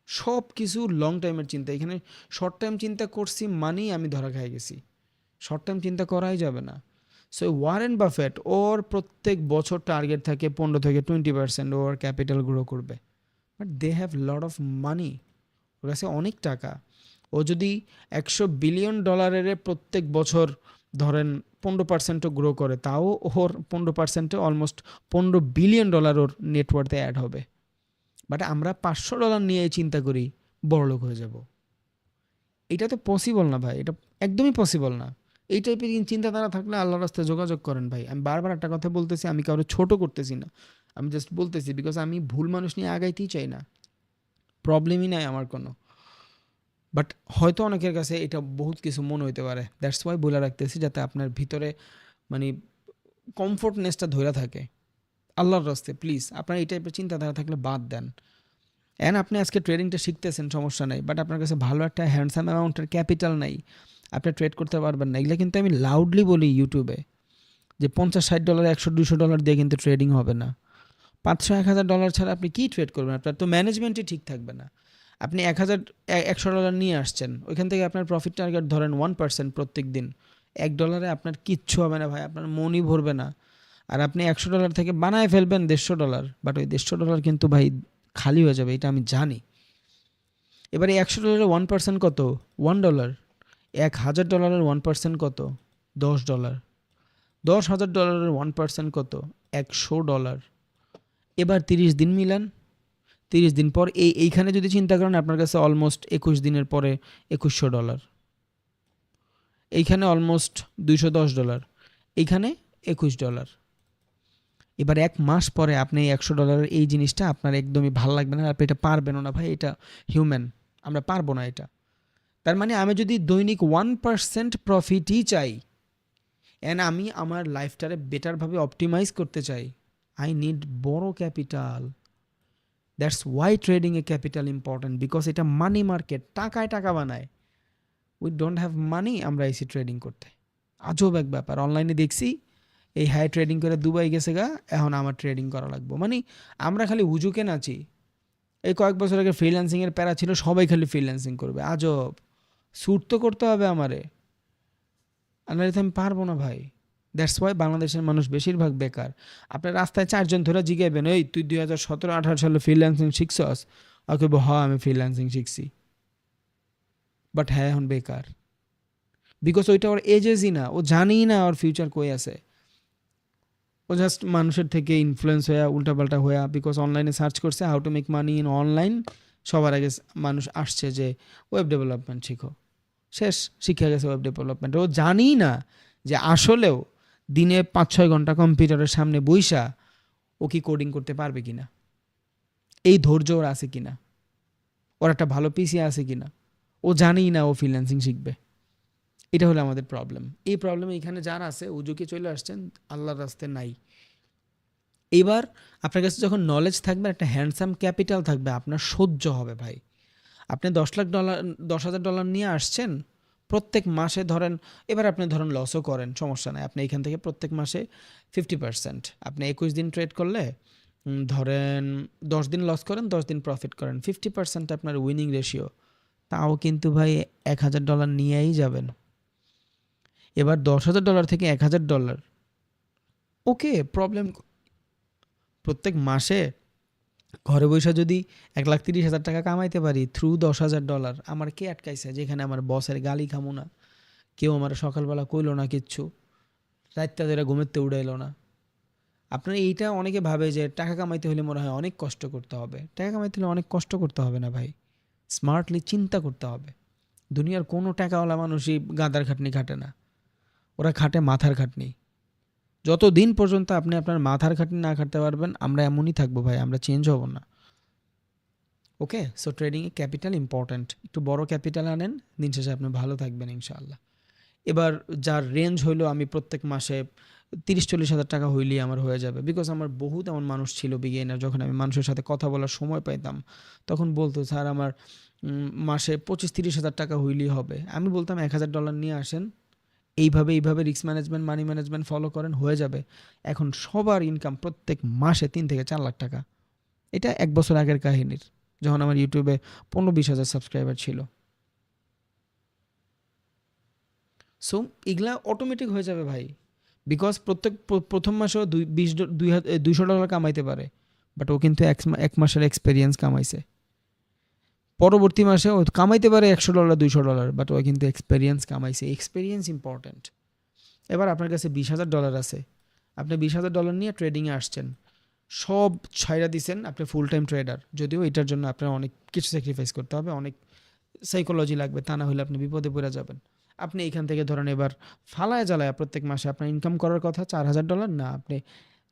সব কিছু লং টাইমের চিন্তা। এখানে শর্ট টাইম চিন্তা করছি মানেই আমি ধরা খাই গেছি। শর্ট টাইম চিন্তা করাই যাবে না। সো ওয়ারেন বাফেট ওর প্রত্যেক বছর টার্গেট থাকে 15 থেকে 20% ওর ক্যাপিটাল গ্রো করবে। But they have lot of money, ওর কাছে অনেক টাকা। ও যদি $100 বিলিয়ন প্রত্যেক বছর ধরেন 15%ও গ্রো করে, তাও ওর 15%-এ অলমোস্ট $15 বিলিয়ন ওর নেটওয়ার্থে অ্যাড হবে। বাট আমরা $500 নিয়ে চিন্তা করি বড়লোক হয়ে যাব। এটা তো পসিবল না ভাই, এটা একদমই পসিবল না। এই টাইপের চিন্তাধারা থাকলে আল্লাহর রাস্তায় যোগাযোগ করেন ভাই। আমি বারবার একটা কথা বলতেছি, আমি কারো ছোট করতেছি না, আমি জাস্ট বলতেছি বিকজ আমি ভুল মানুষ নিয়ে আগাইতেই চাই না, প্রবলেমই নাই আমার কোনো। বাট হয়তো অনেকের কাছে এটা বহুত কিছু মনে হইতে পারে, দ্যাটস ওয়াই বলে রাখতেছি, যাতে আপনার ভিতরে মানে কমফোর্টনেসটা ধরে থাকে। আল্লাহর রাস্তায় প্লিজ আপনার এই টাইপের চিন্তাধারা থাকলে বাদ দেন। অ্যান্ড আপনি আজকে ট্রেডিংটা শিখতেছেন, সমস্যা নেই, বাট আপনার কাছে ভালো একটা হ্যান্ডসাম অ্যামাউন্টের ক্যাপিটাল নাই, আপনি ট্রেড করতে পারবেন না। এগুলো কিন্তু আমি লাউডলি বলি ইউটিউবে, যে $50-60, $100-200 দিয়ে কিন্তু ট্রেডিং হবে না। $500-1000 ছাড়া আপনি কি ট্রেড করবেন? আপনার তো ম্যানেজমেন্টই ঠিক থাকবে না। আপনি $100 নিয়ে আসছেন, ওইখান থেকে আপনার প্রফিট টার্গেট ধরেন 1% প্রত্যেক দিন। $1 আপনার কিচ্ছু হবে না ভাই, আপনার মনই ভরবে না। আর আপনি $100 থেকে বানায় ফেলবেন $150, বাট ওই $150 কিন্তু ভাই খালি হয়ে যাবে, এটা আমি জানি। এবারে $100 1% কত? $1। $1,000 1% কত? $10। $10,000 1% কত? $100। এবার 30 দিন মিলান, 30 দিন পর এইখানে যদি চিন্তা করেন আপনার কাছে অলমোস্ট 21 দিনের পরে $2,100, এইখানে অলমোস্ট $210, এইখানে $21। এবার 1 মাস পরে আপনি এই $100 এই জিনিসটা আপনার একদমই ভালো লাগবে না, আপনি এটা পারবেনও না ভাই, এটা হিউম্যান, আমরা পারবো না এটা। তার মানে আমি যদি দৈনিক 1% প্রফিটই চাই, অ্যান্ড আমি আমার লাইফটারে বেটারভাবে অপটিমাইজ করতে চাই, আই নিড বড় capital. That's why trading A capital important, because এটা মানি মার্কেট, টাকায় টাকা বানায়। উই ডোন্ট হ্যাভ মানি, আমরা এসি ট্রেডিং করতে। আজব এক ব্যাপার, অনলাইনে দেখছি এই হাই ট্রেডিং করে দুবাই গেছে গা, এখন আমার ট্রেডিং করা লাগবে। মানে আমরা খালি হুজুকে নাচি। এই কয়েক বছর আগে ফ্রিল্যান্সিংয়ের প্যারা ছিল, সবাই খালি ফ্রিল্যান্সিং করবে। আজব, শ্যুট তো করতে হবে আমারে, আর নাহলে তো আমি পারবো না ভাই। দ্যাটস ওয়াই বাংলাদেশের মানুষ বেশিরভাগ বেকার। আপনার রাস্তায় 4 জন ধরে জিগাইবেন, এই তুই 2017-18 সালে ফ্রিল্যান্সিং শিখছস? ওকে, হ্যাঁ আমি ফ্রিল্যান্সিং শিখছি, বাট হ্যাঁ এখন বেকার। বিকজ ওইটা ওর এজেসই না, ও জানেই না ওর ফিউচার কই আছে। ও জাস্ট মানুষের থেকে ইনফ্লুয়েন্স হয়ে উল্টাপাল্টা হয়ে, বিকজ অনলাইনে সার্চ করছে how to make money in online, সবার আগে মানুষ আসছে যে ওয়েব ডেভেলপমেন্ট শিখো, শেষ, শিখে গেছে ওয়েব ডেভেলপমেন্ট। ও জানেই না যে আসলেও দিনে 5-6 ঘন্টা কম্পিউটারের সামনে বইসা ও কি কোডিং করতে পারবে কিনা, এই ধৈর্য ওর আছে কিনা, ওর একটা ভালো পিসি আছে কিনা। ও জানেই না ও ফ্রিল্যান্সিং শিখবে। এটা হলো আমাদের প্রবলেম। এই প্রবলেম এখানে যারা আছে উজুকে চলে আসছেন, আল্লাহর রাস্তায় নাই। এবার আপনার কাছে যখন নলেজ থাকবে, একটা হ্যান্ডসাম ক্যাপিটাল থাকবে, আপনার সহ্য হবে ভাই। আপনি $10,00,000 $10,000 নিয়ে আসছেন, প্রত্যেক মাসে ধরেন, এবার আপনি ধরেন লসও করেন, সমস্যা নাই, আপনি এখান থেকে প্রত্যেক মাসে 50%, আপনি 21 দিন ট্রেড করলে ধরেন 10 দিন লস করেন, 10 দিন প্রফিট করেন, 50% আপনার উইনিং রেশিও, তাও কিন্তু ভাই $1,000 নিয়েই যাবেন। এবার $10,000 থেকে $1,000, ওকে প্রবলেম। প্রত্যেক মাসে ঘরে বসে যদি 1,30,000 টাকা কামাইতে পারি থ্রু $10,000, আমার কে আটকাইছে? যেখানে আমার বসের গালি খামো না, কেউ আমার সকালবেলা কইলো না কিচ্ছু, রাতটা ধরে ঘুমেতে উড়াইলো না। আপনার এইটা অনেকে ভাবে যে টাকা কামাইতে হলে মনে হয় অনেক কষ্ট করতে হবে। টাকা কামাইতে হলে অনেক কষ্ট করতে হবে না ভাই, স্মার্টলি চিন্তা করতে হবে। দুনিয়ার কোনো টাকাওয়ালা মানুষই গাদার খাটনি খাটে না, ওরা খাটে মাথার খাটনি। যতদিন পর্যন্ত আপনি আপনার মাথার খাটনি না খাটতে পারবেন, আমরা এমনই থাকবো ভাই, আমরা চেঞ্জ হব না। ওকে, সো ট্রেডিংয়ে ক্যাপিটাল ইম্পর্ট্যান্ট, একটু বড় ক্যাপিটাল আনেন, দিন শেষে আপনি ভালো থাকবেন ইনশাআল্লাহ। এবার যার রেঞ্জ হইলো আমি প্রত্যেক মাসে 30-40 হাজার টাকা হইলেই আমার হয়ে যাবে, বিকজ আমার বহুত এমন মানুষ ছিল বিগিনার, যখন আমি মানুষের সাথে কথা বলার সময় পাইতাম তখন বলতো স্যার আমার মাসে 25-30 হাজার টাকা হইলেই হবে। আমি বলতাম $1,000 নিয়ে আসেন, এইভাবে এইভাবে risk management money management follow করেন, হয়ে যাবে। এখন সবার ইনকাম প্রত্যেক মাসে 3 থেকে 4 লাখ টাকা। এটা 1 বছর আগের কাহিনীর, যখন আমার ইউটিউবে 15-20 হাজার সাবস্ক্রাইবার ছিল। সো এগুলা অটোমেটিক হয়ে যাবে ভাই, বিকজ প্রথম মাসেও $200 কামাইতে পারে, বাট ও কিন্তু 1 মাসের এক্সপেরিয়েন্স কামাইছে। পরবর্তী মাসে ও কামাইতে পারে $100 $200, বাট ও কিন্তু এক্সপেরিয়েন্স কামাইছে। Experience important. এবার আপনার কাছে $20,000 আছে, আপনি $20,000 নিয়ে ট্রেডিংয়ে আসছেন, সব ছাইরা দিছেন, আপনি ফুল টাইম ট্রেডার। যদিও এটার জন্য আপনার অনেক কিছু স্যাক্রিফাইস করতে হবে, অনেক সাইকোলজি লাগবে, তা না হলে আপনি বিপদে পড়ে যাবেন। আপনি এখান থেকে ধরেন এবার ফালায় জ্বালায় প্রত্যেক মাসে আপনার ইনকাম করার কথা $4,000, না আপনি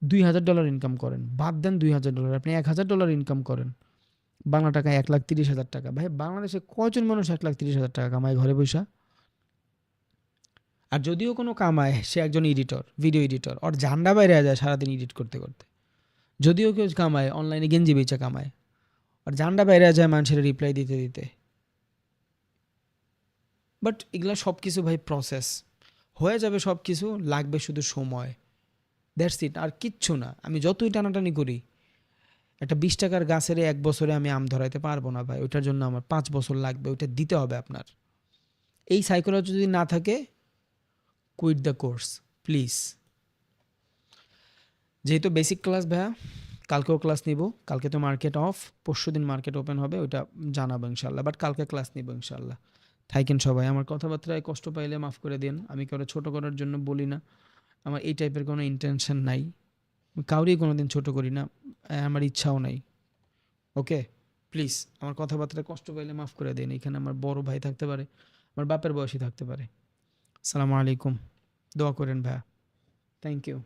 $2,000 ইনকাম করেন, বাদ দেন $2,000, আপনি $1,000 ইনকাম করেন, বাংলা টাকা 1,30,000 টাকা। ভাই বাংলাদেশে কয়জন মানুষ 1,30,000 টাকা কামায় ঘরে বসা? আর যদিও কোনো কামায়, সে একজন এডিটর, ভিডিও এডিটর, ওর ঝান্ডা বাইরে যায় সারাদিন এডিট করতে করতে। যদিও কেউ কামায় অনলাইনে গেঞ্জি বেচা কামায়, আর ঝান্ডা বাইরে যায় মানুষের রিপ্লাই দিতে দিতে। বাট এগুলা সব কিছু ভাই প্রসেস, হয়ে যাবে সব কিছু, লাগবে শুধু সময়, দ্যাটস ইট, আর কিচ্ছু না। আমি যতই টানাটানি করি, একটা 20 টাকার গাছের 1 বছরে আমি আম ধরাইতে পারবো না ভাই, ওইটার জন্য আমার 5 বছর লাগবে, ওইটা দিতে হবে আপনার। এই সাইকোলজি যদি না থাকে, কুইট দ্য কোর্স প্লিজ। যেহেতু বেসিক ক্লাস ভাইয়া, কালকেও ক্লাস নিব, কালকে তো মার্কেট অফ, পরশু দিন মার্কেট ওপেন হবে, ওইটা জানাবো ইনশাল্লাহ, বাট কালকে ক্লাস নিব ইনশাল্লাহ। থাকেন সবাই, আমার কথাবার্তায় কষ্ট পাইলে মাফ করে দিন, আমি কারো ছোট করার জন্য বলি না, আমার এই টাইপের কোনো ইন্টেনশন নাই, কাউরেই কোনো দিন ছোটো করি না, আমার ইচ্ছাও নাই। ওকে, প্লিজ আমার কথাবার্তায় কষ্ট পাইলে মাফ করে দিন। এখানে আমার বড় ভাই থাকতে পারে, আমার বাপের বয়সী থাকতে পারে। আসসালামু আলাইকুম, দোয়া করেন ভাইয়া, থ্যাংক ইউ।